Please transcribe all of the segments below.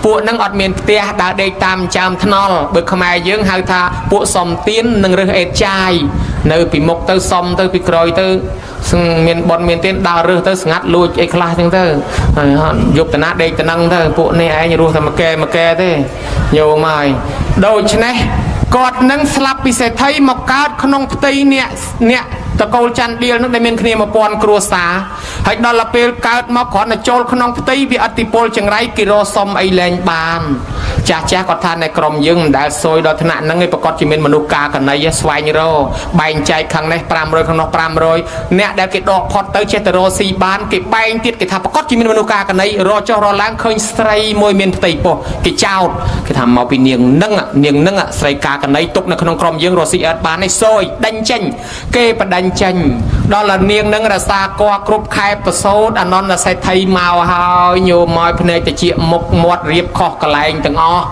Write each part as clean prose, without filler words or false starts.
ពួកនឹងអត់មានផ្ទះដើរដេកតាមចាំថ្នល់បើខ្មែរយើងហៅថាពួកសំទៀននឹងរើសអេតចាយនៅពីមុខទៅសំទៅពីក្រោយទៅមានបនមានទៀនដើររើសទៅស្ងាត់លួចអីខ្លះចឹងទៅយប់តាណាដេកតំណឹងទៅពួកនេះឯងរស់តែមកកែទេញោមហើយដូច្នេះគាត់នឹងស្លាប់ពីសេដ្ឋីមកកើតក្នុងផ្ទៃអ្នកតកូលច័ន្ទឌៀលនឹងដែលមានគ្នា1000គ្រួសារហើយដល់ទៅពេលកើតមកគ្រាន់តែចូលក្នុងផ្ទៃវាអតិពលចង្រៃគេរកសុំអីលែងបានចាស់គាត់ថានៅក្រុមយើងមិនដែលសួយដល់ថ្នាក់ហ្នឹងឯងប្រកាសជាមានមនុស្សការកណីស្វែងរកបែងចែកខាងនេះ500ខាងនោះ500អ្នកដែលគេដកផុតទៅចេះតែរកស៊ីបានគេបែងទៀតគេថាប្រកាសជាមានមនុស្សការកណីរកចុះរកឡើងឃើញស្រីមួយមានផ្ទៃពោះគេចោតគេថាមកពីនាងហ្នឹងស្រីការកណីទុកនៅក្នុងក្រុមយើងរកស៊ីអត់បានឯងសួយដេញចេញគេបដិញ្ញចេញដល់នាងហ្នឹងរសាកគ្រប់ខែប្រសូតអនន្តសេដ្ឋីមកហើយញោមមកភ្នែកតិចមុខមាត់រៀបខុសកន្លែងទាំងអស់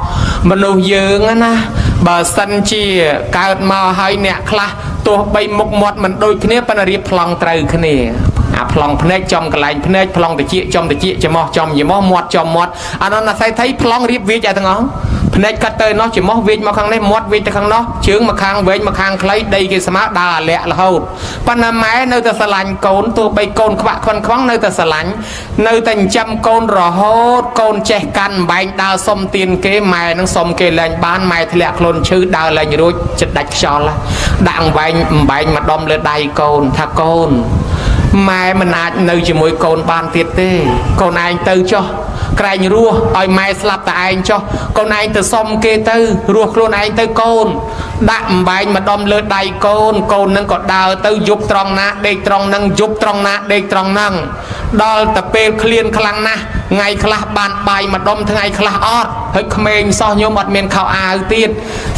មនុស្សយើងណាបើសិនជាកើតមកហើយអ្នកខ្លះទោះបីមុខមាត់មិនដូចគ្នាប៉ុន្តែរៀបប្លង់ត្រូវគ្នាអាប្លង់ភ្នែកចំកន្លែងភ្នែកប្លង់តិចចំតិចច្រមុះចំច្រមុះមាត់ចំមាត់អនន្តសេដ្ឋីប្លង់រៀបវាចឲ្យទាំងអស់ភ្នែកកាត់ទៅនោះច្រមុះវាចមកខាងនេះមាត់វាចទៅខាងនោះជើងមកខាងវែងមកខាងខ្លីដីគេស្មើដើរអាលាក់រហូតប៉ុន្តែម៉ែនៅតែស្រឡាញ់កូនទោះបីកូនខ្វាក់ខ្វឹងនៅតែស្រឡាញ់នៅតែចិញ្ចឹមកូនរហូតកូនចេះកាន់អំបែងដើរសុំទៀនគេម៉ែនឹងសុំគេលែងបានម៉ែធ្លាក់ខ្លួនឈឺដើរលែងរួចចិត្តដាច់ខ្យល់ដាក់អំបែងមកដុំលើដៃកូនថាកូនម៉ែមិនអាចនៅជាមួយកូនបានទៀតទេកូនឯងទៅចុះក្រែងរស់ឲ្យម៉ែស្លាប់តែឯងចុះកូនឯងទៅសុំគេទៅរស់ខ្លួនឯងទៅកូនដាក់អំបែងមកដុំលើដៃកូននឹងក៏ដើរទៅយប់ត្រង់ណាដេកត្រង់ហ្នឹងយប់ត្រង់ណាដេកត្រង់ហ្នឹងដល់តែពេលឃ្លានខ្លាំងណាស់ថ្ងៃខ្លះបានបាយមកដុំថ្ងៃខ្លះអត់ហើយក្មេងសោះញោមអត់មានខោអាវទៀត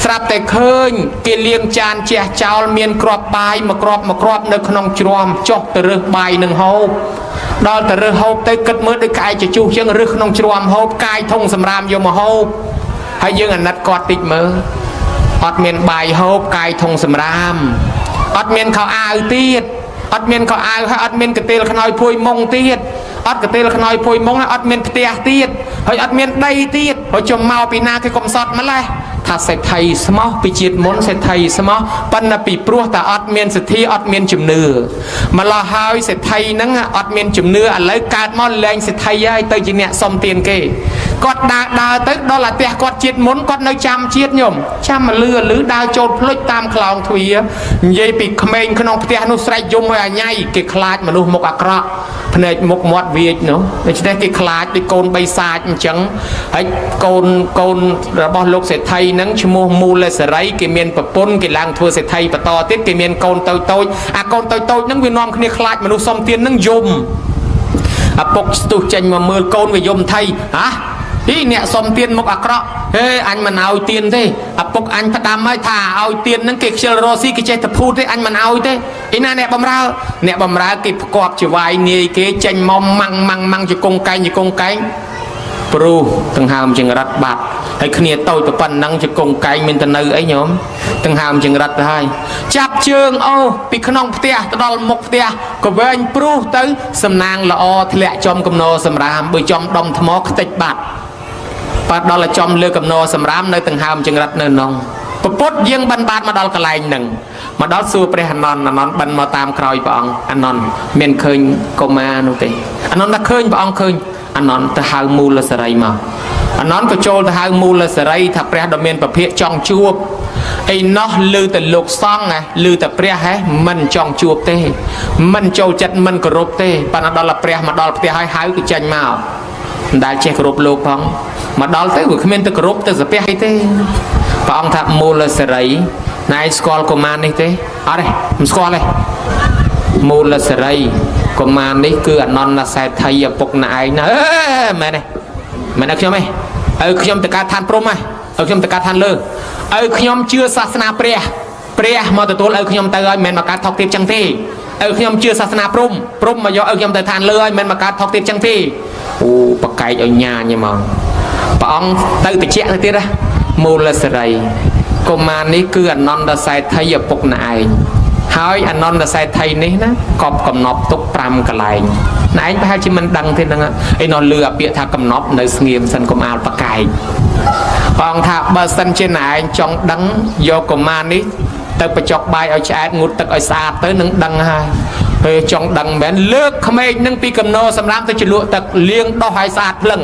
ស្រាប់តែឃើញគេលាងចានជះចោលមានគ្រាប់បាយមួយគ្រាប់នៅក្នុងជ្រាំចុះទៅរើសបាយនឹងហូបដល់ទៅរើសហូបទៅគិតមើលដូចក្អែកជជុះជាងរើសក្នុងជ្រាំហូបកាយធុងសម្រាមយកមកហូបហើយយើងអាណិតគាត់តិចមើលអត់មានបាយហូបកាយធុងសម្រាមអត់មានខោអាវទៀតអត់មានខោអាវហើយអត់មានកន្ទេលខ្នើយភួយមុងទៀតអត់កន្ទេលខ្នើយភួយមុងហើយអត់មានផ្ទះទៀតហើយអត់មានដីទៀតហើយចំមកពីណាគេកំសត់ម្លេះថាសេដ្ឋីស្មោះពីជាតិមុនសេដ្ឋីស្មោះប៉ុន្តែពីព្រោះតែអត់មានសទ្ធាអត់មានជំនឿម្ល៉េះហើយសេដ្ឋីហ្នឹងអត់មានជំនឿឥឡូវកើតមកលែងសេដ្ឋីហើយទៅជាអ្នកសុំទានគេគាត់ដើរទៅដល់អាផ្ទះគាត់ជាតិមុនគាត់នៅចាំជាតិញោមចាំមកលឺដើរចូលភ្លុចតាមខ្លោងទ្វារនិយាយពីក្មេងក្នុងផ្ទះនោះស្រែកយំឲ្យអាញ៉ៃគេខ្លាចមនុស្សមុខអាក្រក់ភ្នែកមុខមាត់វាចនោះដូច្នេះគេខ្លាចដូចកូនបីសាចអញ្ចឹងហើយកូនរបស់លោកសេដ្ឋីហ្នឹងឈ្មោះមូលសេរីគេមានប្រពន្ធគេឡើងធ្វើសេដ្ឋីបន្តទៀតគេមានកូនតូចអាកូនតូចហ្នឹងវានាំគ្នាខ្លាចមនុស្សសុំទានហ្នឹងយំឪពុកស្ទុះចេញមកមើលកូនវាយំថៃហ៎អ្នកសុំទានមុខអាក្រក់ហេអញមិនឲ្យទានទេឪពុកអញផ្ដាំឲ្យថាឲ្យទានហ្នឹងគេខ្ជិលរស់ស៊ីគេចេះតែភូតទេអញមិនឲ្យទេឯណាអ្នកបំរើគេផ្គប់ជាវាយនាយគេចេញមកម៉ាំងជង្គង់កែងព្រោះដង្ហើមចង្រិតបាត់ហើយគ្នាតូចប៉ុណ្ណឹងជង្គង់កែងមានទៅនៅអីញោមដង្ហើមចង្រិតទៅហើយចាប់ជើងអូពីក្នុងផ្ទះទៅដល់មុខផ្ទះក៏វែងព្រោះទៅសំណាងល្អធ្លាក់ចំកំណរសម្រាមបើចំដុំថ្មខ្ទេចបាត់បាត់ដល់តែចំលើកំណរសម្រាមនៅដង្ហើមចង្រិតនៅក្នុងពពុតយើងបានបាត់មកដល់កន្លែងហ្នឹងមកដល់សួរព្រះអានន្តបានមកតាមក្រោយព្រះអង្គអានន្តមានឃើញកុមារនោះទេអានន្តថាឃើញព្រះអង្គឃើញអានន្តទៅហៅមូលសេរីមកអានន្តក៏ចូលទៅហៅមូលសេរីថាព្រះដ៏មានពភៈចង់ជួបអីណោះឮតែលោកសង្ឃឮតែព្រះហេមិនចង់ជួបទេមិនចូលចិត្តមិនគោរពទេប៉ុន្តែដល់ព្រះមកដល់ផ្ទះហើយហៅក៏ចេញមកមិនដែលចេះគោរពលោកផងមកដល់ទៅវាគ្មានទៅគោរពទៅសាពះអីទេព្រះអង្គថាមូលសេរីណែស្គាល់កុមារនេះទេអត់ទេមិនស្គាល់ទេមូលសេរីកុមារនេះគឺអនន្តសេដ្ឋីឪពុកណែឯងណាមែនទេមែនទេខ្ញុំទេឲ្យខ្ញុំទៅកើតឋានព្រំហ៎ឲ្យខ្ញុំទៅកើតឋានលើឲ្យខ្ញុំជឿសាសនាព្រះមកទទួលឲ្យខ្ញុំទៅឲ្យមិនមែនមកកើតថោកទាបចឹងទេឲ្យខ្ញុំជឿសាសនាព្រំមកយកឲ្យខ្ញុំទៅឋានលើឲ្យមិនមែនមកកើតថោកទាបចឹងទេអូបកែកឲ្យញ៉ាញហ្មងព្រះអង្គទៅតិចទៅទៀតណាមូលសេរីកុមារនេះគឺអនន្តសេដ្ឋីឪពុកណែឯង ហើយអានន្តសែថៃនេះណាកប់កំណប់ទុក5កន្លែងណែឯងប្រហែលជាមិនដឹងទេហ្នឹងអីនោះលឺអាពាក្យថាកំណប់នៅស្ងៀមសិនកុំអាលបកែកបងថាបើសិនជាណែឯងចង់ដឹងយកកុមារនេះទៅបញ្ចុកបាយឲ្យឆ្អែតងូតទឹកឲ្យស្អាតទៅនឹងដឹងហើយពេលចង់ដឹងមែនលើកក្មេងនឹងពីកំណោសម្រាប់ទៅជ្រលក់ទឹកលាងដោះឲ្យស្អាតភ្លឹង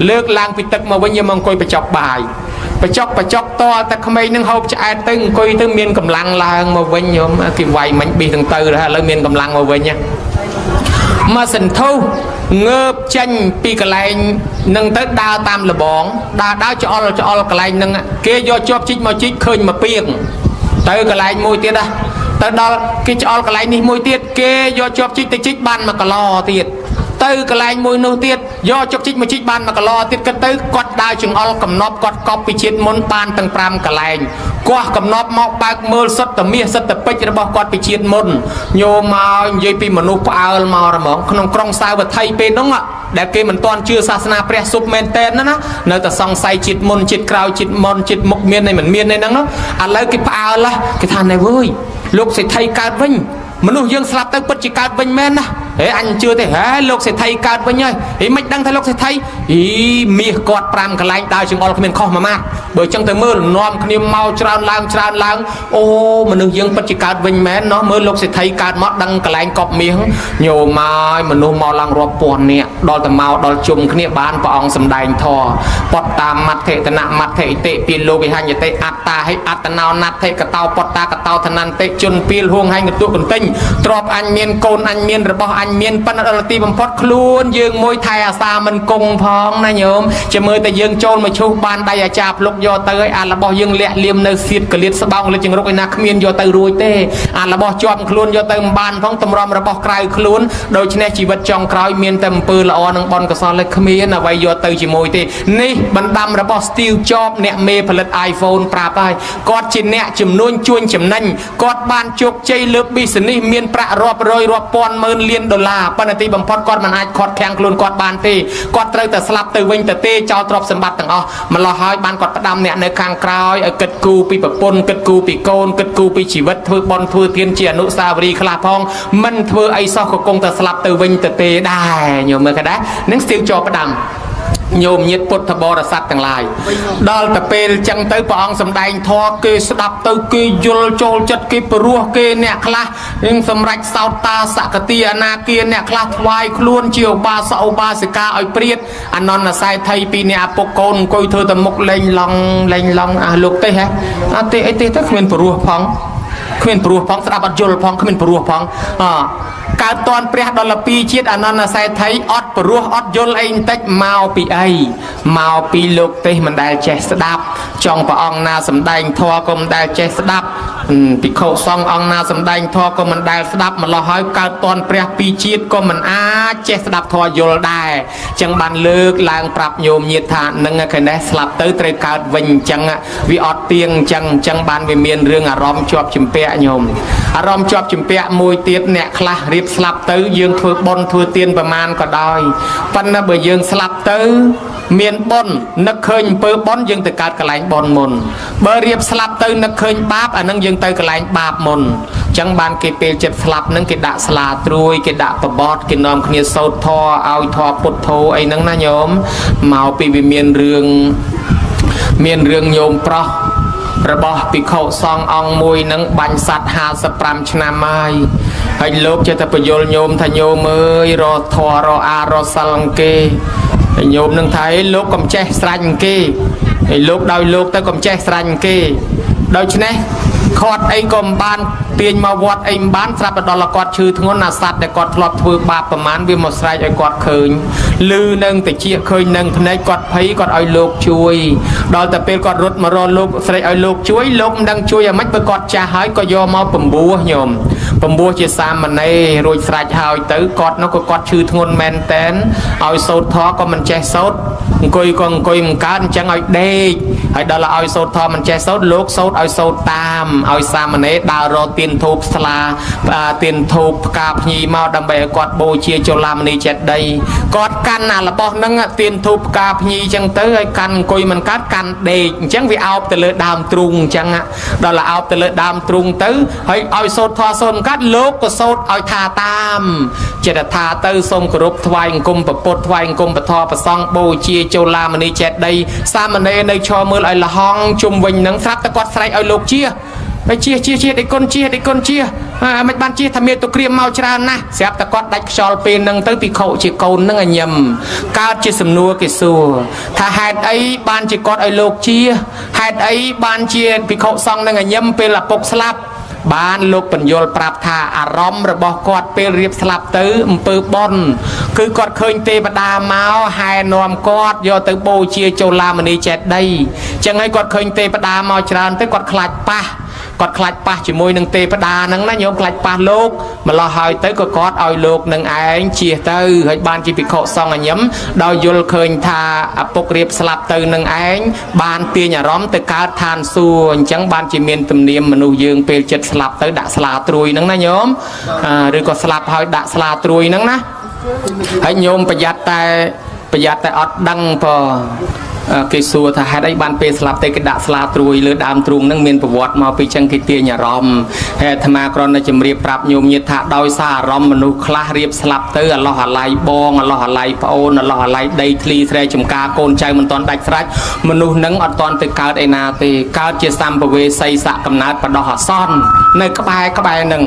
លើកឡើងពីទឹកមកវិញយកមកអង្គុយបញ្ចុកបាយបញ្ចុកតតែក្មេងនឹងហូបឆ្អែតទៅអង្គុយទៅមានកម្លាំងឡើងមកវិញញោមគេវាយមិញប៊ីទាំងទៅឥឡូវមានកម្លាំងមកវិញមកសន្ធុងើបចេញពីកន្លែងនឹងទៅដើរតាមលបងដើរច្អល់កន្លែងនឹងគេយកជាប់ជីកមកជីកឃើញមកពីងទៅកន្លែងមួយទៀតណាទៅដល់គេច្អល់កន្លែងនេះមួយទៀតគេយកជាប់ជីកទៅជីកបាន1គីឡូទៀតទៅកន្លែងមួយនោះទៀតយកជប់ជីកមកជីកបាន1គីឡូទៀតគិតទៅគាត់ដើរចង្អុលកំណប់គាត់កប់ពីជាតិមុនបានទាំង5កន្លែងគាត់កំណប់មកបើកមើលសុទ្ធតែមាសសុទ្ធតែពេជ្ររបស់គាត់ពីជាតិមុនញោមមកនិយាយពីមនុស្សផ្អើលមករហ្មងក្នុងក្រុងសាវត្ថីពេលនោះដែលគេមិនទាន់ជឿសាសនាព្រះសុបមែនតើណានៅតែសង្ស័យជាតិមុនជាតិក្រោយជាតិមុនជាតិមុខមានhayមិនមានទេហ្នឹងឥឡូវគេផ្អើលគេថាណែវើយលោកសេដ្ឋីកើតវិញមនុស្សយើងស្លាប់ទៅពិតជាកើតវិញមែនណាហេអញជឿទេហេលោកសេដ្ឋីកើតវិញហើយហេមិនដឹងថាលោកសេដ្ឋីមាសគាត់5កន្លែងដើរចង្អុលគ្មានខុសមួយម៉ាត់បើចឹងទៅមើលនាំគ្នាមកច្រើនឡើងអូមនុស្សយើងពិតជាកើតវិញមែនណោះមើលលោកសេដ្ឋីកើតមកដឹងកន្លែងកប់មាសញោមមកមនុស្សមកឡើងរាប់ពាន់នាក់ដល់ទៅមកដល់ជុំគ្នាបានព្រះអង្គសម្ដែងធម៌បតតាមមត្ថេតនមត្ថេតិពីលោកវិហញ្ញតិអត្តាហិអត្តណោណដ្ឋិកតោបតតាកតោធនន្តិជនពីលហួងហែងកតុកន្ទិញទ្របអញមានកូនអញមានរបស់អញមានប៉ុន្តែដល់ទីបំផុតខ្លួនយើងមួយថែអាសាមិនគង់ផងណាញោមជាមើលតែយើងចូលមកឈូសបានដៃអាចារ្យភ្លុកយកទៅឲ្យអារបស់យើងលាក់លៀមនៅសៀតកលៀតស្បោងលើចង្រុកឯណាគ្មានយកទៅរួចទេអារបស់ជាប់ខ្លួនយកទៅមិនបានផងតម្រាំរបស់ក្រៅខ្លួនដូច្នេះជីវិតចុងក្រោយមានតែអំពើល្អនិងបនកុសលគ្មានអ្វីយកទៅជាមួយទេនេះបណ្ដាំរបស់ Steve Jobs អ្នកមេផលិត iPhone ប្រាប់ហើយគាត់ជាអ្នកជំនួញជួញចំណេញគាត់បានជោគជ័យលើ business មានប្រាក់រាប់រយរាប់ពាន់ម៉ឺនលានដុល្លារប៉ុន្តែទីបំផុតគាត់មិនអាចខាត់ខាំងខ្លួនគាត់បានទេគាត់ត្រូវតែស្លាប់ទៅវិញទៅទេចោលទ្រព្យសម្បត្តិទាំងអស់ម្ល៉េះហើយបានគាត់ផ្ដាំអ្នកនៅខាងក្រោយឲ្យគិតគូរពីប្រពន្ធគិតគូរពីកូនគិតគូរពីជីវិតធ្វើបន់ធ្វើទានជាអនុស្សាវរីយ៍ខ្លះផងមិនធ្វើអីសោះក៏គង់តែស្លាប់ទៅវិញទៅទេដែរញោមមើលក៏ដែរនឹងស្ទៀវចោផ្ដាំញោមញាតពុទ្ធបរិស័ទទាំងឡាយដល់ទៅពេលចឹងទៅព្រះអង្គសម្ដែងធម៌គេស្ដាប់ទៅគេយល់ចូលចិត្តគេព្រោះគេអ្នកខ្លះនឹងសម្រេចសោតតាសកតិអនាគាអ្នកខ្លះថ្វាយខ្លួនជាឧបាសកឧបាសិកាឲ្យព្រាតអនន្តសែថីពីអ្នកឪពុកកូនអង្គុយធ្វើតែមុខលេងឡងអាលោកទេហ៎អត់ទេអីទេទៅគ្មានព្រោះផងស្ដាប់អត់យល់ផងគ្មានព្រោះផងកើតតនព្រះដល់2ជាតិអនន្តសែថីអត់ព្រោះអត់យល់អីបន្តិចមកពីអីមកពីលោកទេសមិនដែលចេះស្ដាប់ចង់ព្រះអង្គណាសម្ដែងធម៌ក៏មិនដែលចេះស្ដាប់ភិក្ខុសង្ឃអង្គណាសម្ដែងធម៌ក៏មិនដែលស្ដាប់ម្ល៉េះហើយកើតតនព្រះ2ជាតិក៏មិនអាចចេះស្ដាប់ធម៌យល់ដែរចឹងបានលើកឡើងប្រាប់ញោមញាតថានឹងកណេះស្លាប់ទៅត្រូវកើតវិញចឹងវាអត់ទៀងចឹងបានវាមានរឿងអារម្មណ៍ជាប់ជំពាក់ញោមអារម្មណ៍ជាប់ជំពាក់មួយទៀតអ្នកខ្លះរៀបស្លាប់ទៅយើងធ្វើបុណ្យធ្វើទានប្រមាណក៏ដោយប៉ុន្តែបើយើងស្លាប់ទៅមានបុណ្យនឹកឃើញអំពើបុណ្យយើងទៅកើតកន្លែងបុណ្យមុនបើរៀបស្លាប់ទៅនឹកឃើញបាបអានឹងយើងទៅកន្លែងបាបមុនចឹងបានគេពេលចិត្តស្លាប់នឹងគេដាក់ស្លាត្រួយគេដាក់បបត់គេនាំគ្នាសូត្រធម៌ឲ្យធម៌ពុទ្ធោអីហ្នឹងណាញោមមកពីវាមានរឿងញោមប្រុសរបស់ភិក្ខុសង្ឃអង្គមួយនឹងបាញ់សត្វ55ឆ្នាំហើយលោកចេះតែបញ្យល់ញោមថាញោមអើយរកធម៌រកអារកសិលគេហើយញោមនឹងថាលោកកុំចេះស្រាញ់គេហើយលោកដោយលោកទៅកុំចេះស្រាញ់គេដូច្នេះខាត់អីក៏មិនបានទាញមកវត្តអីមិនបានស្រាប់តែដល់គាត់ឈឺធ្ងន់ណាសត្វដែលគាត់ធ្លាប់ធ្វើបាបប្រមាណវាមកស្រែកឲ្យគាត់ឃើញលឺនឹងតិចឃើញនឹងភ្នែកគាត់ភ័យគាត់ឲ្យលោកជួយដល់តែពេលគាត់រត់មករកលោកស្រែកឲ្យលោកជួយលោកមិនដឹងជួយយ៉ាងម៉េចបើគាត់ចាស់ហើយក៏យកមកពំពោះញោមពំពោះជាសាមណេររួចស្រេចហើយទៅគាត់នោះក៏គាត់ឈឺធ្ងន់មែនតែនឲ្យសូត្រធម៌ក៏មិនចេះសូត្រអង្គុយក៏អង្គុយមិនកើតអញ្ចឹងឲ្យដេកហើយដល់ឲ្យសូត្រធម៌មិនចេះសូត្រលោកសូត្រឲ្យសូត្រតាមឲ្យសាមណេរដើររកទៀនធូបស្លាទៀនធូបផ្កាភ្ញីមកដើម្បីឲ្យគាត់បូជាចុលាមនីចេតិយគាត់ កាន់ណារបស់ហ្នឹងទៀនធូបផ្កាភ្ញីចឹងទៅឲ្យកាន់អង្គុយមិនកាត់កាន់ដេកអញ្ចឹងវាអោបទៅលើដើមទ្រូងអញ្ចឹងដល់តែអោបទៅលើដើមទ្រូងទៅហើយឲ្យសូត្រធម៌សូត្រកាត់លោកក៏សូត្រឲ្យថាតាមចិត្តថាទៅសូមគោរពថ្វាយអង្គមពុទ្ធថ្វាយអង្គមពធប្រសង់បូជាចូលឡាមនីចេតិយសាមណេរនៅឈរមើលឲ្យលហងជុំវិញនឹងស្រាប់តែគាត់ស្រែកឲ្យលោកជាហើយជាដេកគុណជាមិនបានជាថាមានទុក្រៀមមកច្រើនណាស់ស្រាប់តែគាត់ដាច់ខ្យល់ពេលហ្នឹងទៅពិខុជាកូនហ្នឹងញឹមកើតជាសំណួរគេសួរថាហេតុអីបានជាគាត់ឲ្យលោកជាហេតុអីបានជាពិខុសង្ឃហ្នឹងញឹមពេលឪពុកស្លាប់បានលោកបញ្យល់ប្រាប់ថាអារម្មណ៍របស់គាត់ពេលរៀបស្លាប់ទៅអំពើបន់គឺគាត់ឃើញទេវតាមកហែនាំគាត់យកទៅបូជាចូលឡាមនីចេតិយចឹងហើយគាត់ឃើញទេវតាមកច្រើនទៅគាត់ខ្លាចប៉ះជាមួយនឹងទេវតាហ្នឹងណាញោមខ្លាចប៉ះលោកម្លោះហើយទៅក៏គាត់ឲ្យលោកនឹងឯងជៀសទៅហើយបានជាភិក្ខុសង្ឃញឹមដោយយល់ឃើញថាឪពុករៀបស្លាប់ទៅនឹងឯងបានទាញអារម្មណ៍ទៅកើតឋានសួគ៌អញ្ចឹងបានជាមានទំនៀមមនុស្សយើងពេលចិត្តស្លាប់ទៅដាក់ស្លាត្រួយហ្នឹងណាញោមឬក៏ស្លាប់ហើយដាក់ស្លាត្រួយហ្នឹងណាហើយញោមប្រយ័ត្នតែអត់ដឹងព្រោះគេសួរថាហេតុអីបានពេលស្លាប់ទៅគេដាក់ស្លាត្រួយលើដើមទ្រូងហ្នឹងមានប្រវត្តិមកពីចឹងគេទាញអារម្មណ៍ហើយអាត្មាគ្រាន់តែជម្រាបប្រាប់ញោមញាតិថាដោយសារអារម្មណ៍មនុស្សខ្លះរៀបស្លាប់ទៅអាឡោះអាឡៃបងអាឡោះអាឡៃប្អូនអាឡោះអាឡៃដីធ្លីស្រែចម្ការកូនចៅមិនទាន់ដាច់ស្រេចមនុស្សហ្នឹងអត់ទាន់ទៅកើតឯណាទេកើតជាសម្ភវេសីស័កកំណើតបដោះអាសន្ននៅក្បែរហ្នឹង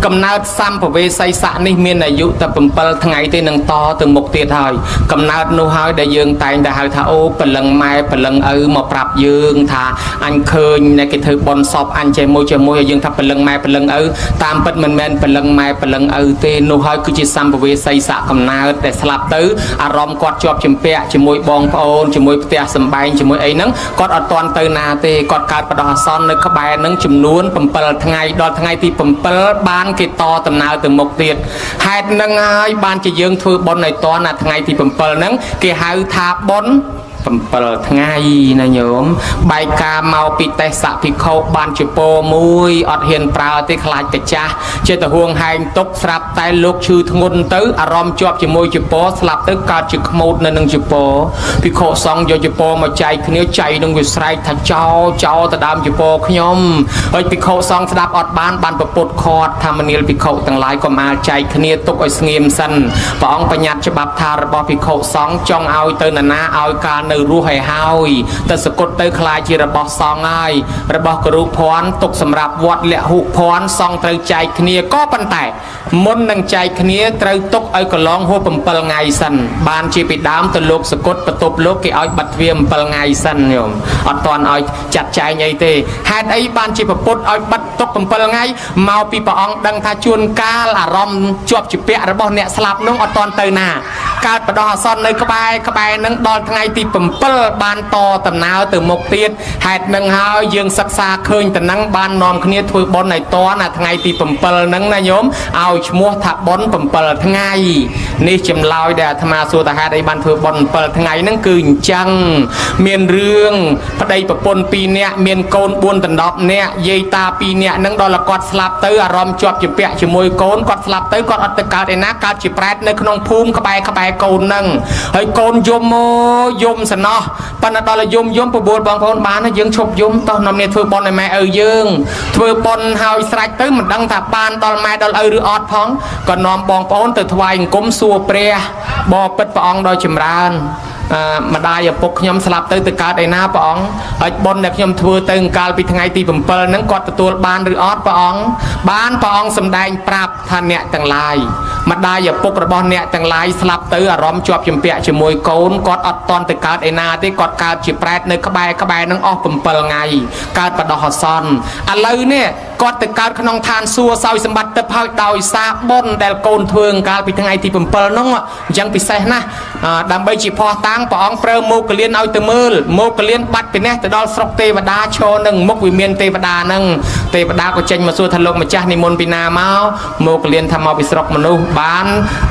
កំណើតសម្ភវេសីស័កនេះមានអាយុតែ7ថ្ងៃទេនឹងតទៅមុខទៀតហើយកំណើតនោះហើយដែលយើងតែងតែហៅថាអូព្រលឹងម៉ែព្រលឹងឪមកប្រាប់យើងថាអញឃើញអ្នកគេធ្វើបន់សពអញជាមួយឲ្យយើងថាព្រលឹងម៉ែព្រលឹងឪតាមពិតមិនមែនព្រលឹងម៉ែព្រលឹងឪទេនោះហើយគឺជាសម្ភវេសីស័កកំណើតដែលស្លាប់ទៅអារម្មណ៍គាត់ជាប់ជំពាក់ជាមួយបងប្អូនជាមួយផ្ទះសម្បែងជាមួយអីហ្នឹងគាត់អត់ទាន់ទៅណាទេគាត់កើតបដោះអាសន្ននៅក្បែរហ្នឹងចំនួន7ថ្ងៃដល់ថ្ងៃទី7បានគេតដំណើរទៅមុខទៀតហេតុហ្នឹងហើយបានជាយើងធ្វើបុណ្យឲ្យតណាថ្ងៃទី7ហ្នឹងគេហៅថាបុណ្យ7ថ្ងៃណាញោមបែកការមកពីទេសៈភិក្ខុបានជាពោមួយអត់ហ៊ានប្រើទេខ្លាចកាចាស់ចេះតែហួងហែងទុកស្រាប់តែលោកឈឺធ្ងន់ទៅអារម្មណ៍ជាប់ជាមួយជាពោស្លាប់ទៅកើតជាខ្មោចនៅនឹងជាពោភិក្ខុសង្ឃយកជាពោមកចែកគ្នាចៃនឹងវាស្រែកថាចោទៅដើមជាពោខ្ញុំហើយភិក្ខុសង្ឃស្ដាប់អត់បានប្រពុតខាត់ថាមនាលភិក្ខុទាំងឡាយកុំអាលចែកគ្នាទុកឲ្យស្ងៀមសិនព្រះអង្គបញ្ញត្តិច្បាប់ថារបស់ភិក្ខុសង្ឃចង់ឲ្យទៅណាឲ្យការនៅរស់ឲ្យហើយតែសកុតទៅខ្លាចជារបស់សង្ឃហើយរបស់គរុភ័ណ្ឌទុកសម្រាប់វត្តលះហុភ័ណ្ឌសង្ឃត្រូវចែកគ្នាក៏ប៉ុន្តែមុននឹងចែកគ្នាត្រូវទុកឲ្យកន្លងហួស7ថ្ងៃសិនបានជាពីដើមទៅលោកសកុតបន្ទប់លោកគេឲ្យបាត់ទ្វារ7ថ្ងៃសិនញោមអត់ទាន់ឲ្យចាត់ចែងអីទេហេតុអីបានជាប្រពុតឲ្យបាត់ទុក7ថ្ងៃមកពីព្រះអង្គដឹងថាជួនកាលអារម្មណ៍ជាប់ជាពាក់របស់អ្នកស្លាប់នោះអត់ទាន់ទៅណាកើតបដោះអាសន្ននៅក្បែរនឹងដល់ថ្ងៃទី7បានតដំណើរទៅមុខទៀតហេតុនឹងហើយយើងសិក្សាឃើញតំណឹងបាននាំគ្នាធ្វើបុណ្យឲ្យតណាថ្ងៃទី7ហ្នឹងណាញោមឲ្យឈ្មោះថាបុណ្យ7ថ្ងៃនេះចម្លើយដែលអាត្មាសួរថាហេតុអីបានធ្វើបុណ្យ7ថ្ងៃហ្នឹងគឺអញ្ចឹងមានរឿងប្តីប្រពន្ធ2នាក់មានកូន4ដណ្ដប់នាក់យាយតា2នាក់ហ្នឹងដល់គាត់ស្លាប់ទៅអារម្មណ៍ជាប់ជាពាក់ជាមួយកូនគាត់ស្លាប់ទៅគាត់អត់ទៅកើតឯណាកើតជាប្រែតនៅក្នុងភូមិក្បែរកូនហ្នឹងហើយកូនយំសំណោះប៉ុន្តែដល់យំប្របួលបងប្អូនបានយើងឈប់យំតោះនាំគ្នាធ្វើបុណ្យឲ្យម៉ែឪយើងធ្វើបុណ្យហើយស្រេចទៅមិនដឹងថាបានដល់ម៉ែដល់ឪឬអត់ផងក៏នាំបងប្អូនទៅថ្វាយអង្គមសួរព្រះបបិទ្ធព្រះអង្គដោយចម្រើនម្ដាយឪពុកខ្ញុំស្លាប់ទៅកើតឯណាព្រះអង្គហើយបុណ្យដែលខ្ញុំធ្វើទៅកាលពីថ្ងៃទី7ហ្នឹងគាត់ទទួលបានឬអត់ព្រះអង្គបានព្រះអង្គសម្ដែងប្រាប់ថាអ្នកទាំងឡាយម្ដាយឪពុករបស់អ្នកទាំងឡាយស្លាប់ទៅអារម្មណ៍ជាប់ជំពាក់ជាមួយកូនគាត់អត់តន់ទៅកើតឯណាទេគាត់កើតជាប្រែតនៅក្បែរហ្នឹងអស់7ថ្ងៃកើតបដោះអាសន្នឥឡូវនេះគាត់ទៅកើតក្នុងឋានសួគ៌សោយសម្បត្តិទៅហើយដោយសារបុណ្យដែលកូនធ្វើកាលពីថ្ងៃទី7ហ្នឹងអញ្ចឹងពិសេសណាស់ដើម្បីជាផោះតាំងព្រះអង្គប្រើមោគលានឲ្យទៅមើលមោគលានបាត់ពីនេះទៅដល់ស្រុកទេវតាឈរនឹងមុខវិមានទេវតាហ្នឹងទេវតាក៏ចេញមកសួរថាលោកម្ចាស់និមន្តពីណាមកមោគលានថាមកពីស្រុកមនុស្សបាន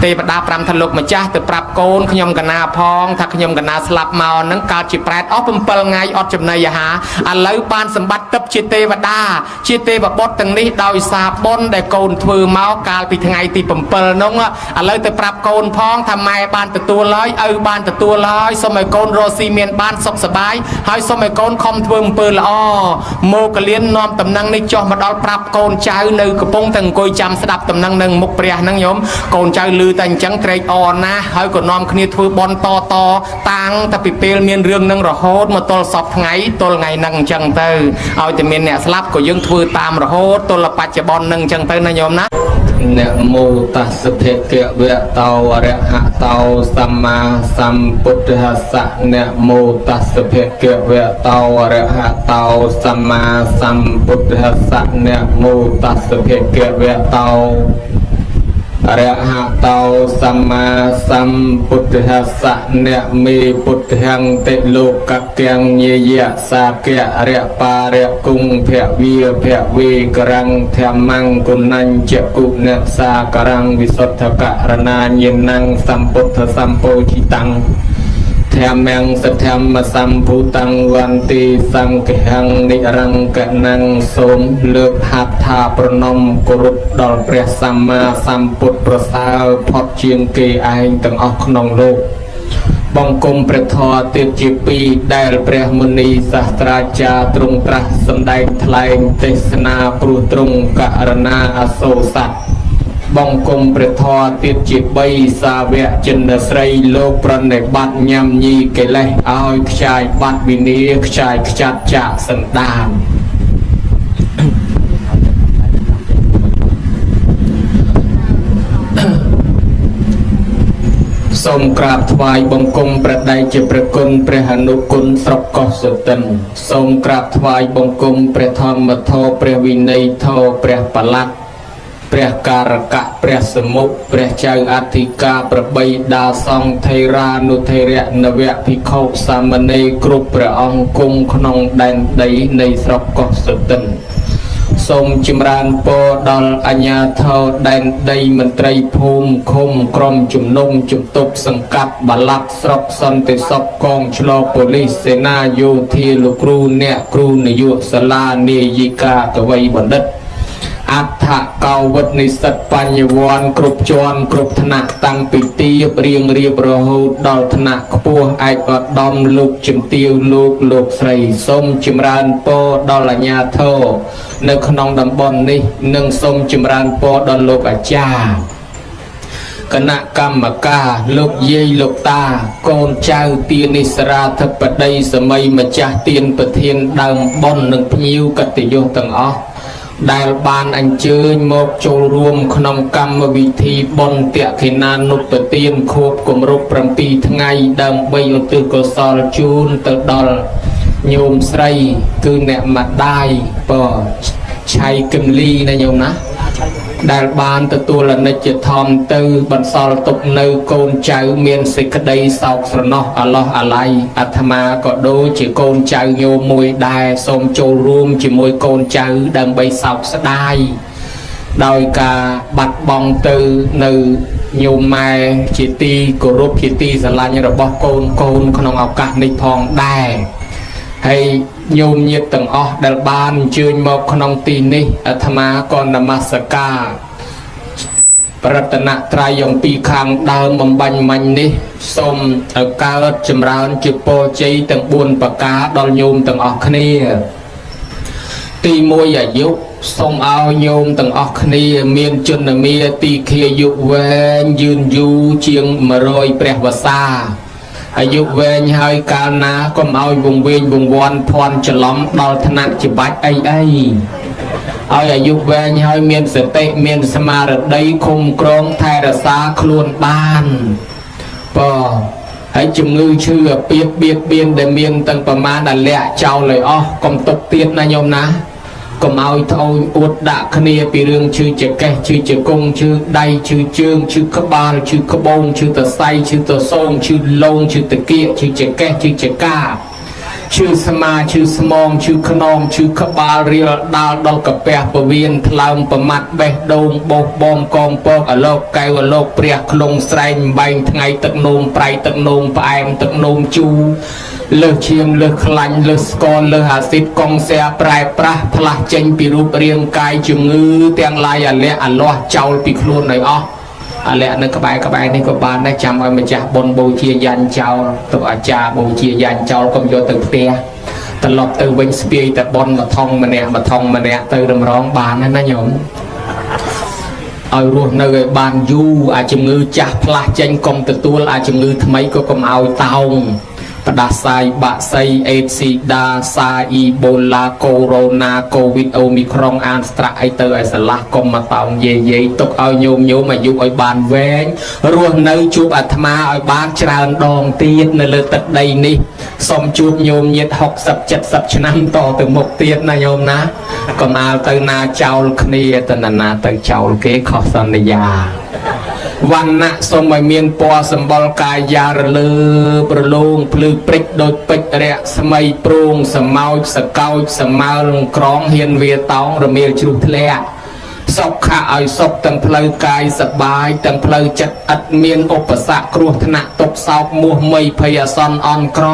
ទេវតាប្រាប់ថាលោកម្ចាស់ទៅប្រាប់កូនខ្ញុំកណាផងថាខ្ញុំកណាស្លាប់មកហ្នឹងកើតជាប្រែតអស់7ថ្ងៃអត់ចំណីអាហារឥឡូវបានសម្បត្តិទឹកជាទេវតាជាទេវ បុតទាំងនេះដោយសារបុណ្យដែលកូនធ្វើមកកាលពីថ្ងៃទី7នោះឥឡូវទៅប្រាប់កូនផងថាម៉ែបានទទួលហើយឪបានទទួលហើយសូមឲ្យកូនរស់ស៊ីមានបានសុខសប្បាយហើយសូមឲ្យកូនខំធ្វើអំពើល្អមកលៀននាំដំណឹងនេះចុះមកដល់ប្រាប់កូនចៅនៅកំពុងតែអង្គុយចាំស្ដាប់ដំណឹងនឹងមុខព្រះហ្នឹងញោមកូនចៅឮតែអញ្ចឹងត្រេកអរណាស់ហើយក៏នាំគ្នាធ្វើបន់តតាំងតែពីពេលមានរឿងនឹងរហូតមកទល់សពថ្ងៃទល់ថ្ងៃហ្នឹងអញ្ចឹងទៅឲ្យតែមានអ្នកស្លាប់ក៏យើងធ្វើតាមរហូតទល់បច្ចុប្បន្នហ្នឹងអញ្ចឹងទៅណាញោមណាนะโมตัสสะภะคะวะโตอะระหะโตสัมมาสัมพุทธัสสะนะโมตัสสะภะคะวะโตอะระหะโตสัมมาสัมพุทธัสสะนะโมตัสสะภะคะวะโตอะระหะโตสัมมาสัมพุทธัสสะนะมีพุทธังติโลกกังเยยะสากะอระปาระกุงภะวีภะวีกรังธรรมังกุนัญจะกุเนสากรังวิสุทธกะรณาญนังสัมพุทธสัมโพธิตังธรรมังสัทธรรมสัมพุตังวันติสังฆังนิรังกนังសូមលើកហាត់ថាប្រណម្យគោរពដល់ព្រះសម្មាសម្ពុទ្ធប្រសើរផុតជាងគេឯងទាំងអស់ក្នុងលោកបង្គំព្រះធម៌ទៀតជាពីរដែលព្រះមុនីសាស្ត្រាចារ្យទ្រង់ត្រាស់សម្ដែងថ្លែងទេសនាព្រោះទ្រង់ករណាអសូរស័ក្តិបង្គំព្រះធម៌ទៀតជា3សាវកចិនស្រីលោកប្រណិប័តញ៉ាំញីកិលេសឲ្យខ្ចាយបាត់វិនាខ្ចាយខ្ចាត់ចាកសន្តានសូមក្រាបថ្វាយបង្គំព្រះដៃជាព្រះគុណព្រះអនុគុណស្រុកកោះសុទិនសូមក្រាបថ្វាយបង្គំព្រះធម្មធម៌ព្រះវិន័យធម៌ព្រះបល័តព្រះការកៈព្រះសមុខព្រះចៅអធិការប្របីដាសង្ឃថេរានុថេរៈនវៈភិក្ខុសាមណេរគ្រប់ព្រះអង្គគង់ក្នុងដែនដីនៃស្រុកកោះសុទិនសូមចម្រើនពរដល់អាជ្ញាធរដែនដីមន្ត្រីភូមិឃុំក្រុមជំនុំជំទប់សង្កាត់បាឡាត់ស្រុកសន្តិសុខកងឆ្លងប៉ូលីសសេនាយោធាលោកគ្រូអ្នកគ្រូនាយកសាលានាយិកាកវីបណ្ឌិតអដ្ឋកោវិតនិស្សិតបញ្ញវន្តគ្រប់ជាន់គ្រប់ថ្នាក់តាំងពីទាបរៀងរៀបរហូតដល់ថ្នាក់ខ្ពស់ឯកឧត្តមលោកជំទាវលោកស្រីសូមចម្រើនពរដល់អាជ្ញាធរនៅក្នុងតំបន់នេះនិងសូមចម្រើនពរដល់លោកអាចារ្យគណៈកម្មការលោកយាយលោកតាកូនចៅទានិសរាធិបតីសម័យម្ចាស់ទានប្រធានដើមបុណ្យនិងភ្ញៀវកតញ្ញូទាំងអស់ដែលបានអញ្ជើញមកចូលរួមក្នុងកម្មវិធីបុណ្យតេខេណានុប្បទានខួបគម្រប់7ថ្ងៃដើម្បីឧទ្ទិសកុសលជូនទៅដល់ញោមស្រីគឺអ្នកម្ដាយឆៃគឹមលីណាញោមណាដែលបានទទួលអនិច្ចធម្មទៅបន្សល់ទុកនៅកូនចៅមានសេចក្តីសោកស្រណោះអាឡោះអាល័យអាត្មាក៏ដូចជាកូនចៅញោមមួយដែរសូមចូលរួមជាមួយកូនចៅដើម្បីសោកស្ដាយដោយការបាត់បង់ទៅនៅញោមម៉ែជាទីគោរពជាទីស្រឡាញ់របស់កូនក្នុងឱកាសនេះផងដែរហើយញោមញាតិទាំងអស់ដែលបានអញ្ជើញមកក្នុងទីនេះអាត្មាក៏នមស្ការប្រតនត្រ័យអំពីខាងដើមបំបញ្ញមាញ់នេះសូមឲ្យកើតចម្រើនជាពរជ័យទាំង4ប្រការដល់ញោមទាំងអស់គ្នាទី1អាយុសូមឲ្យញោមទាំងអស់គ្នាមានជន្មាទីឃាយុវែងយឺនយូរជាង100ព្រះវស្សាអាយុវែងហើយកាលណាកុំឲ្យវង្វេងវង្វាន់ភ័ន្តច្រឡំដល់ថ្នាក់ច្បាច់អីឲ្យអាយុវែងហើយមានសតិមានស្មារតីគុំក្រងថែរក្សាខ្លួនបានហើយជំងឺឈឺអាពាហ៍បៀតបៀនដែលមានទាំងប្រមាណដែលលាក់ចោលឲ្យអស់កុំទុកទៀតណាញោមណាកុំឲ្យត្អូញអួតដាក់គ្នាពីរឿងឈឺចកេះឈឺជង្គង់ឈឺដៃឈឺជើងឈឺក្បាលឈឺក្បូនឈឺតសៃឈឺតសូងឈឺលងឈឺតកៀកឈឺចកេះឈឺចកាឈឺស្មាឈឺស្មងឈឺខ្នងឈឺក្បាលរៀលដាល់ដល់កាពះពវៀនថ្លើមប្រមាត់បេះដូងបោកបំកងពកអលោកកែវអលោកព្រះខ្លងស្រែងបែងថ្ងៃទឹកនោមប្រៃទឹកនោមផ្អែមទឹកនោមជូរ លើសឈាមលើសខ្លាញ់លើសស្ករលើសអាស៊ីតកុងសែប្រែប្រាស់ផ្លាស់ចេញពីរូបរាងកាយជំងឺទាំងឡាយអាលៈអាលាស់ចោលពីខ្លួនឲ្យអស់អាលៈនៅក្បែរនេះក៏បានដែរចាំឲ្យម្ចាស់បុណ្យបូជាយ៉ាញ់ចោលទៅអាចារ្យបូជាយ៉ាញ់ចោលកុំយកទៅផ្ទះត្រឡប់ទៅវិញស្ពាយតែបុណ្យម្នាក់ទៅរំរងបានណាញោមឲ្យរស់នៅឲ្យបានយូរអាជំងឺចាស់ផ្លាស់ចេញកុំទទួលអាជំងឺថ្មីក៏កុំឲ្យតោងផ្ដាសាយបាក់សីអេដស៊ីដាសាអ៊ីបូឡាកូរ៉ូណាកូវីដអូមីក្រុងអានស្ត្រាក់អីទៅឲ្យស្រឡះកុំមកតោងយាយទុកឲ្យញោមអាយុឲ្យបានវែងរស់នៅជួបអាត្មាឲ្យបានច្រើនដងទៀតនៅលើទឹកដីនេះសូមជួបញោមញាតិ60 70ឆ្នាំតទៅមុខទៀតណាញោមណាកុំអាលទៅណាចោលគ្នាទៅណាទៅចោលគេខុសសន្យាវណ្ណៈសូមឲ្យមានពណ៌សម្បុរកាយារលើប្រឡងភ្លឺព្រិចដូចពេជ្ររស្មីព្រួងសម្ោចសកោចសម្មើលក្រងហ៊ានវាតោងរមៀលជ្រុះធ្លាក់សុខៈឲ្យសុខទាំងផ្លូវកាយសបាយទាំងផ្លូវចិត្តឥតមានឧបសគ្គគ្រោះថ្នាក់ទុក្ខសោកមោះមីភ័យអាសន្នអន់ក្រ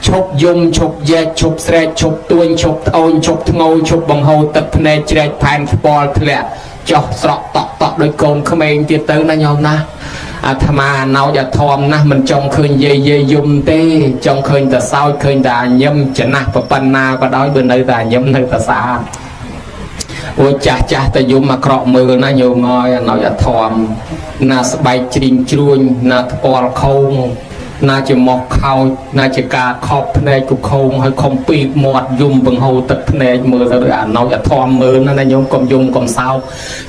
ឈប់យំឈប់យែកឈប់ស្រែកឈប់ទួញឈប់ត្អូញឈប់ធ្ងោឈប់បង្ហូរទឹកភ្នែកជ្រែកផែនស្ពាល់ធ្លាក់ចោះស្រក់តក់ដោយកូនក្មេងទៀតទៅណាញោមណាអាត្មាណោចអាធំណាស់មិនចង់ឃើញយាយយំទេចង់ឃើញតែសោចឃើញតែញឹមចំណាស់ប៉ុណ្ណាក៏ដោយបើនៅតែញឹមនៅតែស្អាតអូចាស់តែយំអាក្រក់មើលណាញោមអើយអាណោចអាធំណាស្បែកជ្រីងជ្រួញណាថ្ពាល់ខោងណាជាមកខោចណាជាការខប់ភ្នែកគុខោងហើយខំពីកមាត់យំបង្ហូរទឹកភ្នែកមើលទៅអាណោចអាធំមើលណាញោមកុំយំកុំសោក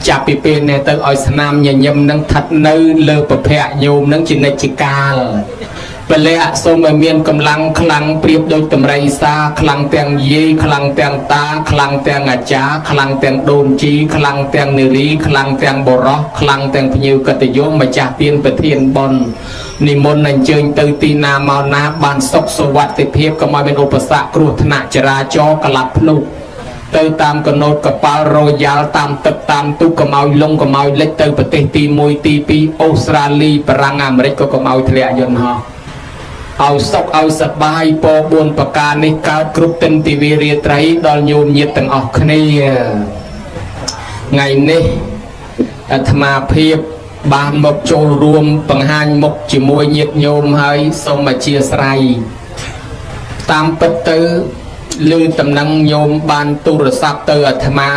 ចាប់ពីពេលនេះទៅឲ្យស្នាមញញឹមនឹងស្ថិតនៅលើប្រភពញោមនឹងជានិច្ចកាលពលៈសូមឲ្យមានកម្លាំងខ្លាំងប្រៀបដូចតម្រៃសាខ្លាំងទាំងយាយខ្លាំងទាំងតាខ្លាំងទាំងអាចារ្យខ្លាំងទាំងដូនជីខ្លាំងទាំងនារីខ្លាំងទាំងបរោះខ្លាំងទាំងភ្ញៀវកិត្តិយសម្ចាស់ទានប្រធានបុណ្យនិមន្តអញ្ជើញទៅទីណាមកណាបានសុខសុវត្ថិភាពកុំឲ្យមានឧបសគ្គគ្រោះថ្នាក់ចរាចរណ៍ក្លាប់ភ្លុកទៅតាមកណូតកប៉ាល់រ៉ូយ៉ាល់តាមទឹកតាមទូកកុំឲ្យលងកុំឲ្យលិចទៅប្រទេសទី1ទី2អូស្ត្រាលីបារាំងអាមេរិកក៏កុំឲ្យធ្លាក់យន្តហោះឲ្យសុខឲ្យសប្បាយពរ4ប្រការនេះកើតគ្រប់ទិនទិវារាត្រីដល់ញោមញាតិទាំងអស់គ្នាថ្ងៃនេះអាត្មាភាពបានមកចូលរួមបង្ហាញមុខជាមួយញាតិញោមហើយសូមអធិស្ឋានតាមពិតទៅឮតំណែងញោមបានទូរស័ព្ទទៅអាត្មា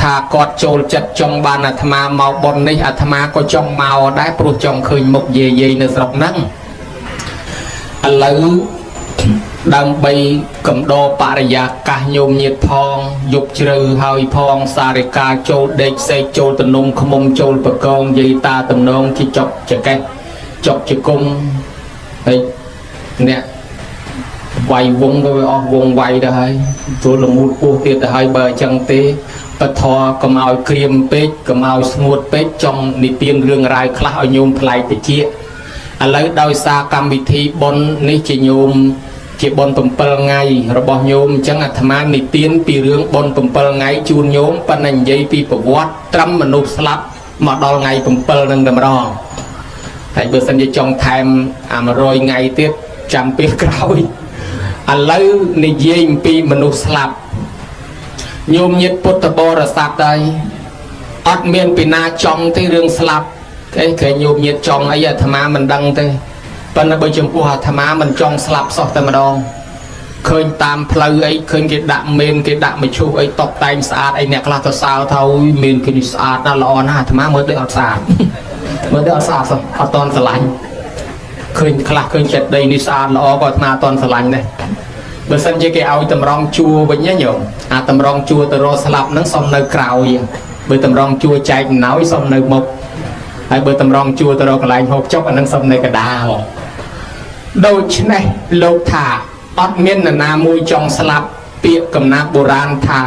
ថាគាត់ចូលចិត្តចង់បានអាត្មាមកបុណ្យនេះអាត្មាក៏ចង់មកដែរព្រោះចង់ឃើញមុខយាយនៅស្រុកហ្នឹងឥឡូវដើម្បីកំដរបរិយាកាសញោមញាតផងយប់ជ្រៅហើយផងសារិកាចូលដេកសេកចូលទំនុំខ្មុំចូលបកងយាយតាតំណងជាចប់ចកេះចប់ជគុំហើយអ្នកវាយវងក៏វាអស់វងវាយទៅហើយចូលលមូលពោះទៀតទៅហើយបើអញ្ចឹងទេបធរកុំឲ្យក្រៀមពេកកុំឲ្យស្ងួតពេកចង់និទានរឿងរ៉ាវខ្លះឲ្យញោមប្លែកតិចឥឡូវដោយសារកម្មវិធីបុណ្យនេះជាញោមជាបុណ្យ7ថ្ងៃរបស់ញោមអញ្ចឹងអាត្មានិទានពីរឿងបុណ្យ7ថ្ងៃជូនញោមប៉ុន្តែនិយាយពីប្រវត្តិត្រឹមមនុស្សស្លាប់មកដល់ថ្ងៃ7នឹងតែម្ដងហើយបើសិនជាចង់ថែម100ថ្ងៃទៀតចាំពេលក្រោយឥឡូវនិយាយអំពីមនុស្សស្លាប់ញោមញាតិពុទ្ធបរិស័ទដែរអត់មានពីណាចង់ទេរឿងស្លាប់គេញោមញាតិចង់អីអាត្មាមិនដឹងទេប៉ុន្តែបើចំពោះអាត្មាមិនចង់ស្លាប់សោះតែម្ដងឃើញតាមផ្លូវអីឃើញគេដាក់មេនគេដាក់មឈូសអីតបតែងស្អាតអីអ្នកខ្លះទៅសើថាមានគេនេះស្អាតណាស់ល្អណាស់អាត្មាមើលដូចអត់ស្អាតមើលដូចអត់ស្អាតសោះអត់តន់ស្រឡាញ់ឃើញខ្លះឃើញចិត្តដីនេះស្អាតល្អក៏អាត្មាអត់តន់ស្រឡាញ់ដែរបើសិនជាគេឲ្យតម្រង់ជួរវិញណាញោមអាតម្រង់ជួរទៅរកស្លាប់ហ្នឹងសុំនៅក្រោយបើតម្រង់ជួរចែកណោយសុំនៅមុខហើយបើតម្រង់ជួរទៅរកកន្លែងហូបចុកអានឹងសុំនៅកដាលដូច្នេះលោកថាអត់មាននរណាមួយចង់ស្លាប់ពាក្យកំណាព្យបុរាណថា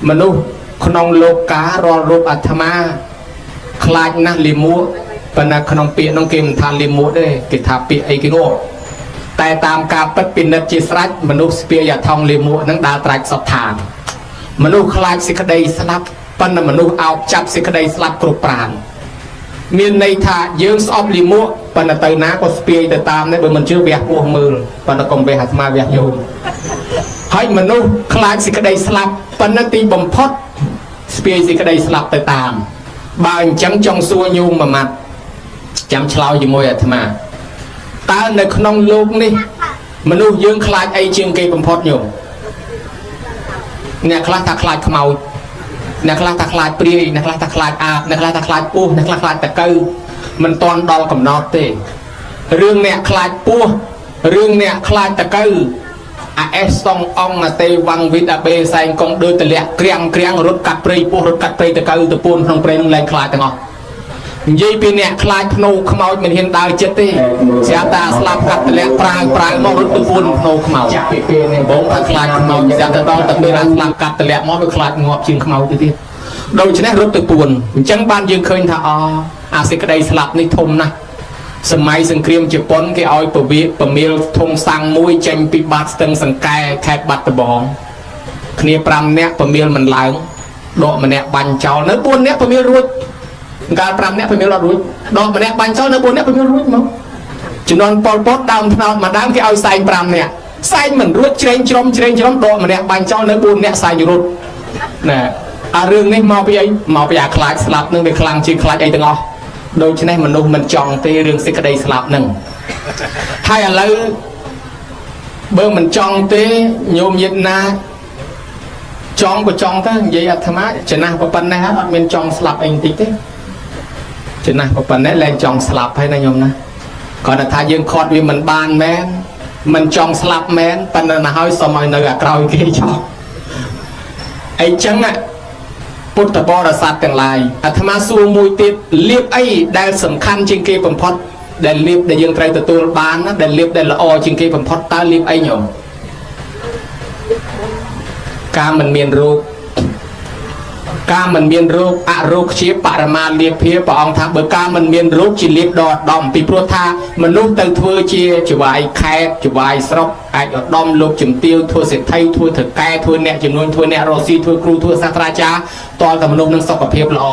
មនុស្សក្នុងលោកការាល់រូបអាត្មាខ្លាចណាស់លិមួកប៉ុន្តែក្នុងពាក្យនោះគេមិនថាលិមួកទេគេថាពាក្យអីគេនោះតែតាមការពិតពិនិត្យជាស្រេចមនុស្សស្ពាយអាថងលិមួកនឹងដើរត្រាច់សពឋានមនុស្សខ្លាចសេចក្តីស្លាប់ប៉ុន្តែមនុស្សអោបចាប់សេចក្តីស្លាប់គ្រប់ប្រាណ មានន័យថាយើងស្អប់លីមួកប៉ុន្តែទៅណាក៏ស្ពាយទៅតាមដែរបើមិនជឿវះពោះមើលប៉ុន្តែកុំវះអាត្មាវះយោមហើយមនុស្សខ្លាចសេចក្តីស្លាប់ប៉ុន្តែទីបំផុតស្ពាយសេចក្តីស្លាប់ទៅតាមបើអញ្ចឹងចង់សួរញោមមួយម៉ាត់ចាំឆ្លើយជាមួយអាត្មាតើនៅក្នុងលោកនេះមនុស្សយើងខ្លាចអីជាងគេបំផុតញោមអ្នកខ្លះថាខ្លាចខ្មោចអ្នកខ្លះថាខ្លាចព្រាយអ្នកខ្លះថាខ្លាចអាបអ្នកខ្លះថាខ្លាចពស់អ្នកខ្លះខ្លាចតកៅមិនទាន់ដល់កំណត់ទេរឿងអ្នកខ្លាចពស់រឿងអ្នកខ្លាចតកៅអាអេសសុងអងអាទេវ៉ាំងវិតអាបេសែងកងដូចតលាក់ក្រាំងក្រាំងរត់កាត់ព្រៃពស់រត់កាត់ព្រៃតកៅទៅពួនក្នុងព្រៃនឹងលែងខ្លាចទាំងអស់និយាយពីអ្នកខ្លាចភ្នូខ្មោចមិនហ៊ានដើរចិត្តទេស្រាប់តែស្លាប់កាត់តលាក់ប្រាវមករត់ទៅពួនភ្នូខ្មោចចាក់ពីពេលនេះបងថាខ្លាចខ្មោចស្រាប់តែដល់តែពេលស្លាប់កាត់តលាក់មកវាខ្លាចងាប់ជាងខ្មោចទៅទៀតដូច្នេះរត់ទៅពួនអញ្ចឹងបានយើងឃើញថាអាសេចក្តីស្លាប់នេះធំណាស់សម័យសង្គ្រាមជប៉ុនគេឲ្យពមៀលធុងសាំងមួយចេញពីបាតស្ទឹងសង្កែខេត្តបាត់ដំបងគ្នា5នាក់ពមៀលមិនឡើងដកម្នាក់បាញ់ចោលនៅ4នាក់ពមៀលរួចកាល5នាក់ពមៀលអត់រួចដកម្នាក់បាញ់ចោលនៅ4នាក់ពមៀលរួចមកជំនាន់ប៉ុលពតដើមថ្នោតមួយដើមគេឲ្យសែង5នាក់សែងមិនរួចច្រែងជ្រុំដកម្នាក់បាញ់ចោលនៅ4នាក់សែងរួចណាអារឿងនេះមកពីអីមកពីអាខ្លាចស្លាប់នឹងវាខ្លាំងជាងខ្លាចអីទាំងអស់ដូច្នេះមនុស្សមិនចង់ទេរឿងសេចក្តីស្លាប់នឹងហើយឥឡូវបើមិនចង់ទេញោមញាតិណាចង់ក៏ចង់ទៅនិយាយអាត្មាចំណាស់ប៉ុណ្ណេះអត់មានចង់ស្លាប់អីបន្តិចទេចំណាស់ប៉ុណ្ណេះលែងចង់ស្លាប់ហើយណាញោមណាគាត់ថាយើងខាត់វាមិនបានមែនមិនចង់ស្លាប់មែនប៉ុន្តែណាហើយសុំឲ្យនៅអាក្រោយគេចោលអីចឹងពុទ្ធបរិស័ទទាំងឡាយអាត្មាសួរមួយទៀតលៀបអីដែលសំខាន់ជាងគេបំផុតដែលលៀបដែលយើងត្រូវទទួលបានណាដែលលៀបដែលល្អជាងគេបំផុតតើលៀបអីញោមការមិនមានរោគអរោគជាបរមាលៀបភាព្រះអង្គថាបើការមិនមានរោគជាលៀបដ៏ឧត្តមពីព្រោះថាមនុស្សទៅធ្វើជាចវាយខេតចវាយស្រុកអាចឧត្តមលោកជំទាវធ្វើសេដ្ឋីធ្វើថកែធ្វើអ្នកចំនួនធ្វើអ្នករស់ស៊ីធ្វើគ្រូធ្វើសាស្ត្រាចារ្យតលតែមនុស្សនឹងសុខភាពល្អ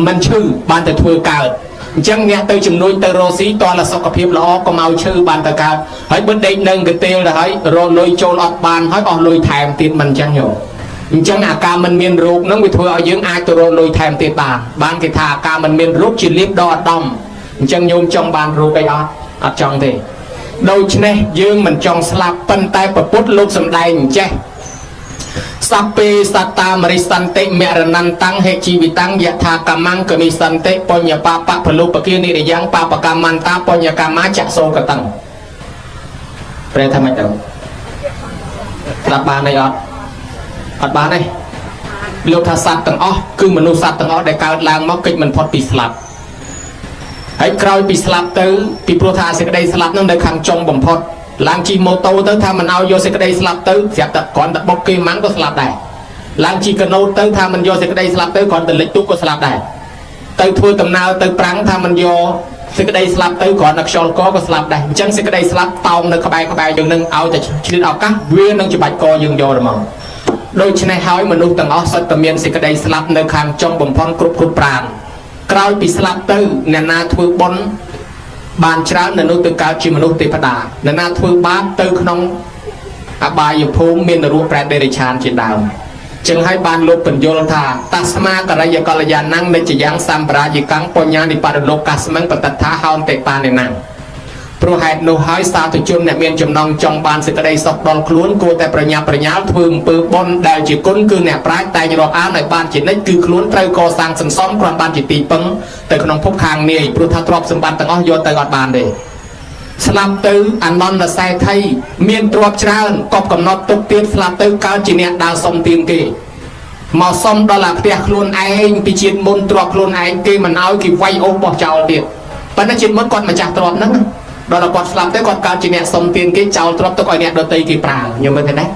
មិនឈឺបានតែធ្វើកើតអញ្ចឹងអ្នកទៅចំនួនទៅរស់ស៊ីតលតែសុខភាពល្អកុំឲ្យឈឺបានតែកើតហើយបើដេកនឹងកទេលទៅហើយរលុយចូលអត់បានហើយអស់លុយថែមទៀតមិនអញ្ចឹងយោអញ្ចឹងអាការមិនមានរោគហ្នឹងវាធ្វើឲ្យយើងអាចទៅរកលុយថែមទៀតបានគេថាអាការមិនមានរោគជាលៀបដ៏ឧត្តមអញ្ចឹងញោមចង់បានរោគអីអត់ចង់ទេដូច្នេះយើងមិនចង់ស្លាប់ប៉ុន្តែពុទ្ធលោកសម្ដែងអញ្ចេះសព្ពេសត្តាមរិសន្តិមរណន្តੰហេជីវិតੰយថាកម្មੰកមិសន្តិបញ្ញបាបពលុបគានិរិយ៉ាងបាបកម្មន្តាបញ្ញកម្មចសោកតੰប្រែថាម៉េចទៅស្លាប់បានអីអត់បានទេលោកថាសត្វទាំងអស់គឺមនុស្សសត្វទាំងអស់ដែលកើតឡើងមកកិច្ចមិនផុតពីស្លាប់ហើយក្រោយពីស្លាប់ទៅពីព្រោះថាសេចក្តីស្លាប់នឹងនៅខាងចុងបំផុតឡើងជិះម៉ូតូទៅថាមិនឲ្យយកសេចក្តីស្លាប់ទៅស្រាប់តែគ្រាន់តែបុកគេម៉ាំងក៏ស្លាប់ដែរឡើងជិះកាណូតទៅថាមិនយកសេចក្តីស្លាប់ទៅគ្រាន់តែលិចទូកក៏ស្លាប់ដែរទៅធ្វើដំណើរទៅប្រាំងថាមិនយកសេចក្តីស្លាប់ទៅគ្រាន់តែខ្យល់កក៏ស្លាប់ដែរអញ្ចឹងសេចក្តីស្លាប់តោងនៅក្បែរយើងនឹងឲ្យតែឆ្លៀតឱកាសវានឹងច្បាច់កយើងយកទៅមកដូច្នេះហើយមនុស្សទាំងអស់សុទ្ធតែមានសេចក្តីស្លាប់នៅខាងចុងបំផុតគ្រប់ប្រាណក្រោយពីស្លាប់ទៅអ្នកណាធ្វើបុណ្យបានច្រើននៅនោះទៅកើតជាមនុស្សទេវតាអ្នកណាធ្វើបាបទៅក្នុងអបាយភូមិមាននរោប្រែតដេរិឆានជាដើមចឹងហើយបានលោកបញ្យល់ថាតស្មាករិយកល្យាណੰនិច្ចយ៉ាងសម្បរាយិកੰបញ្ញានិបរលោកកាស្មੰបតថាហោនតេបានេណੰព្រោះហេតុនោះហើយសាធុជនអ្នកមានចំណងចង់បានសេចក្តីសុខដល់ខ្លួនគួរតែប្រញាប់ប្រញាល់ធ្វើអំពើបុណ្យដែលជាគុណគឺអ្នកប្រាជ្ញតែងរាប់អានឲ្យបានជានិច្ចគឺខ្លួនត្រូវកសាងសន្សំគ្រាន់បានជាទីពឹងទៅក្នុងភពខាងនាយព្រោះថាទ្រព្យសម្បត្តិទាំងអស់យកទៅអត់បានទេស្លាប់ទៅអនន្តសេដ្ឋីមានទ្រព្យច្រើនកប់កំណត់ទុកទៀតស្លាប់ទៅកើតជាអ្នកដើរសុំទានគេមកសុំដល់អាផ្ទះខ្លួនឯងពីជាតិមុនទ្រព្យខ្លួនឯងគេមិនឲ្យគេវាយអូសបោះចោលទៀតប៉ុន្តែជាតិមុនគាត់ម្ចាស់ទ្រព្យហ្នឹងដល់គាត់ស្លាប់ទៅគាត់កើតជាអ្នកសុំទានគេចោលទ្រព្យទុកឲ្យអ្នកដទៃគេប្រើញោមមើលឃើញទេ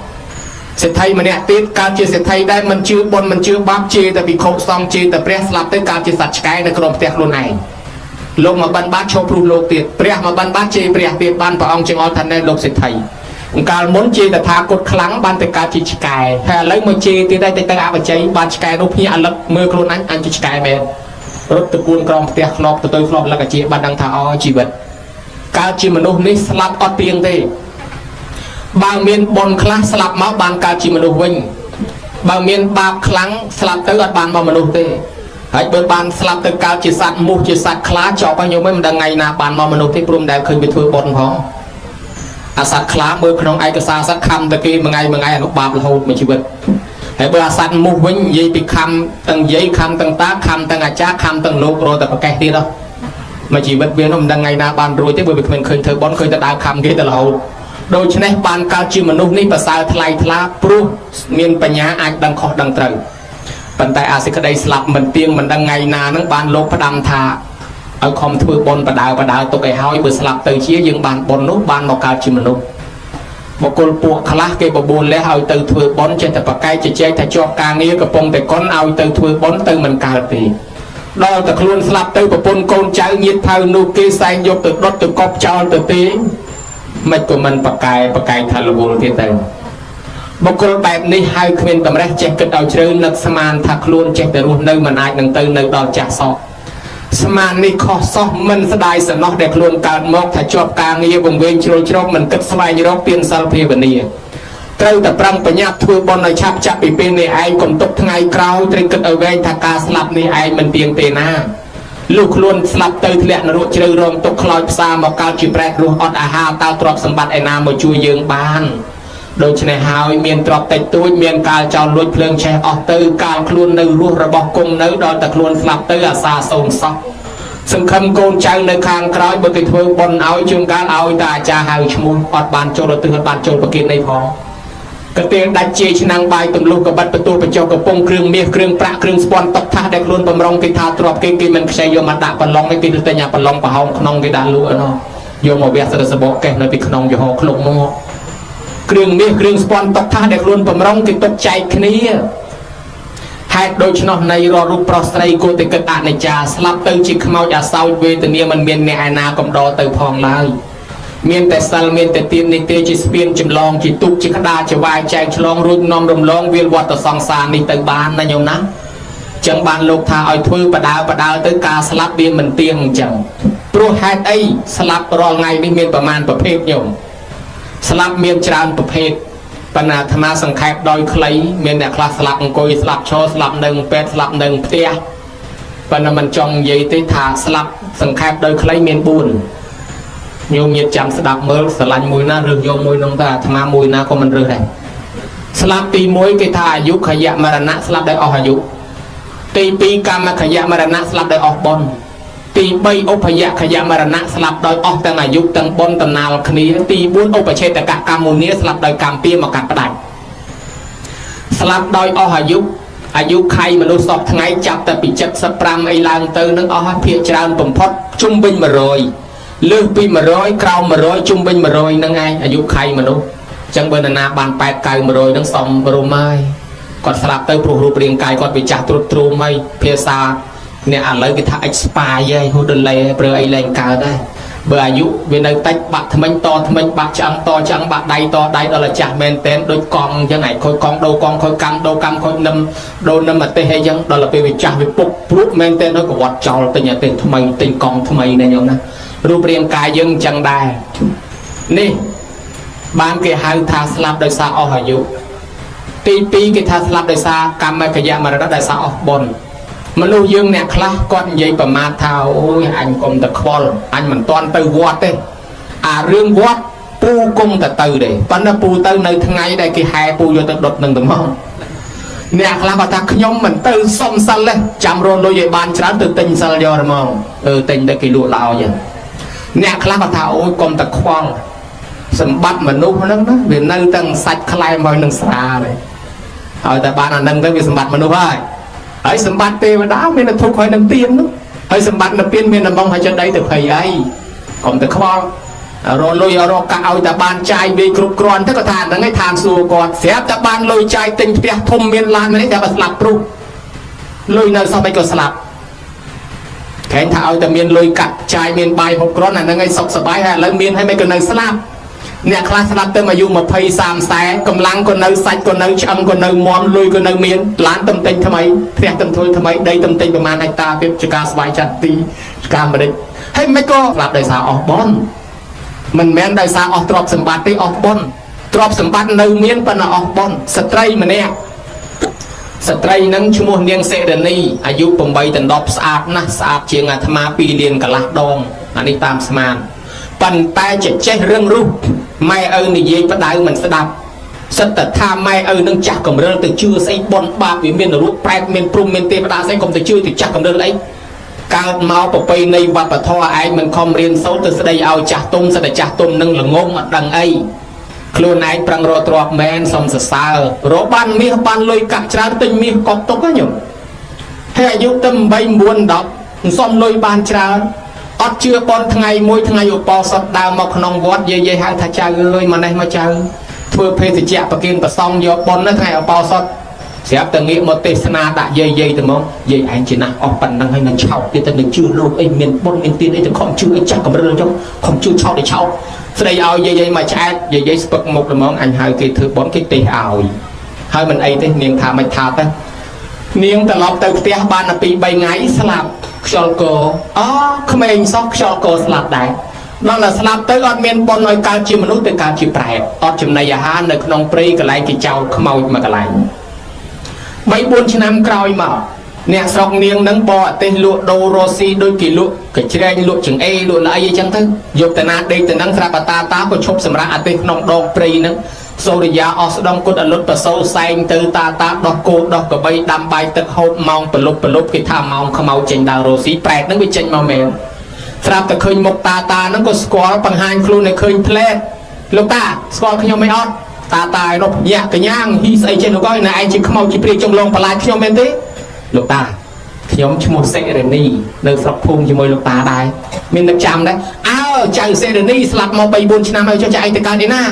សេដ្ឋីម្នាក់ទៀតកើតជាសេដ្ឋីដែរមិនជឿបុណ្យមិនជឿបាបជេរតែពិខុសង្ឃជេរតែព្រះស្លាប់ទៅកើតជាសត្វឆ្កែនៅក្នុងផ្ទះខ្លួនឯងលោកមកបានបាត់ឈប់ព្រោះលោកទៀតព្រះមកបានបាត់ជេរព្រះទៀតបានព្រះអង្គចង្អុលថាណែលោកសេដ្ឋីអង្កាលមុនជេរតថាគតខ្លាំងបានទៅកើតជាឆ្កែហើយឥឡូវមកជេរទៀតតែទៅអបជ័យបានឆ្កែនោះភ្ញាក់អលឹកមើលខ្លួនអញជាឆ្កែមែន រត់ទៅគួនក្រំផ្ទះធ្លាប់ទៅធ្លាប់លកជាបានដឹងថាអូជីវិតកើតជាមនុស្សនេះស្លាប់អត់ទៀងទេបើមានបុណ្យខ្លះស្លាប់មកបានកើតជាមនុស្សវិញបើមានបាបខ្លាំងស្លាប់ទៅអត់បានមកមនុស្សទេហើយបើបានស្លាប់ទៅកើតជាសត្វមូសជាសត្វខ្លាចប់ហើយញោមមិនដឹងថ្ងៃណាបានមកមនុស្សទេព្រមដែលឃើញវាធ្វើបុណ្យផងអាសត្វខ្លាមើលក្នុងឯកសារសត្វខំតែគេមួយថ្ងៃអនុបាបរហូតមួយជីវិតហើយបើអាសត្វមូសវិញនិយាយពីខំទាំងយាយខំទាំងតាខំទាំងអាចារ្យខំទាំងលោករត់តែប្រកេះទៀតមួយជីវិតវានោះមិនដឹងថ្ងៃណាបានរួចទេបើវាគ្មានឃើញធ្វើបុណ្យឃើញតែដើរខំគេតែរហូតដូច្នេះបានកើតជាមនុស្សនេះប្រសើរថ្លៃថ្លាព្រោះមានបញ្ញាអាចដឹងខុសដឹងត្រូវប៉ុន្តែអាសេចក្តីស្លាប់មិនទៀងមិនដឹងថ្ងៃណានឹងបានលោកផ្ដាំថាឲ្យខំធ្វើបុណ្យបដាទុកឲ្យហើយបើស្លាប់ទៅជាយើងបានបុណ្យនោះបានមកកើតជាមនុស្សបុគ្គលពួកខ្លះគេបបួលលះឲ្យទៅធ្វើបុណ្យចេះតែប្រកែកជជែកថាជាប់ការងារកំពុងតែកុនឲ្យទៅធ្វើបុណ្យទៅមិនកើតទេដល់តែខ្លួនស្លាប់ទៅប្រពន្ធកូនចៅញាតិថៅនោះគេសែងយកទៅដុតទៅកប់ចោលទៅទេមិនក៏មិនប្រកែកថារវល់ទៀតទៅបុគ្គលបែបនេះហើយគ្មានតម្រេះចេះគិតឲ្យជ្រៅនឹកស្មានថាខ្លួនចេះតែរស់នៅមិនអាចនឹងទៅនៅដល់ចាស់សោះស្មាននេះខុសសោះមិនស្ដាយសំណោះដែលខ្លួនកើតមកថាជាប់ការងារវង្វេងជ្រុលជ្រោកមិនគិតស្វែងរកទានសិលភាវនាត្រូវតែប្រឹងប្រញាប់ធ្វើបុណ្យឲ្យឆាប់ចាក់ពីពេលនេះឯងកុំទុកថ្ងៃក្រោយត្រូវគិតឲ្យវែងថាការស្លាប់នេះឯងមិនទៀងទេណាលុះខ្លួនស្លាប់ទៅធ្លាក់នរកជ្រៅរងទុកខ្លោចផ្សាមកកើតជាប្រែតរស់អត់អាហារតើទ្រព្យសម្បត្តិឯណាមកជួយយើងបានដូច្នេះហើយមានទ្រព្យតិចតួចមានកាលចោលលួចភ្លើងឆេះអស់ទៅកាលខ្លួននៅរស់របស់គង់នៅដល់តែខ្លួនស្លាប់ទៅអាសាសូមសោះសង្ឃឹមកូនចៅនៅខាងក្រោយបើគេធ្វើបុណ្យឲ្យជួនកាលឲ្យតែអាចារ្យហៅឈ្មោះអត់បានចូលទៅអត់បានចូលប្រគិននៃផងកទៀងដាច់ជាឆ្នាំងបាយទម្លុះកបិតបន្ទោះបញ្ចុះកំពង់គ្រឿងមាសគ្រឿងប្រាក់គ្រឿងស្ពាន់តុកថាសដែលខ្លួនបំរុងគេថាទ្រព្យគេមិនខ្ចីយកមកដាក់ប្រឡងគេទៅទិញអាប្រឡងប្រហោងក្នុងគេដាក់លក់នោះយកមកវះសិទ្ធិសបកកេះនៅពីក្នុងយហោឃ្លុកមកគ្រឿងមាសគ្រឿងស្ពាន់តុកថាសដែលខ្លួនបំរុងគេទុកចែកគ្នាហេតុដូច្នោះនៃររូបប្រុសស្រីគួរតែគិតអនិច្ចាស្លាប់ទៅជាខ្មោចអាសោចវេទនាមិនមានអ្នកឯណាកំដរទៅផងឡើយមានតែសិលមានតែទាននេះទេជាស្ពានចម្លងជាទុកជាក្តារជាវាយចែកឆ្លងរួចនាំរំលងវាលវត្តសង្សារនេះទៅបានណាញោមណាចឹងបានលោកថាឲ្យធ្វើបដាទៅការស្លាប់វាមិនទៀងអញ្ចឹងព្រោះហេតុអីស្លាប់រាល់ថ្ងៃនេះមានប្រមាណប្រភេទញោមស្លាប់មានច្រើនប្រភេទបណ្ណាអាត្មាសង្ខេបដោយខ្លីមានអ្នកខ្លះស្លាប់អង្គុយស្លាប់ឈរស្លាប់នៅពេទ្យស្លាប់នៅផ្ទះប៉ុន្តែមិនចង់និយាយទេថាស្លាប់សង្ខេបដោយខ្លីមាន4ញោមញាតចាំស្ដាប់មើលស្រឡាញ់មួយណារឿងយកមួយនោះតែអាត្មាមួយណាក៏មិនរើសដែរស្លាប់ទី1គេថាអាយុខយមរណៈស្លាប់ដោយអស់អាយុទី2កម្មខយមរណៈស្លាប់ដោយអស់បុណ្យទី3ឧបយខយមរណៈស្លាប់ដោយអស់ទាំងអាយុទាំងបុណ្យតំណាលគ្នាទី4ឧបឆេតកកម្មមុនីស្លាប់ដោយកម្មពៀមកកាត់ផ្ដាច់ស្លាប់ដោយអស់អាយុខៃមនុស្សសពថ្ងៃចាប់តែពី75អីឡើងទៅនឹងអស់ភាគច្រើនបំផុតជុំវិញ100លើសពី100ក្រោម100ជុំវិញ100ហ្នឹងឯងអាយុខៃមនុស្សអញ្ចឹងបើនរណាបាន80 90 100ហ្នឹងសមរុំហើយគាត់ស្លាប់ទៅព្រោះរូបរាងកាយគាត់វាចាស់ទ្រុឌទ្រោមហើយភាសាអ្នកឥឡូវគេថា expire ហើយហូដលេប្រើអីលែងកើតដែរបើអាយុវានៅតិចបាក់ថ្មិញតថ្មិញបាក់ឆ្អឹងតឆ្អឹងបាក់ដៃតដៃដល់ចាស់មែនតែនដូចកង់អញ្ចឹងឯងខូចកង់ដូរកង់ខូចកម្មដូរកម្មខូចនឹមដូរនឹមអាទេសអីចឹងដល់ពេលវាចាស់វាពុកព្រួតមែនតែនដល់កវត្តចោលទិញអាទេសថ្មីទិញកង់ថ្មីណាញោមណារូបរាងកាយយើងអញ្ចឹងដែរនេះបានគេហៅថាស្លាប់ដោយសារអស់អាយុទី2គេថាស្លាប់ដោយសារកម្មកយមរណៈដោយសារអស់បុណ្យមនុស្សយើងអ្នកខ្លះគាត់និយាយប្រមាថថាអូយអញកុំតែខ្វល់អញមិនទាន់ទៅវត្តទេអារឿងវត្តពូគង់តែទៅទេប៉ុន្តែពូទៅនៅថ្ងៃដែលគេហែពូយកទៅដុតនឹងទៅមកអ្នកខ្លះគាត់ថាខ្ញុំមិនទៅសុំសិលទេចាំរលុយឲ្យបានច្រើនទៅទិញសិលយកហ្មងទិញទៅគេលក់ឡោយអ្នកខ្លះគាត់ថាអូយកុំតែខ្វល់សម្បត្តិមនុស្សហ្នឹងណាវានៅទាំងសាច់ខ្លែមហើយនឹងស្រាទេហើយតែបានអានឹងទៅវាសម្បត្តិមនុស្សហើយសម្បត្តិទេវតាមានធុកហើយនឹងទៀននោះហើយសម្បត្តិនៅពៀនមានដំងហើយចិត្តដីទៅភ័យអីកុំទៅខ្វល់រលុយរកកាក់ឲ្យតែបានចាយវាគ្រប់គ្រាន់ទៅក៏ថាហ្នឹងឯងឋានសួគ៌គាត់ស្រាប់តែបានលុយចាយទិញផ្ទះធំមានឡាននេះតែបើស្លាប់ព្រោះលុយនៅសោះមិនក៏ស្លាប់គេថាឲ្យតែមានលុយកាក់ចាយមានបាយហូបគ្រាន់អាហ្នឹងឯងសុខសប្បាយហើយឥឡូវមានហើយមិនក៏នៅស្លាប់ អ្នកខ្លះស្លាប់ទៅអាយុ20 30កម្លាំងក៏នៅសាច់ក៏នៅឆ្អឹងក៏នៅមន់លុយក៏នៅមានឡានតំទិញថ្មីផ្ទះតំធ្វើថ្មីដីតំទិញប្រមាណហិកតាទៀតជាការស្វ័យចាត់ទីការម្ដេចហើយមិនក៏ស្លាប់ដោយសារអស់បនមិនមែនដោយសារអស់ទ្រព្យសម្បត្តិទេអស់បនទ្រព្យសម្បត្តិនៅមានប៉ុន្តែអស់បនស្ត្រីម្នាក់ស្ត្រីនឹងឈ្មោះនាងសេរនីអាយុ8 ដល់ 10ស្អាតណាស់ស្អាតជាងអាត្មា2លានកន្លះដងអានេះតាមស្មានប៉ុន្តែចេះរឹងរូសម៉ែឪនិយាយផ្ដៅមិនស្ដាប់សិតតែថាម៉ែឪនឹងចាស់កំរិលទៅជឿស្អីបនបាបវាមានរូបប្រែតមានព្រំមានទេវតាស្អីកុំទៅជឿទៅចាស់កំរិលអីកើតមកប្រពៃណីវប្បធម៌ឯងមិនខំរៀនសូត្រទៅស្ដីឲ្យចាស់ទុំសិតតែចាស់ទុំនឹងល្ងងអត់ដឹងអីខ្លួនឯងប្រឹងរកទ្រព្យមែនសុំសរសើររកបានមាសបានលុយកាក់ច្រើនទិញមាសកប់ទុកហ្នឹងញោមហើយអាយុទៅ8 9 10សុំលុយបានច្រើនអត់ជឿបនថ្ងៃមួយថ្ងៃឧបោសថដើរមកក្នុងវត្តយាយហៅថាចៅអើយមកនេះមកចៅធ្វើភេសជ្ជៈប្រគិនប្រសងយកបននៅថ្ងៃឧបោសថស្រាប់តែងាកមកទេសនាដាក់យាយទៅមកយាយឯងជាណាស់អស់ប៉ុណ្ណឹងហើយនឹងឆោតទៀតទៅនឹងជឿលោកអីមានបនមានទៀនអីទៅខំជឿអីចាស់កម្រិលចុះខំជឿឆោតឲ្យឆោតស្ដីឲ្យយាយមកឆ្អែតយាយស្ពឹកមុខល្មងអញហៅគេធ្វើបនគេទេសឲ្យហើយមិនអីទេនាងថាមិនថាទៅនាងត្រឡប់ទៅផ្ទះបានតែ2 3ថ្ងៃស្លាប់ខ្យល់កអូក្មេងសោះខ្យល់កស្លាប់ដែរដល់តែស្លាប់ទៅអត់មានបនឲ្យកើតជាមនុស្សទៅកើតជាប្រែតអត់ចំណីអាហារនៅក្នុងព្រៃកន្លែងគេចោលខ្មោចមួយកន្លែង3 4 ឆ្នាំក្រោយមកអ្នកស្រុកនាងនឹងបរទេសលក់ដូររស៊ីដូចគេលក់កញ្ច្រែងលក់ចង្អេលក់ល្អីអីចឹងទៅយកតាណាដេកទៅនឹងស្រាប់តាក៏ឈប់សម្រាប់អាទេសក្នុងដងព្រៃហ្នឹងសូរិយាអស់ស្ដងគុតអលុតប្រសូលសែងទៅតាដោះគោដោះក្របីដាំបាយទឹកហូតម៉ោងប្រលប់គេថាម៉ោងខ្មៅចេញដើររស៊ីប្រែតហ្នឹងវាចេញមកមែនស្រាប់តែឃើញមុខតាហ្នឹងក៏ស្គាល់បង្ហាញខ្លួនឲ្យឃើញផ្លែតលោកតាស្គាល់ខ្ញុំមិនអត់តាឯនោះយ៉ាក់កញ្ញាងហ៊ីស្អីចេះលោកអើយណែឯងជាខ្មៅជាព្រាយចុងឡងបន្លាយខ្ញុំមែនទេលោកតាខ្ញុំឈ្មោះសេរនីនៅស្រុកភូមិជាមួយលោកតាដែរមាននឹកចាំដែរអើចៅសេរនីស្លាប់មក3 4 ឆ្នាំហើយចុះចៅឯងទៅកើតឯណា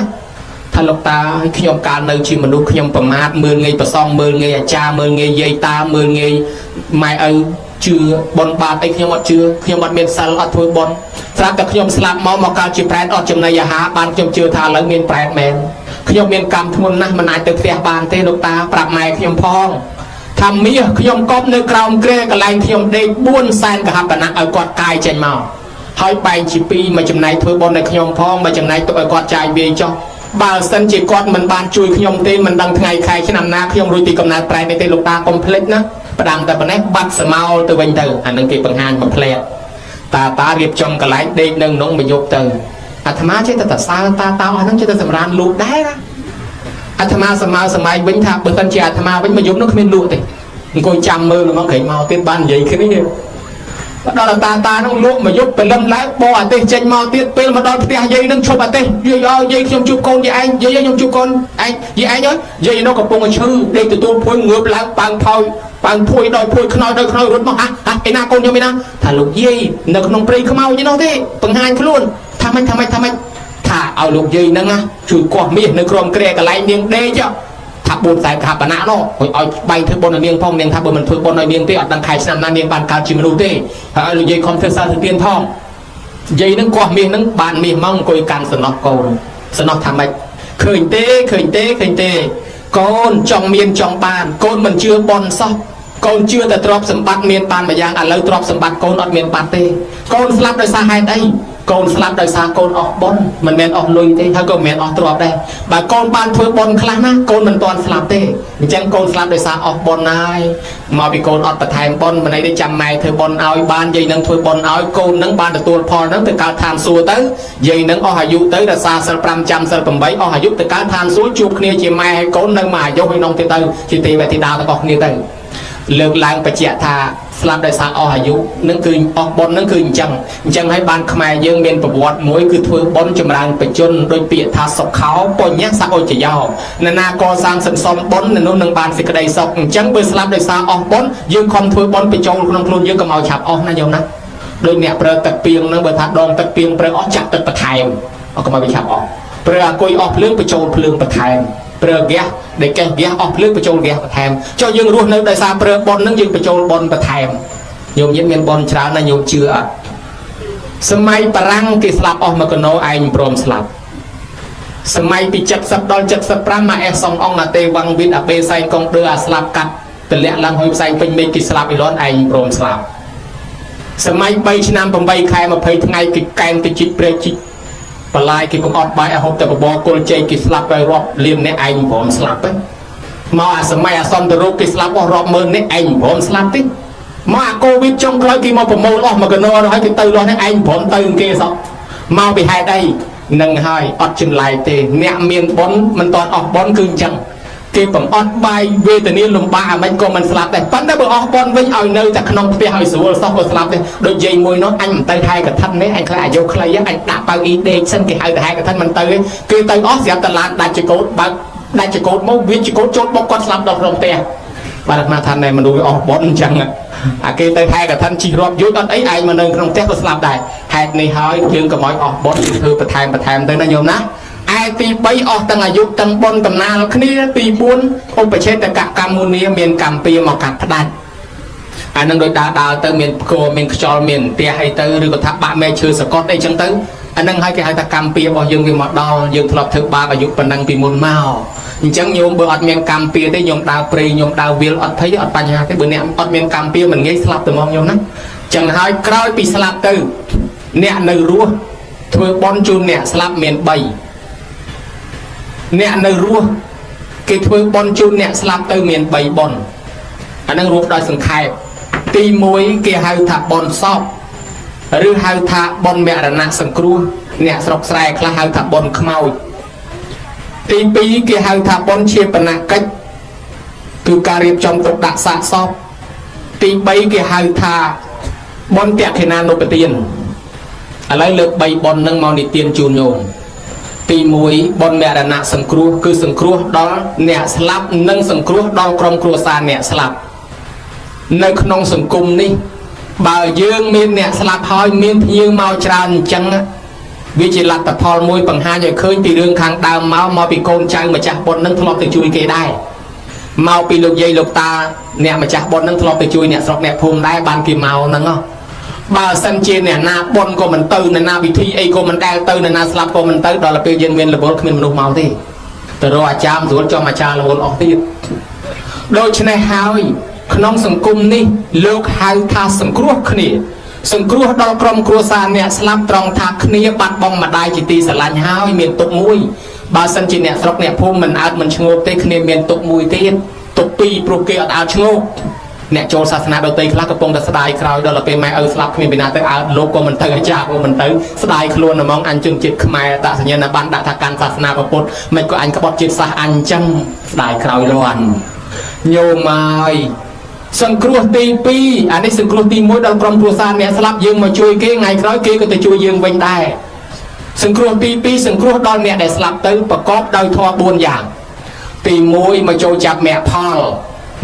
ថាលោកតាខ្ញុំកាលនៅជាមនុស្សខ្ញុំប្រមាថមើលងាយប្រសងមើលងាយអាចារ្យមើលងាយយាយតាមើលងាយម៉ែឪជឿបនបាបអីខ្ញុំអត់ជឿខ្ញុំអត់មានសិលអត់ធ្វើបនស្រាប់តែខ្ញុំស្លាប់មកកើតជាប្រែតអត់ចំណីអាហារបានខ្ញុំជឿថាឥឡូវមានប្រែតមែនខ្ញុំមានកម្មធ្ងន់ណាស់មិនអាចទៅផ្ទះបានទេលោកតាប្រាប់ម៉ែខ្ញុំផងថាមាសខ្ញុំកប់នៅក្រោមគ្រែកន្លែងខ្ញុំដេក4 សែនកហបណៈឲ្យគាត់កាយចេញមកហើយបែងជា2មួយចំណែកធ្វើបនឲ្យខ្ញុំផងមួយចំណែកទុកឲ្យគាត់ចាយវាយចុះបើសិនជាគាត់មិនបានជួយខ្ញុំទេមិនដឹងថ្ងៃខែឆ្នាំណាខ្ញុំរួចពីកំណើតប្រែនេះទេលោកតាកុំភ្លេចណាផ្ដាំតែប៉ុណ្ណេះបាត់សមោលទៅវិញទៅអានឹងគេបង្ហាញបំផ្លែតារៀបចំកន្លែងដេកនៅក្នុងមួយយប់ទៅអាត្មាចេះតែសើតាអស់ហ្នឹងចេះតែសម្រានលូកដែរណាអាត្មាសម័យវិញថាបើសិនជាអាត្មាវិញមួយយប់នោះគ្មានលក់ទេអង្គុយចាំមើលមកក្រែងមកទៀតបាននិយាយគ្នាដល់តានោះលក់មួយយប់ព្រលឹមឡើងបោអាទេសចេញមកទៀតពេលមកដល់ផ្ទះយាយនឹងឈប់អាទេសយាយខ្ញុំជួបកូនយាយឯងយាយខ្ញុំជួបកូនឯងយាយឯងយាយនោះកំពុងឈឺដេកទទួលភួយងើបឡើងប៉ាំងផោយប៉ាំងភួយដល់ភួយខ្នើយដល់ខ្នើយរត់មកឯណាកូនខ្ញុំឯណាថាលោកយាយនៅក្នុងព្រៃខ្មៅឯនោះទេបង្ហាញខ្លួនថាម៉េចថាឲ្យលោកយាយហ្នឹងណាជួយកោះមាសនៅក្រោមគ្រែកន្លែងនាងដេកថា4 សែនកហបណៈនោះឲ្យបែងធ្វើបុណ្យឲ្យនាងផងនាងថាបើមិនធ្វើបុណ្យឲ្យនាងទេអត់ដឹងខែឆ្នាំណានាងបានកើតជាមនុស្សទេហើយលោកយាយខំធ្វើសារទៅទៀនផងយាយហ្នឹងកោះមាសហ្នឹងបានមាសមកអង្គុយកាន់សំណោះកូនសំណោះថាម៉េចឃើញទេកូនចង់មានចង់បានកូនមិនជឿបុណ្យសោះកូនជឿតែទ្រព្យសម្បត្តិមានបានមួយយ៉ាងឥឡូវទ្រព្យសម្បត្តិកូនអត់មានបាត់ទេកូនស្លាប់ដោយសារហេតុអីកូនស្លាប់ដោយសារកូនអស់បុណ្យមិនមែនអស់លុយទេហើយក៏មិនមែនអស់ទ្រព្យដែរបើកូនបានធ្វើបុណ្យខ្លះណាកូនមិនទាន់ស្លាប់ទេអញ្ចឹងកូនស្លាប់ដោយសារអស់បុណ្យហើយមកពីកូនអត់បន្ថែមបុណ្យមិនអីទេចាំម៉ែធ្វើបុណ្យឲ្យបានយាយនឹងធ្វើបុណ្យឲ្យកូននឹងបានទទួលផលនឹងទៅកើតឋានសួគ៌ទៅយាយនឹងអស់អាយុទៅរក្សាសិល5ចាំសិល8អស់អាយុទៅកើតឋានសួគ៌ជួបគ្នាជាម៉ែហើយកូននៅមកអាយុឲ្យនងទៅជាទេវធីតាទាំងអស់គ្នាទៅលើកឡើងបញ្ជាក់ថាស្លាប់ដោយសារអស់អាយុនឹងគឺអស់បុណ្យនឹងគឺអញ្ចឹងហើយបានខ្មែរយើងមានប្រវត្តិមួយគឺធ្វើបុណ្យចម្រើនបជនដោយពាក្យថាសុខោបញ្ញសឧចយោនរណាកសាងសន្សំបុណ្យនោះនឹងបានសេចក្តីសុខអញ្ចឹងបើស្លាប់ដោយសារអស់បុណ្យយើងខំធ្វើបុណ្យបញ្ចូលក្នុងខ្លួនយើងកុំឲ្យឆាប់អស់ណាញោមណាដោយអ្នកប្រើទឹកពីងនឹងបើថាដងទឹកពីងប្រើអស់ចាក់ទឹកបន្ថែមអត់កុំឲ្យវាឆាប់អស់ប្រើអាគុយអស់ភ្លើងបញ្ចូលភ្លើងបន្ថែមប្រើហ្គាសដែលកេះហ្គាសអស់ភ្លើងបញ្ចូលហ្គាសបន្ថែមចុះយើងរស់នៅដោយសារប្រើបុណ្យនឹងយើងបញ្ចូលបុណ្យបន្ថែមញោមមានបុណ្យច្រើនណាស់ញោមជឿអត់សម័យបារាំងគេស្លាប់អស់មកកណោឯងព្រមស្លាប់ សម័យពី70ដល់75មកអេសសំអង្គណាទេវងវិនអាបេសែងកងđưaអាស្លាប់កាត់ទម្លាក់ឡើងហើយផ្សែងពេញមេឃគេស្លាប់អ៊ីឡនឯងព្រមស្លាប់សម័យ3ឆ្នាំ8ខែ20ថ្ងៃគេកែមទៅជីកព្រែកជីកបលាយគេបង្អត់បាយឲ្យហូបតែបបរគុលជ័យគេស្លាប់ទៅរាប់លានអ្នកឯងព្រមស្លាប់ទៅមកអាសម័យអសន្នរោគគេស្លាប់អស់រាប់ម៉ឺនអ្នកឯងព្រមស្លាប់ទេមកអាកូវីដចុងក្រោយគេមកប្រមូលអស់មកកណោហើយគេទៅលាស់នេះឯងព្រមទៅគេសោះមកពីហេតុអីនឹងហើយអត់ចម្លែកទេអ្នកមានបុណ្យមិនតន់អស់បុណ្យគឺអញ្ចឹងគេបំអត់បាយវេទនាលំបាកអាមិនក៏មិនស្លាប់ដែរប៉ុន្តែបើអស់បុណ្យវិញឲ្យនៅតែក្នុងផ្ទះឲ្យស្រួលសោះក៏ស្លាប់ដែរដូចយាយមួយនោះអញមិនទៅហែកឋិនទេអញខ្លាចអាយុខ្លីអញដាក់ប៉ៅអ៊ីដេកសិនគេហៅទៅហែកឋិនមិនទៅទេគេទៅអស់ស្រាប់តែឡានដាច់ចកោតបើដាច់ចកោតមកវាចកោតចូលបុកគាត់ស្លាប់ដល់ក្នុងផ្ទះបាទអាត្មាថាណែមនុស្សវាអស់បុណ្យអញ្ចឹងអាគេទៅហែកឋិនជីរាប់យូរអត់អីឯងមកនៅក្នុងផ្ទះក៏ស្លាប់ដែរហេតុនេះហើយយើងកុំឲ្យអស់បុណ្យធ្វើបន្ថែមទៅណាញោមណាឯទី3អស់ទាំងអាយុទាំងបុណ្យកំណាលគ្នាទី4ឧបច្ឆេតកកម្មមុនីមានកម្មពៀមកកាត់ផ្ដាច់អានឹងដូចដើរទៅមានផ្គរមានខ្យល់មានផ្ទះអីទៅឬក៏ថាបាក់មែកឈើសកត់អីចឹងទៅអានឹងហើយគេហៅថាកម្មពៀរបស់យើងវាមកដល់យើងធ្លាប់ធ្វើបាបអាយុប៉ុណ្ណឹងពីមុនមកអញ្ចឹងញោមបើអត់មានកម្មពៀទេញោមដើរព្រៃញោមដើរវាលអត់ភ័យទេអត់បញ្ហាទេបើអ្នកអត់មានកម្មពៀមិនងាយស្លាប់ទៅហ្មងញោមណាចឹងហើយក្រោយពីស្លាប់ទៅអ្នកនៅរស់ធ្វើបុណ្យជូនអ្នកស្លាប់មាន3អ្នកនៅរស់គេធ្វើបុណ្យជូនអ្នកស្លាប់ទៅមាន3បុណ្យអានឹងរួមដោយសង្ខេបទី1គេហៅថាបុណ្យសពឬហៅថាបុណ្យមរណៈសង្គ្រោះអ្នកស្រុកស្រែខ្លះហៅថាបុណ្យខ្មោចទី2គេហៅថាបុណ្យជាបណកិច្ចគឺការរៀបចំទុកដាក់សាកសពទី3គេហៅថាបុណ្យតក្កិណានុបទានឥឡូវលើក3បុណ្យនឹងមកនិទានជូនញោមទី1បុណ្យមរណៈសង្គ្រោះគឺសង្គ្រោះដល់អ្នកស្លាប់និងសង្គ្រោះដល់ក្រុមគ្រួសារអ្នកស្លាប់នៅក្នុងសង្គមនេះបើយើងមានអ្នកស្លាប់ហើយមានភ្ញៀវមកច្រើនអញ្ចឹងវាជាលទ្ធផលមួយបង្ហាញឲ្យឃើញពីរឿងខាងដើមមកពីកូនចៅម្ចាស់បុណ្យនឹងធ្លាប់ទៅជួយគេដែរមកពីលោកយាយលោកតាអ្នកម្ចាស់បុណ្យនឹងធ្លាប់ទៅជួយអ្នកស្រុកអ្នកភូមិដែរបានគេមកហ្នឹងបើសិនជាអ្នកណាបុណ្យក៏មិនទៅអ្នកណាវិធីអីក៏មិនដែលទៅអ្នកណាស្លាប់ក៏មិនទៅដល់ពេលយើងមានរវល់គ្មានមនុស្សមកទេទៅរកអាចារ្យស្រួលចំអាចារ្យរវល់អស់ទៀតដូច្នេះហើយក្នុងសង្គមនេះលោកហៅថាសង្គ្រោះគ្នាសង្គ្រោះដល់ក្រុមគ្រួសារអ្នកស្លាប់ត្រង់ថាគ្នាបាត់បង់ម្ដាយជាទីស្រឡាញ់ហើយមានទុកមួយបើសិនជាអ្នកស្រុកអ្នកភូមិមិនអើតមិនឈ្ងោកទេគ្នាមានទុកមួយទៀតទុកពីរព្រោះគេអត់អើតឈ្ងោកអ្នកចូលសាសនាដទៃខ្លះកំពុងតែស្ដាយក្រោយដល់ពេលម៉ែឪស្លាប់គ្មានពីណាទៅអើតលោកក៏មិនទៅអាចារ្យក៏មិនទៅស្ដាយខ្លួនហ្មងអញជនជាតិខ្មែរតសញ្ញាណប័ណ្ណដាក់ថាកាន់សាសនាពុទ្ធមិនក៏អញក្បត់ជាតិសាសអញអញ្ចឹងស្ដាយក្រោយរាន់ញោមហើយសង្គ្រោះទី2អានេះសង្គ្រោះទី1ដល់ក្រុមគ្រួសារអ្នកស្លាប់យើងមកជួយគេថ្ងៃក្រោយគេក៏ទៅជួយយើងវិញដែរសង្គ្រោះទី2សង្គ្រោះដល់អ្នកដែលស្លាប់ទៅប្រកបដោយធម៌4យ៉ាងទី1មកចូលចាប់មគ្គផល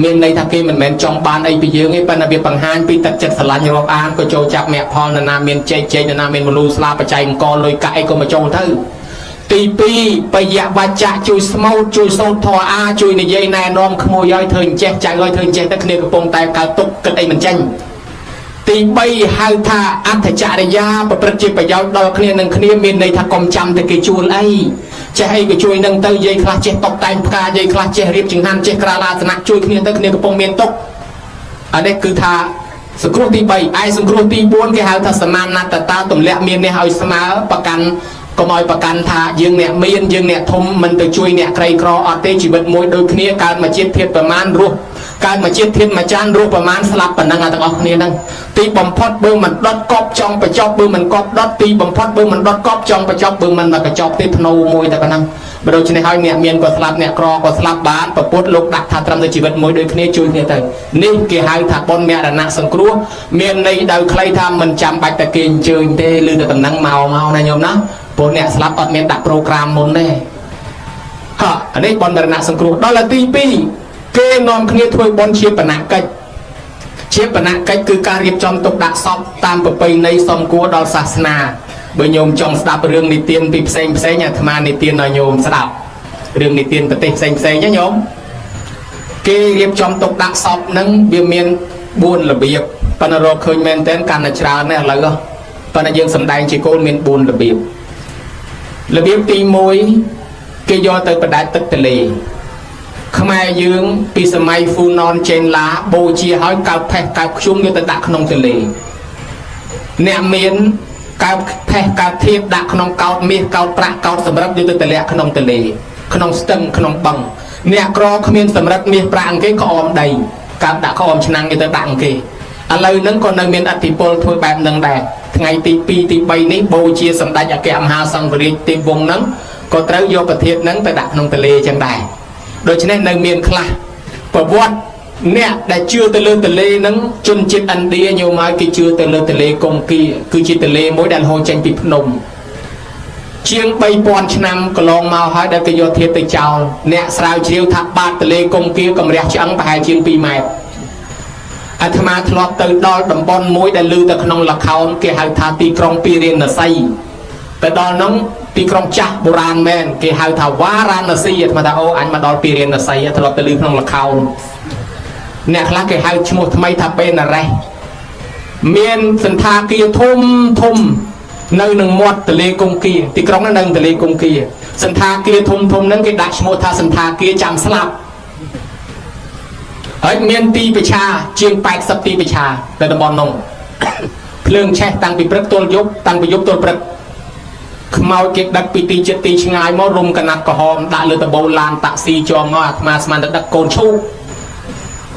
មានន័យថាគេមិនមែនចង់បានអីពីយើងទេប៉ុន្តែវាបង្ហាញពីទឹកចិត្តស្រឡាញ់រាប់អានក៏ចូលចាប់មគ្គផលនរណាមានជ័យនរណាមានមនុស្សស្លាប់បច្ច័យអង្គលុយកាក់អីក៏មកចូលទៅទី2បយវច្ចៈជួយស្មោតជួយសូត្រធម៌អាជួយនិយាយណែនាំក្មួយឲ្យធ្វើអញ្ចេះចៅឲ្យធ្វើអញ្ចេះតែគ្នាកំពុងតែកើតទុកគិតអីមិនចេញទី3ហៅថាអត្ថចរិយាប្រព្រឹត្តជាប្រយោជន៍ដល់គ្នានឹងគ្នាមានន័យថាកុំចាំតែគេជួលអីចេះអីក៏ជួយនឹងទៅយាយខ្លះចេះតុបតែងផ្កាយាយខ្លះចេះរៀបចង្ហាន់ចេះក្រាឡាសនៈជួយគ្នាទៅគ្នាកំពុងមានទុកអានេះគឺថាសង្គ្រោះទី3ឯសង្គ្រោះទី4គេហៅថាសមានតតាទម្លាក់មាននេះឲ្យស្មើប្រកាន់កុំឲ្យប្រកាន់ថាយើងអ្នកមានយើងអ្នកធំមិនទៅជួយអ្នកក្រីក្រអត់ទេជីវិតមួយដូចគ្នាកើតមកជាតិធាតុប្រមាណរស់កើតមកជាតិធាតុមួយចានរស់ប្រមាណស្លាប់ប៉ុណ្ណឹងទាំងអស់គ្នាហ្នឹងទីបំផុតបើមិនដុតកប់ចង់បញ្ចប់បើមិនកប់ដុតទីបំផុតបើមិនដុតកប់ចង់បញ្ចប់បើមិនមកកញ្ចប់ទេភ្នូមួយតែប៉ុណ្ណឹងបើដូច្នេះហើយអ្នកមានក៏ស្លាប់អ្នកក្រក៏ស្លាប់បានប្រពុតលោកដាក់ថាត្រឹមតែជីវិតមួយដូចគ្នាជួយគ្នាទៅនេះគេហៅថាបុណ្យមរណៈសង្គ្រោះមានន័យដោយខ្លីថាមិនចាំបាច់តែគេអញ្ជើញទេឬតែតំណែងមកណាញោមណាព្រោះអ្នកស្លាប់អត់មានដាក់ប្រូក្រាមមុនទេអានេះបុណ្យមរណៈសង្គ្រោះដល់ទី2គេនាំគ្នាធ្វើបុណ្យជាបណកិច្ចជាបណកិច្ចគឺការរៀបចំទុកដាក់សពតាមប្រពៃណីសមគួរដល់សាសនាបើញោមចង់ស្ដាប់រឿងនិទានពីផ្សេងអាត្មានិទានឲ្យញោមស្ដាប់រឿងនិទានប្រទេសផ្សេងណាញោមគេរៀបចំទុកដាក់សពហ្នឹងវាមាន4របៀបប៉ុន្តែរកឃើញមែនតើកាន់តែច្រើនណាស់ឥឡូវប៉ុន្តែយើងសម្ដែងជាគោលមាន4របៀបទី1 គេយកទៅបដាច់ទឹកទលេខ្មែរយើងពីសម័យហ្វូណនចេនឡាបូជាហើយកោបផេះកោបខ្ជុំយកទៅដាក់ក្នុងទលេអ្នកមានកោបផេះកោបធៀបដាក់ក្នុងកោតមាសកោតប្រាក់កោតសម្រាប់យកទៅតម្លាក់ក្នុងទលេក្នុងស្ទឹងក្នុងបឹងអ្នកក្រគ្មានសម្រាប់មាសប្រាក់អង្គគេក្អមដីកោបដាក់ក្អមឆ្នាំងយកទៅដាក់អង្គគេឥឡូវហ្នឹងក៏នៅមានអធិពលធ្វើបែបហ្នឹងដែរថ្ងៃទី2ទី3នេះបូជាសម្ដេចអគ្គមហាសង្ឃរាជទេវវង្សហ្នឹងក៏ត្រូវយកប្រធានហ្នឹងទៅដាក់ក្នុងទលេចឹងដែរដូច្នេះនៅមានខ្លះប្រវត្តិអ្នកដែលជឿទៅលើទលេហ្នឹងជនជាតិឥណ្ឌាញោមហើយគេជឿទៅលើទលេកុងគីគឺជាទលេមួយដែលហូរចេញពីភ្នំជាង 3000 ឆ្នាំកន្លងមកហើយដែលគេយកធាតុទៅចោលអ្នកស្រាវជ្រាវថាបាតទលេកុងគីកម្រះឆ្អឹងប្រហែលជាង2ម៉ែត្រអាត្មាធ្លាប់ទៅដល់តំបន់មួយដែលឮទៅក្នុងល្ខោនគេហៅថាទីក្រុងពីរាណសីទៅដល់នោះទីក្រុងចាស់បុរាណមែនគេហៅថាវ៉ារ៉ាណសីអាត្មាថាអូអញមកដល់ពីរាណសីធ្លាប់ទៅឮក្នុងល្ខោនអ្នកខ្លះគេហៅឈ្មោះថ្មីថាបេណារ៉េសមានសន្តាគារធំធំនៅនឹងមាត់ទលេកុងគីទីក្រុងហ្នឹងនៅទលេកុងគីសន្តាគារធំធំហ្នឹងគេដាក់ឈ្មោះថាសន្តាគារចាំស្លាប់ហើយមានទីប្រឆាជាង80ទីប្រឆានៅតំបន់នោះភ្លើងឆេះតាំងពីព្រឹកទល់យប់តាំងពីយប់ទល់ព្រឹកខ្មោចគេដឹកពីទីចិត្តទីឆ្ងាយមករុំកណាត់ក្រហមដាក់លើដបូលឡានតាក់ស៊ីជាប់មកអាត្មាស្មានតែដឹកកូនឈូក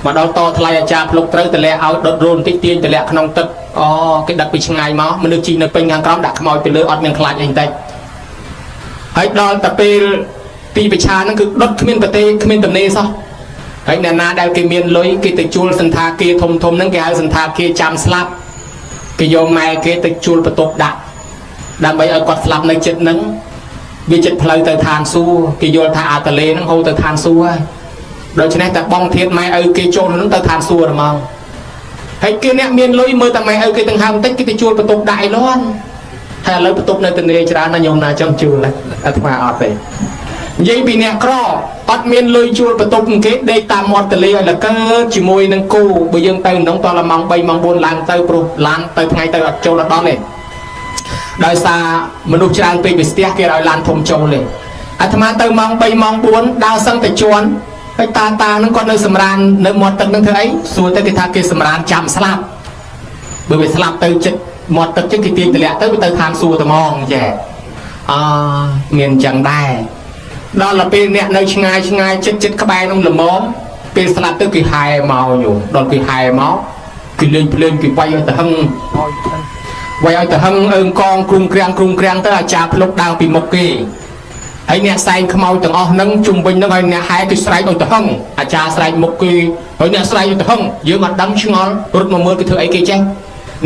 មកដល់តថ្លៃអាចារ្យភ្លុកត្រូវតម្លាក់ឲ្យដុតរោនតិចទាញតម្លាក់ក្នុងទឹកអូគេដឹកពីឆ្ងាយមកមនុស្សជីនៅពេញខាងក្រោមដាក់ខ្មោចទៅលើអត់មានខ្លាចអីបន្តិចហើយដល់តែពេលទីប្រឆាហ្នឹងគឺដុតគ្មានប្រទេសគ្មានតំណេសោះហើយអ្នកណាដែលគេមានលុយគេទៅជួលសន្តាគារធំធំហ្នឹងគេហៅសន្តាគារចាំស្លាប់គេយកម៉ែគេទៅជួលបន្ទប់ដាក់ដើម្បីឲ្យគាត់ស្លាប់នៅចិត្តហ្នឹងវាចិត្តផ្លូវទៅឋានសួគ៌គេយល់ថាអាតលេហ្នឹងហូរទៅឋានសួគ៌ហើយដូច្នេះតែបងធាតម៉ែឪគេចូលហ្នឹងទៅឋានសួគ៌ហ្មងហើយគេអ្នកមានលុយមើលតែម៉ែឪគេទាំងហើមបន្តិចគេទៅជួលបន្ទប់ដាក់ឯលាន់ហើយឥឡូវបន្ទប់នៅទន្លេច្រើនណាស់ញោមណាចង់ជួលអាត្មាអត់ទេនិយាយពីអ្នកក្រអត់មានលុយជួលបន្ទប់គេដេកតាមមាត់ទន្លេឲ្យលកើតជាមួយនឹងគូបើយើងទៅក្នុងតឡម៉ោង3ម៉ោង4ឡើងទៅព្រោះឡានទៅថ្ងៃទៅអត់ចូលដល់ទេដោយសារមនុស្សច្រើនពេកពីស្ទះគេឲ្យឡានធំចូលទេអាត្មាទៅម៉ោង3ម៉ោង4ដើរសឹងតែជន់ហើយតាហ្នឹងគាត់នៅសម្រាននៅមាត់ទឹកហ្នឹងធ្វើអីសួរទៅគេថាគេសម្រានចាំស្លាប់បើវាស្លាប់ទៅចិត្តមាត់ទឹកចឹងគេទាញតម្លាក់ទៅវាទៅឋានសួគ៌តែហ្មងចាមានចឹងដែរដល់ពេលអ្នកនៅឆ្ងាយចិត្តក្បែរនឹងល្មមពេលស្លាប់ទៅគេហែមកញោមដល់គេហែមកគេលេងភ្លើងគេវាយឲ្យទៅហឹងអើងកងគ្រុំក្រាំងទៅអាចារ្យភ្លុកដើរពីមុខគេហើយអ្នកសែងខ្មោចទាំងអស់ហ្នឹងជុំវិញហ្នឹងហើយអ្នកហែគេស្រែកឲ្យទៅហឹងអាចារ្យស្រែកមុខគេហើយអ្នកស្រែកឲ្យទៅហឹងយើងអត់ដឹងឆ្ងល់រត់មកមើលគេធ្វើអីគេចេះ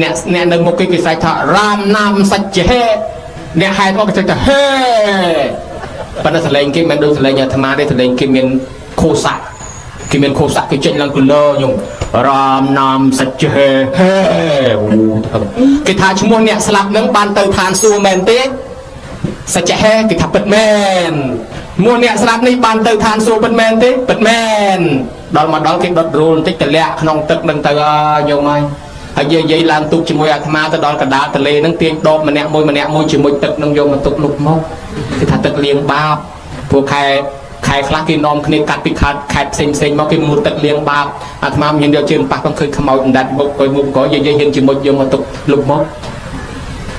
អ្នកនៅមុខគេស្រែកថារាមណាមសច្ចហេអ្នកហែមកគេស្រែកថាហេប៉ុន្តែសលេងគេមិនដូចសលេងអាត្មាទេសលេងគេមានខោសាក់គេចេញឡើងគលញោមរាមណាមសច្ចហេហេគេថាឈ្មោះអ្នកស្លាប់ហ្នឹងបានទៅឋានសួគ៌មែនទេសច្ចហេគេថាពិតមែនមួយអ្នកស្លាប់នេះបានទៅឋានសួគ៌ពិតមែនទេពិតមែនដល់មកដល់គេដុតរោលបន្តិចតម្លាក់ក្នុងទឹកនឹងទៅញោមហើយនិយាយឡើងទុកជាមួយអាត្មាទៅដល់កណ្ដាលទន្លេហ្នឹងទាញដបម្នាក់មួយជាមួយទឹកនឹងយកមកទុកលុបមកគេថាទឹកលាងបាបពួកខែខ្លះគេនាំគ្នាកាត់ពីខេត្តផ្សេងមកគេមុតទឹកលាងបាបអាត្មាមានយកជើងប៉ះក៏ឃើញខ្មោចដាច់មុខក៏និយាយហ៊ានជាមួយយកមកទុកលុបមក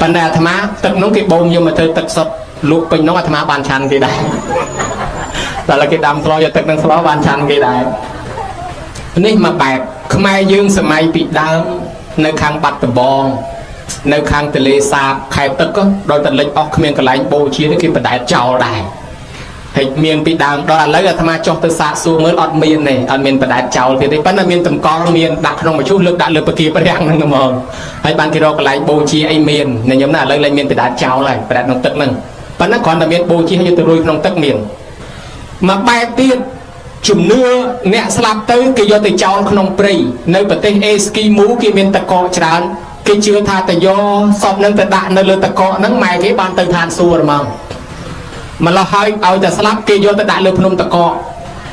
ប៉ុន្តែអាត្មាទឹកនោះគេបូមយកមកធ្វើទឹកសុទ្ធលក់ពេញនោះអាត្មាបានឆាន់គេដែរដល់គេដាំស្លោយកទឹកនឹងស្លោបានឆាន់គេដែរនេះមកបែបខ្មែរយើងសម័យពីដើមនៅខាងបាត់ដំបងនៅខាងទន្លេសាបខេត្តទឹកដល់តែលិចអស់គ្មានកន្លែងបូជាទេគេបដែតចោលដែរហើយមានពីដើមដល់ឥឡូវអាត្មាចុះទៅសាកសួរមើលអត់មានទេអត់មានបដែតចោលទៀតទេប៉ុន្តែមានតម្កល់មានដាក់ក្នុងមឈូសលើកដាក់លើបកាបរាំងហ្នឹងហ្មងហើយបានគេរកកន្លែងបូជាអីមានញញុំណាឥឡូវឡើងមានបដែតចោលហើយបដែតក្នុងទឹកហ្នឹងប៉ុន្តែគ្រាន់តែមានបូជាយកទៅរួយក្នុងទឹកមានមកបែបទៀតជំនឿអ្នកស្លាប់ទៅគេយកទៅចោលក្នុងព្រៃនៅប្រទេសអេស្គីមូគេមានតកកច្រើនគេជឿថាតយកសពនឹងទៅដាក់នៅលើតកកហ្នឹងម៉ែគេបានទៅឋានសួគ៌ហ្មងម្ល៉េះហើយឲ្យតែស្លាប់គេយកទៅដាក់លើភ្នំតកក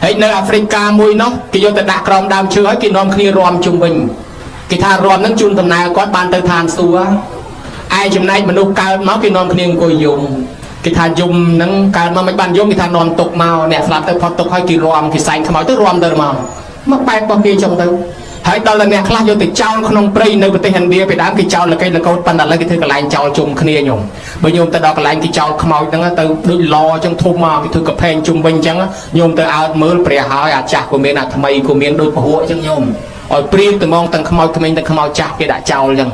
ហើយនៅអាហ្វ្រិកាមួយនោះគេយកទៅដាក់ក្រោមដើមឈើហើយគេនាំគ្នារាំជុំវិញគេថារាំហ្នឹងជូនដំណើរគាត់បានទៅឋានសួគ៌ឯចំណែកមនុស្សកើតមកគេនាំគ្នាអង្គុយយំ គេថាយំហ្នឹងកើតមកមិនបានយំគេថានំទុកមកអ្នកស្លាប់ទៅផុតទុកឲ្យគេរំគេសែងខ្មោចទៅរំទៅមកបែបរបស់គេចឹងទៅហើយដល់តែអ្នកខ្លះយកទៅចោលក្នុងព្រៃនៅប្រទេសឥណ្ឌាពីដើមគេចោលលកេលកោតប៉ុន្តែឥឡូវគេធ្វើកន្លែងចោលជុំគ្នាញោមបើញោមទៅដល់កន្លែងគេចោលខ្មោចហ្នឹងទៅដូចឡចឹងធំមកគេធ្វើកផែងជុំវិញចឹងញោមទៅអើតមើលព្រះហើយអាចាស់ក៏មានអាថ្មីក៏មានដូចពហុចឹងញោមឲ្យព្រៀងទៅមកទាំងខ្មោចក្មេងទាំងខ្មោចចាស់គេដាក់ចោលចឹង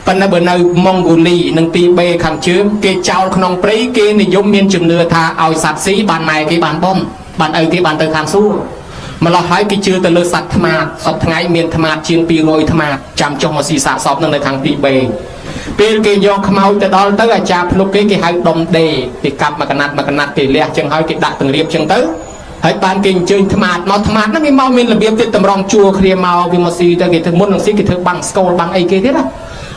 ប៉ុន្តែបើនៅម៉ុងហ្គូលីនិងទីបេខាងជើងគេចោលក្នុងព្រៃគេនិយមមានជំនឿថាឲ្យសត្វស៊ីបានម៉ែគេបានបំបានឪគេបានទៅខាងសួគ៌ម្ល៉េះហើយគេជឿទៅលើសត្វថ្មាតសពថ្ងៃមានថ្មាតជាង200ថ្មាតចាំចុះមកស៊ីសាកសពនៅខាងទីបេពេលគេយកខ្មោចទៅដល់ទៅអាចារ្យភ្លុកគេហៅដុំដេគេកាប់មកកណាត់គេលះចឹងហើយគេដាក់ទាំងរៀបចឹងទៅហើយបានគេអញ្ជើញថ្មាតមកថ្មាតហ្នឹងវាមកមានរបៀបទៀតតម្រង់ជួរគ្នាមកវាមកស៊ីទៅគេធ្វើមុននឹងស៊ីគេធ្វើបាំងស្គលបាំងអីគេទៀតណា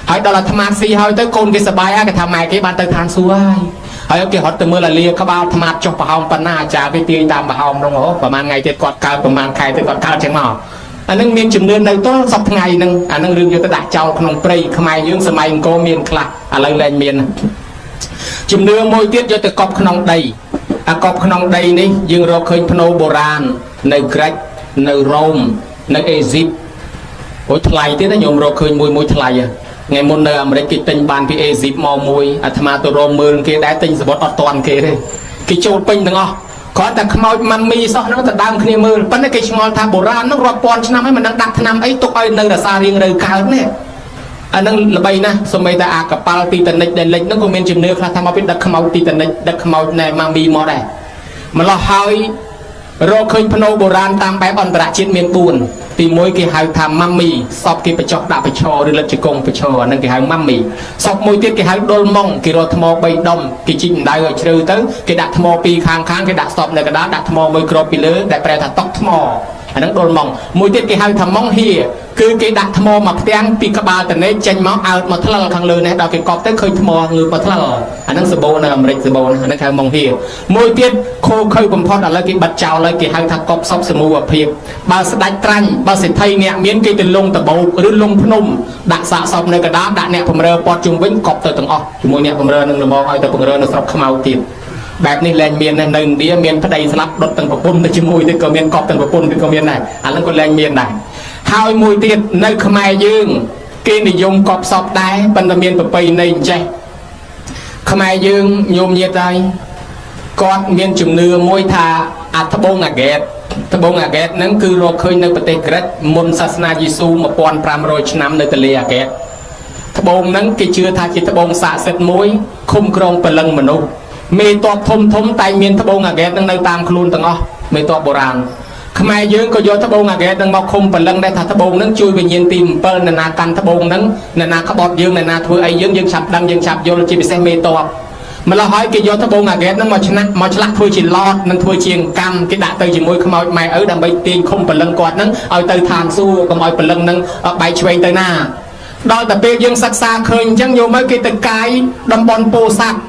ហើយដល់អាថ្មាតស៊ីហើយទៅកូនគេសប្បាយហើយគេថាម៉ែគេបានទៅឋានសួគ៌ហើយគេរត់ទៅមើលអាលាក្បាលថ្មាតចុះប្រហោងប៉ុណ្ណាអាចារ្យគេទាញតាមប្រហោងហ្នឹងប្រហែលថ្ងៃទៀតគាត់កើតប្រហែលខែទៀតគាត់កើតចឹងមកអានឹងមានជំនឿនៅទល់សប្ថ្ងៃហ្នឹងអានឹងរឿងយកទៅដាក់ចោលក្នុងព្រៃខ្មែរយើងសម័យអង្គរមានខ្លះឥឡូវលែងមានជំនឿមួយទៀតយកទៅកប់ក្នុងដីអាកប់ក្នុងដីនេះយើងរកឃើញភ្នូបុរាណនៅក្រិចនៅរ៉ូមនៅអេស៊ីបអូថ្លៃទៀតណាញោមរកឃើញមួយថ្លៃថ្ងៃមុននៅអាមេរិកគេទិញបានពីអេស៊ីបមកមួយអាត្មាទៅរមមើលគេដែរទិញសបុតអត់តាន់គេទេគេចូលពេញទាំងអស់គាត់តែខ្មោចម៉ាន់មីសោះហ្នឹងទៅដើមគ្នាមើលប៉ុន្តែគេឆ្ងល់ថាបុរាណហ្នឹងរាប់ពាន់ឆ្នាំហើយមិនដឹងដាក់ថ្នាំអីទុកឲ្យនៅរសាររៀងរើកើតនេះអាហ្នឹងល្បីណាស់សូម្បីតែអាកប៉ាល់ទីតានិចដែលលិចហ្នឹងក៏មានជំនឿខ្លះថាមកពីដឹកខ្មោចទីតានិចដឹកខ្មោចណែម៉ាមីមកដែរម្ល៉េះហើយរកឃើញភ្នូបុរាណតាមបែបអន្តរជាតិមាន4ទី1គេហៅថាម៉ាមីសពគេបញ្ចុះដាក់បញ្ឈរឬលិតជង្គង់បញ្ឈរហ្នឹងគេហៅម៉ាមីសពមួយទៀតគេហៅដុលម៉ុងគេរកថ្ម3ដុំគេជីកអណ្ដៅឲ្យជ្រៅទៅគេដាក់ថ្ម2ខាងគេដាក់សពនៅកណ្ដាលដាក់ថ្មមួយគ្របពីលើដែលប្រែថាតុកថ្មអាហ្នឹងដុលម៉ុងមួយទៀតគេហៅថាម៉ុងហៀគឺគេដាក់ថ្មមកផ្ទាំងពីក្បាលតនេចេញមកអើតមកថ្លឹលខាងលើនេះដល់គេកប់ទៅឃើញថ្មងើបមកថ្លឹលអាហ្នឹងសបោនៅអាមេរិកសបោអាហ្នឹងហៅម៉ុងហៀមួយទៀតខូខើបំផុតឥឡូវគេបិទចោលហើយគេហៅថាកប់សពសមូហភាពបើស្ដាច់ត្រាញ់បើសិទ្ធិអ្នកមានគេទៅលងតបោកឬលងភ្នំដាក់សាកសពនៅកណ្ដាលដាក់អ្នកបំរើព័ទ្ធជុំវិញកប់ទៅទាំងអស់ជាមួយអ្នកបំរើនឹងលំងឲ្យទៅបំរើនៅស្រុកខ្មៅទៀតបែបនេះលែងមាននៅឥណ្ឌាមានប្តីស្លាប់ដុតទាំងប្រពន្ធទៅជាមួយទៀតក៏មានកប់ទាំងប្រពន្ធទៀតក៏មានដែរអាហ្នឹងក៏លែងមានដែរហើយមួយទៀតនៅខ្មែរយើងគេនិយមកប់សពដែរប៉ុន្តែមានប្រពៃណីអញ្ចេះខ្មែរយើងញោមញាតិហើយគាត់មានជំនឿមួយថាអាត្បូងអាហ្គេតហ្នឹងគឺរកឃើញនៅប្រទេសក្រិចមុនសាសនាយេស៊ូ1500ឆ្នាំនៅទន្លេអាហ្គេតត្បូងហ្នឹងគេជឿថាជាត្បូងស័ក្តិសិទ្ធិមួយឃុំក្រងពលឹងមនុស្សមេតបធំតែមានត្បូងអាហ្គេតនឹងនៅតាមខ្លួនទាំងអស់មេតបបុរាណខ្មែរយើងក៏យកត្បូងអាហ្គេតនឹងមកឃុំពលឹងដែរថាត្បូងនឹងជួយវិញ្ញាណទី7អ្នកណាកាន់ត្បូងនឹងអ្នកណាក្បត់យើងអ្នកណាធ្វើអីយើងឆាប់ដឹងយើងឆាប់យល់ជាពិសេសមេតបម្ល៉េះហើយគេយកត្បូងអាហ្គេតនឹងមកឆ្លាក់ធ្វើជាឡតនិងធ្វើជាកម្មគេដាក់ទៅជាមួយខ្មោចម៉ែឪដើម្បីទាញឃុំពលឹងគាត់នឹងឲ្យទៅឋានសួគ៌កុំឲ្យពលឹងនឹងបែកឆ្វេងទៅណាដល់តែពេលយើងសិក្សាឃើញអញ្ចឹងយកមកគេទៅកាយតំបន់ពោធិ៍សាត់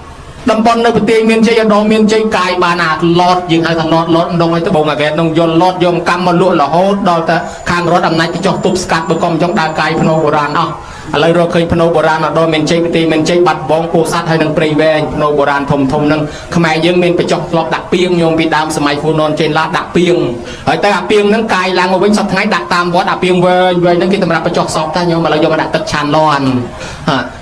តំបន់នៅប្រទេសមានជ័យអដមមានជ័យកាយបានអាឡតយើងហៅថាឡតដងឲ្យត្បូងអាហ្គេតនឹងយល់ឡតយកកម្មមកលក់រហូតដល់តែខាងរដ្ឋអំណាចទៅចុះទប់ស្កាត់បើកុំចង់ដើរកាយភ្នូបុរាណអស់ឥឡូវរកឃើញភ្នូបុរាណអដមមានជ័យប្រទេសមានជ័យបាត់បងពោធិ៍សាត់ហើយនឹងព្រៃវែងភ្នូបុរាណធំនឹងខ្មែរយើងមានបញ្ចុះធ្លាប់ដាក់ពីងញោមពីដើមសម័យហ្វូណនចេនឡាដាក់ពីងហើយទៅអាពីងហ្នឹងកាយឡើងមកវិញសប្តាហ៍ថ្ងៃដាក់តាមវត្តអាពីងវែងហ្នឹងគេសម្រាប់បញ្ចុះសពតាញោមឥឡូវយកមកដាក់ទឹកឆានលាន់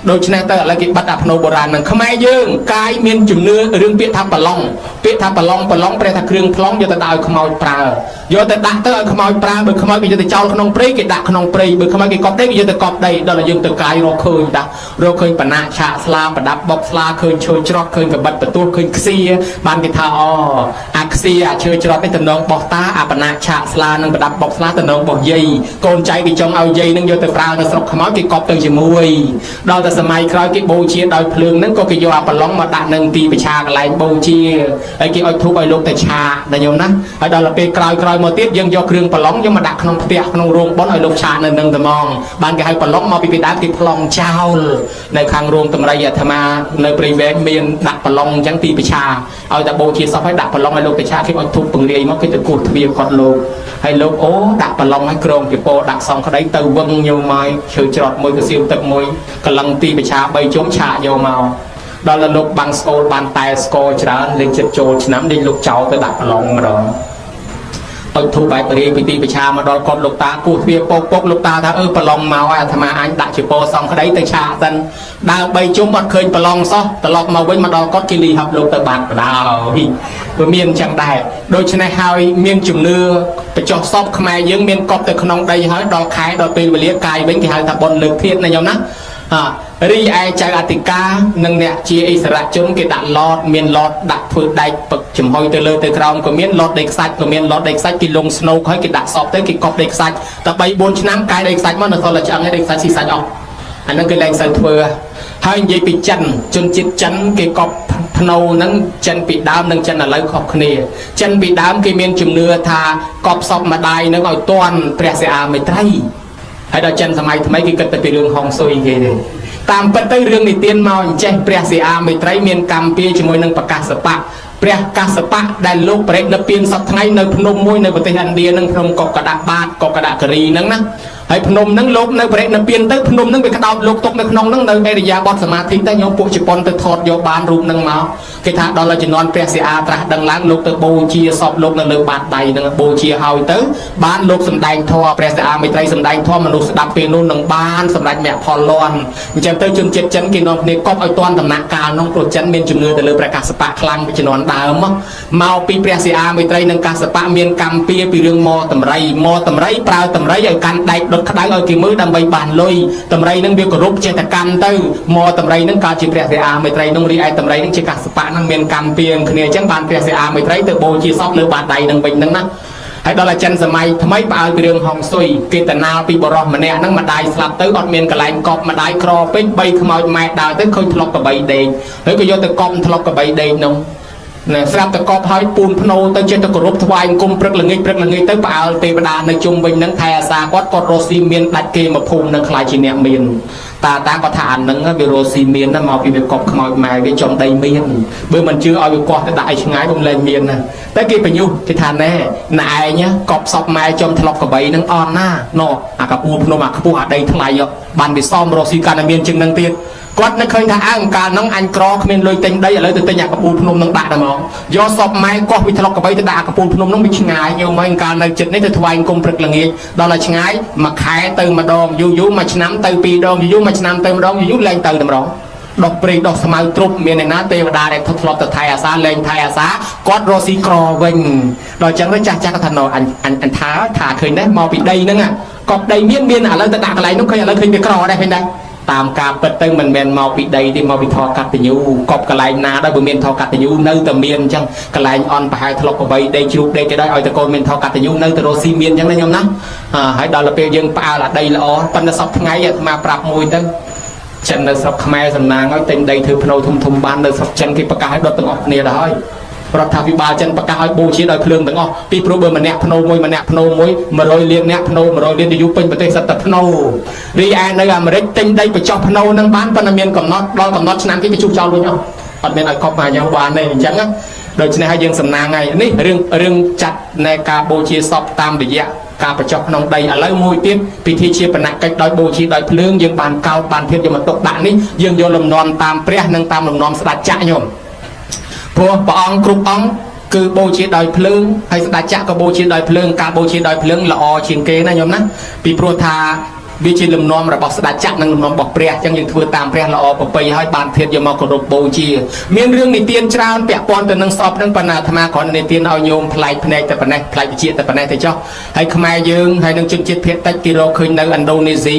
ដូច្នេះទៅឥឡូវគេបាត់អាភ្នូបុរាណហ្នឹងខ្មែរយើងកាយមានជំនឿរឿងពាក្យថាប្រឡងពាក្យថាប្រឡងប្រែថាគ្រឿងប្លង់យកទៅដាក់ឲ្យខ្មោចប្រើយកទៅដាក់ទៅឲ្យខ្មោចប្រើបើខ្មោចគេយកទៅចោលក្នុងព្រៃគេដាក់ក្នុងព្រៃបើខ្មោចគេកប់ដីគេយកទៅកប់ដីដល់យើងទៅកាយរកឃើញបណ្ណាឆាកស្លាប្រដាប់បុកស្លាឃើញឈើច្រត់ឃើញកបិតបន្ទោះឃើញខ្សៀបានគេថាអាខ្សៀអាឈើច្រត់នេះតំណងបោះតាអាបណ្ណាឆាកស្លានឹងប្រដាប់បុកស្លាតំណងបោះយាយកូនចៅគេចង់ឲ្យយាយនឹងយកទៅប្រើនៅស្រុកខ្មោចគេកប់ទៅជាមួយដល់តែសម័យក្រោយគេបូជាដោយភ្លើងហ្នឹងក៏គេយកអាប្រឡងមកដាក់នឹងទីប្រឆាកន្លែងបូជាហើយគេឲ្យធូបឲ្យលោកទៅឆាដល់ញោមណាហើយដល់ពេលក្រោយមកទៀតយើងយកគ្រឿងប្រឡងយកមកដាក់ក្នុងផ្ទះក្នុងរោងបុណ្យឲ្យលោកឆានៅនឹងត្មងបានគេឲ្យប្រឡងមកពីដើមគេប្លង់ចោលនៅខាងរោងតម្រៃអាត្មានៅព្រៃវែងមានដាក់ប្រឡងអញ្ចឹងទីប្រឆាឲ្យតែបូជាសពឲ្យដាក់ប្រឡងឲ្យលោកទៅឆាគេឲ្យធូបពង្រាយមកគេទៅគោះទ្វារគាត់លោកហើយលោកដាក់ប្រឡងឲ្យក្រងពីពោដាក់សងក្តីទៅវឹងញោមមកឈើច្រត់មួយកសៀវទឹកមួយកលឹងទីប្រឆា3ជុំឆាកយកមក ដល់លោកបាំងស្គរបានតែស្គរច្រើនលេងចិត្តចូលឆ្នាំលេងលោកចោលទៅដាក់ប្រឡងម្ដងអុជធូបបែបរីពីទីប្រឆាមកដល់គាត់លោកតាគោះទ្វារពកលោកតាថាប្រឡងមកហើយអាត្មាអញដាក់ជាពោសងក្តីទៅឆាសិនដើរ3ជុំអត់ឃើញប្រឡងសោះត្រឡប់មកវិញមកដល់គាត់គេលីហាប់លោកទៅបាត់បដៅវាមានអញ្ចឹងដែរដូច្នេះហើយមានជំនឿបញ្ចុះសពខ្មែរយើងមានកប់ទៅក្នុងដីហើយដល់ខែដល់ពេលវេលាកាយវិញគេហៅថាបុណ្យលើកធាតុណាញោមណារីឯចៅអធិការនិងអ្នកជាអិសរាជជនគេដាក់ឡតមានឡតដាក់ធ្វើដែកពឹកចំហុយទៅលើទៅក្រោមក៏មានឡតដីខ្សាច់ក៏មានឡតដីខ្សាច់គេលងស្នូកហើយគេដាក់សពទៅគេកប់ដីខ្សាច់តែ3 4ឆ្នាំកាយដីខ្សាច់មកនៅសល់តែឆ្អឹងឯដីខ្សាច់ស៊ីសាច់អស់អាហ្នឹងគេលែងសូវធ្វើហើយនិយាយពីចិនជនជាតិចិនគេកប់ភ្នៅហ្នឹងចិនពីដើមនិងចិនឥឡូវខុសគ្នាចិនពីដើមគេមានជំនឿថាកប់សពម្ដាយហ្នឹងឲ្យទាន់ព្រះសិអាមេត្រីហើយដល់ចិនសម័យថ្មីគេគិតទៅពីរឿងហុងស៊ុយគេទេតាមពិតទៅរឿងនិទានមកអញ្ចេះព្រះសិអាមេត្រីមានកម្មពៀជាមួយនឹងប្រកាសបៈព្រះកាសបៈដែលលោកប្រេតនៅពៀនសប្តាហ៍នៅភ្នំមួយនៅប្រទេសឥណ្ឌានឹងភ្នំកុកកដាបាតកុកកដាការីហ្នឹងណាហើយភ្នំហ្នឹងលោកនៅប្រេតនៅពៀនទៅភ្នំហ្នឹងវាក្តោបលោកទុកនៅក្នុងហ្នឹងនៅអេរិយាបថសមាធិទៅញោមពួកជប៉ុនទៅថតយកបានរូបហ្នឹងមកគេថាដល់ជំនាន់ព្រះសិអាត្រាស់ដឹងឡើងលោកទៅបូជាសពលោកនៅលើបាតដៃហ្នឹងបូជាហើយទៅបានលោកសម្ដែងធម៌ព្រះសិអាមេត្រីសម្ដែងធម៌មនុស្សស្ដាប់ពេលនោះនឹងបានសម្រេចមគ្គផលលាន់អញ្ចឹងទៅជនជាតិចិនគេនាំគ្នាកប់ឲ្យតាន់ដំណាក់កាលនោះព្រោះចិនមានជំនឿទៅលើព្រះកាសបៈខ្លាំងពីជំនាន់ដើមមកពីព្រះសិអាមេត្រីនិងកាសបៈមានកម្មពៀពីរឿងមតម្រៃប្រើតម្រៃឲ្យកាន់ដែកដុតក្តៅឲ្យគេមើលដើម្បីបានលុយតម្រៃនឹងវាគោរពចេតកម្មទៅមកតម្រៃនឹងកើតជាព្រះសិអាមេត្រីនឹងរីឯតម្រៃនឹងជាកាសបៈនឹងមានកម្មពៀគ្នាអញ្ចឹងបានព្រះសិអាមេត្រីទៅបូជាសពលើបាតដៃនឹងវិញហ្នឹងណាហើយដល់អាចិនសម័យថ្មីផ្អើលពីរឿងហុងស៊ុយគេតណាលពីបរោះម្នាក់ហ្នឹងម្ដាយស្លាប់ទៅអត់មានកន្លែងកប់ម្ដាយក្រពេក3ខ្មោចម៉ែដើរទៅឃើញធ្លុកកបីដេកហើយក៏យកទៅកប់ធ្លុកកបីដេកនោះណាស្រាប់តែកប់ហើយពូនភ្នោទៅចេះតែគោរពថ្វាយអង្គមព្រឹកល្ងាចទៅផ្អើលទេវតានៅជុំវិញហ្នឹងថែអាសាគាត់រស់ស៊ីមានដាច់គេមកភូមិនឹងខ្លាចជាអ្នកមានតាគាត់ថាអាហ្នឹងវារស់ស៊ីមានណាមកពីវាកប់ខ្មោចម៉ែវាចំដីមានបើមិនជឿឲ្យវាកោះទៅដាក់ឲ្យឆ្ងាយបំលែងមានណាតែគេបញ្ញុះគេថាណែឯងកប់សពម៉ែចំធ្លុកកបីហ្នឹងអន់ណាណោអាកពូភ្នំអាខ្ពស់អាដីថ្លៃបានវាសមរស់ស៊ីកាន់តែមានជាងហ្នឹងទៀតគាត់នឹកឃើញថាអើកាលហ្នឹងអញក្រគ្មានលុយទិញដីឥឡូវទៅទិញអាកពូលភ្នំនឹងដាក់តែហ្មងយកសពម៉ែកោះពីធ្លុកកបីទៅដាក់អាកពូលភ្នំនឹងវាឆ្ងាយយកមកកាលនៅចិត្តនេះទៅថ្វាយអង្គមព្រឹកល្ងាចដល់ឲ្យឆ្ងាយមួយខែទៅម្ដងយូរមួយឆ្នាំទៅ2ដងយូរមួយឆ្នាំទៅម្ដងយូរលែងទៅតែម្ដងដុសព្រៃដុសស្មៅទ្រុបមានឯណាទេវតាដែលធ្លាប់ទៅថៃអាសាលែងថៃអាសាគាត់រស់ស៊ីក្រវិញដល់អញ្ចឹងទៅចាស់គាត់ថាណអញថាឃើញដែរមកពីដីហ្នឹងកប់ដីមានឥឡូវទៅដាក់កន្លែងនោះឃើញឥឡូវឃើញវាក្រដែរឃើញដែរតាមការពិតទៅមិនមែនមកពីដីទេមកពីធរកតញ្ញូកប់កន្លែងណាដែរបើមានធរកតញ្ញូនៅតែមានអញ្ចឹងកន្លែងអន់ប្រហែលធ្លុកកបីដេកជ្រូកដេកទៅដែរឲ្យតកូនមានធរកតញ្ញូនៅតែរស់ស៊ីមានអញ្ចឹងណាញោមណាហើយដល់ទៅពេលយើងផ្អើលអាដីល្អប៉ុន្តែសពថ្ងៃអាត្មាប្រាប់មួយទៅចិននៅស្រុកខ្មែរសំណាងឲ្យទិញដីធ្វើភ្នៅធំបាននៅស្រុកចិនគេប្រកាសឲ្យដុតទាំងអស់គ្នាទៅហើយរដ្ឋាភិបាលចិនប្រកាសឲ្យបូជាដោយភ្លើងទាំងអស់ពីព្រោះបើម្នាក់ភ្នៅមួយ100លានអ្នកភ្នៅ100លានទៅយូពេញប្រទេសសិតតែភ្នៅរីឯនៅអាមេរិកទិញដីបញ្ចុះភ្នៅនឹងបានប៉ុន្តែមានកំណត់ដល់កំណត់ឆ្នាំគេបញ្ចុះចោលវិញអត់មានឲ្យកប់មកយ៉ាងបានទេអញ្ចឹងដូច្នេះហើយយើងសំណាងហើយនេះរឿងចាត់នៃការបូជាសពតាមរយៈការបញ្ចុះក្នុងដីឥឡូវមួយទៀតពិធីជាបណកិច្ចដោយបូជាដោយភ្លើងយើងបានកោតបានភាពយកមកទុកដាក់នេះយើងយកលំនាំតាមព្រះនិងតាមលំនាំស្ដេចចក្រញោមព្រោះព្រះអង្គគ្រប់អង្គគឺបូជាដោយភ្លើងហើយស្ដេចចក្រក៏បូជាដោយភ្លើងការបូជាដោយភ្លើងល្អជាងគេណាញោមណាពីព្រោះថាវាជាលំនាំរបស់ស្ដេចចក្រនិងលំនាំរបស់ព្រះអញ្ចឹងយើងធ្វើតាមព្រះល្អប្រពៃហើយបានធាតុយកមកគោរពបូជាមានរឿងនិទានច្រើនពាក់ព័ន្ធទៅនឹងសពនឹងប៉ុន្តែអាត្មាគ្រាន់និទានឲ្យញោមប្លែកភ្នែកតែប៉ុណ្ណេះប្លែកវិជាតែប៉ុណ្ណេះទៅចុះហើយខ្មែរយើងហើយនឹងជនជាតិភាគតិចគេរកឃើញនៅឥណ្ឌូនេស៊ី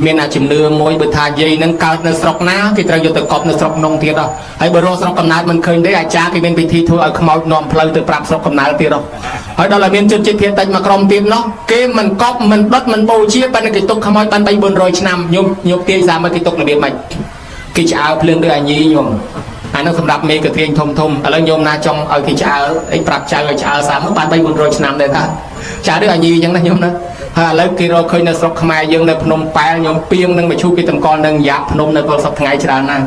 មានអាជំនឿមួយបើថាយាយនឹងកើតនៅស្រុកណាគេត្រូវយកទៅកប់នៅស្រុកនោះទៀតហើយបើរកស្រុកកំណើតមិនឃើញទេអាចារ្យគេមានពិធីធ្វើឲ្យខ្មោចនាំផ្លូវទៅប្រាប់ស្រុកកំណើតទៀតហើយដល់តែមានជនជាតិភាគតិចមួយក្រុមទៀតនោះគេមិនកប់មិនដុតមិនបូជាប៉ុន្តែគេទុកខ្មោចបាន300-400ឆ្នាំញោមទាយសាមកគេទុករបៀបម៉េចគេឆ្អើភ្លើងដូចអាញីញោមអានោះសម្រាប់មេកធៀងធំឥឡូវញោមណាចង់ឲ្យគេឆ្អើអីប្រាប់ចៅឲ្យឆ្អើសាមកបាន300-400ឆ្នាំដែរថាឆ្អើដូចអាញីអញ្ចឹងណាញោមណាហើយឥឡូវគេរកឃើញនៅស្រុកខ្មែរយើងនៅភ្នំប៉ែលញោមពីងនឹងមឈូគេតម្កល់នឹងយ៉ាភ្នំនៅពលសពថ្ងៃច្រើនណាស់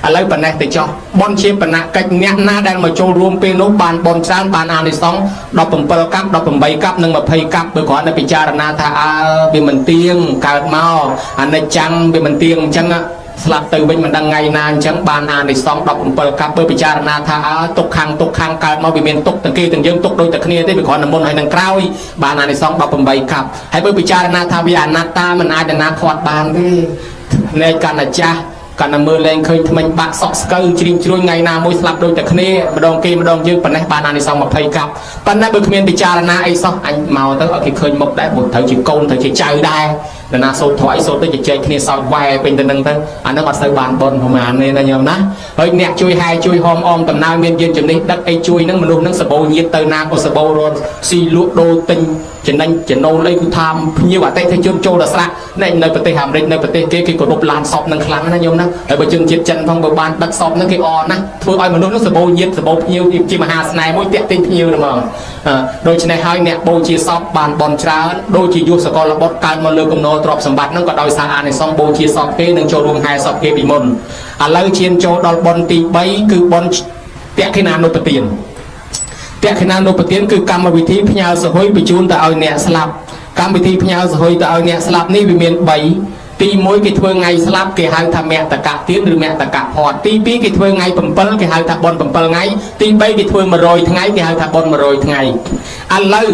ឥឡូវប៉ុណ្ណេះទៅចោះបនជាបណកិច្ចអ្នកណាដែលមកចូលរួមពេលនោះបានបនច្រើនបានអានិសង្ឃ17កាប់18កាប់និង20កាប់បើគ្រាន់តែពិចារណាថាវាមិនទៀងកើតមកអនិច្ចំវាមិនទៀងអញ្ចឹង ស្លាប់ទៅវិញមិនដឹងថ្ងៃណាអញ្ចឹងបានអានិសង្ឃ17កាប់បើពិចារណាថាទុកខាងកើតមកវាមានទុកទាំងគេទាំងយើងទុកដូចតែគ្នាទេវាគ្រាន់តែមុនហើយនឹងក្រោយបានអានិសង្ឃ18កាប់ហើយបើពិចារណាថាវាអនត្តាមិនអាចអនាគតបានទេនៃកណ្ណចាស់កណ្ណមើលលែងឃើញថ្មិញបាក់សក់ស្កូវជ្រៀងជ្រួញថ្ងៃណាមួយស្លាប់ដូចតែគ្នាម្ដងគេម្ដងយើងប៉ុណ្ណេះបានអានិសង្ឃ20កាប់ប៉ុន្តែបើគ្មានពិចារណាអីសោះអញមកទៅឲ្យគេឃើញមុខដែរព្រោះត្រូវជាកូនត្រូវជាចៅដែរដល់ណាសូត្រធម៌អីសូត្រទៅជជែកគ្នាសោតវ៉ែពេញទៅនឹងទៅអានឹងអត់សូវបានបនប្រហែលទេណាញោមណាហើយអ្នកជួយហែជួយហោមអមដំណើរមានយានជំនិះដឹកអីជួយនឹងមនុស្សនឹងសបោញាតទៅណាក៏សបោរត់ស៊ីលក់ដូរទិញចំណេញចំណូលអីគឺថាភ្ញៀវអតិថិជនចូលដល់ស្រាក់នៅប្រទេសអាមេរិកនៅប្រទេសគេគោរពឡានសពនឹងខ្លាំងណាញោមណាហើយបើជនជាតិចិនផងបើបានដឹកសពនឹងគេអរណាធ្វើឲ្យមនុស្សនឹងសបោញាតសបោភ្ញៀវជាមហាស្នេហ៍មួយតាក់ទិញភ្ញៀវហ្មងដូច្នេះហើយអ្នកបូជាសពបានបនច្រើនដូចជាយុសកលបុត្រកើតមកលើគំនរទ្រព្យសម្បត្តិនឹងក៏ដោយសារអានិសង្ឃបូជាសពគេនឹងចូលរួមហែសពគេពីមុនឥឡូវឈានចូលដល់បុណ្យទី3គឺបុណ្យតក្កិណានុបទានតក្កិណានុបទានគឺកម្មវិធីផ្ញើសហុយបញ្ជូនទៅឲ្យអ្នកស្លាប់កម្មវិធីផ្ញើសហុយទៅឲ្យអ្នកស្លាប់នេះវាមាន3ទី1គេធ្វើថ្ងៃស្លាប់គេហៅថាមតកៈទានឬមតកៈផតទី2គេធ្វើថ្ងៃ7គេហៅថាបុណ្យ7ថ្ងៃទី3គេធ្វើ100ថ្ងៃគេហៅថាបុណ្យ100ថ្ងៃឥឡូវ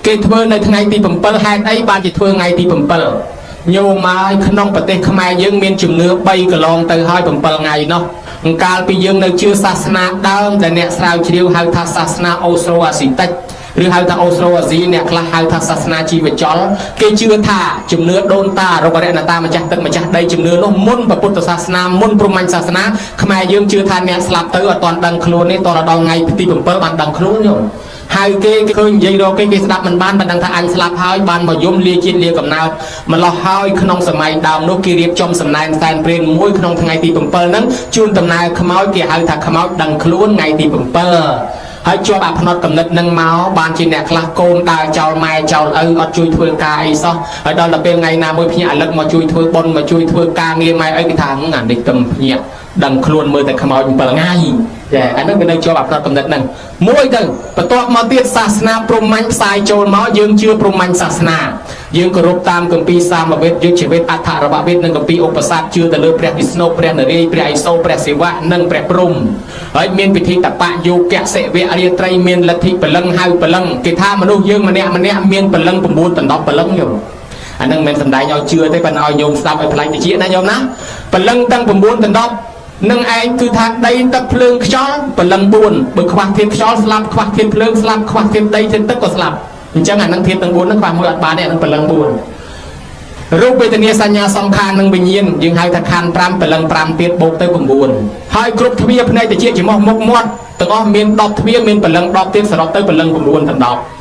គេធ្វើនៅថ្ងៃទី7ហេតុអីបានជាធ្វើថ្ងៃទី7ញោមមកក្នុងប្រទេសខ្មែរយើងមានជំនឿ3កន្លងទៅហើយ7ថ្ងៃនោះកាលពីយើងនៅជឿសាសនាដើមដែលអ្នកស្រាវជ្រាវហៅថាសាសនាអូស្ត្រូអាស៊ីតិចឬហៅថាអូស្ត្រូអាស៊ីអ្នកខ្លះហៅថាសាសនាជីវចលគេជឿថាជំនឿដូនតារករណតាម្ចាស់ទឹកម្ចាស់ដីជំនឿនោះមុនពុទ្ធសាសនាមុនព្រហ្មញ្ញសាសនាខ្មែរយើងជឿថាអ្នកស្លាប់ទៅអត់ទាន់ដឹងខ្លួនទេតរដល់ថ្ងៃទី7បានដឹងខ្លួនញោមហើយគេឃើញនិយាយរកគេស្ដាប់មិនបានដឹងថាអញស្លាប់ហើយបានមកយំលាជាតិលាកំណើតម្លោះហើយក្នុងសម័យដើមនោះគេរៀបចំសំណែនសែនព្រេនមួយក្នុងថ្ងៃទី7ហ្នឹងជូនដំណើរខ្មោចគេហៅថាខ្មោចដឹងខ្លួនថ្ងៃទី7ហើយជាប់អាផ្នត់កំណត់នឹងមកបានជាអ្នកខ្លះកូនដើរចោលម៉ែចោលឪអត់ជួយធ្វើការអីសោះហើយដល់ទៅពេលថ្ងៃណាមួយភ្ញាក់រលឹកមកជួយធ្វើបុណ្យមកជួយធ្វើការងារម៉ែអីគេថាអានេះទៅភ្ញាក់ដឹងខ្លួនមើលតែខ្មោច7ថ្ងៃចាអានោះវានៅជាប់អាផ្នត់កំណត់ហ្នឹងមួយទៅបន្ទាប់មកទៀតសាសនាព្រហ្មញ្ញផ្សាយចូលមកយើងជឿព្រហ្មញ្ញសាសនាយើងគោរពតាមគម្ពីរសាមវេទយុជ្ជវេទអដ្ឋរវវេទនិងគម្ពីរឧបសាទជឿទៅលើព្រះវិស្ណុព្រះនរាយណ៍ព្រះឥសូរព្រះសិវៈនិងព្រះព្រហ្មហើយមានពិធីតបៈយោគៈសិវៈរាត្រីមានលទ្ធិពលឹងហៅពលឹងគេថាមនុស្សយើងម្នាក់មានពលឹង9ដល់10ពលឹងយោអានឹងមិនសំដែងឲ្យជឿទេប៉ុន្តែឲ្យញោមស្ដាប់ឲ្យផ្លែកតិចណាញោមណាពលឹងទាំង9ដល់10នឹងឯងគឺថាដីទឹកភ្លើងខ្យល់ពលឹង4បើខ្វះធាតុខ្យល់ស្លាប់ខ្វះធាតុភ្លើងស្លាប់ខ្វះធាតុដីធាតុទឹកក៏ស្លាប់អញ្ចឹងអានឹងធាតុទាំង4ហ្នឹងខ្វះមួយអត់បានទេអានឹងពលឹង4រូបវេទនាសញ្ញាសង្ខារនិងវិញ្ញាណយើងហៅថាខណ្ឌ5ពលឹង5ទៀតបូកទៅ9ហើយគ្រប់ទ្វារភ្នែកតិចច្រមុះមុខមាត់ទាំងអស់មាន10ទ្វារមានពលឹង10ទៀតសរុបទៅពលឹង9ដល់10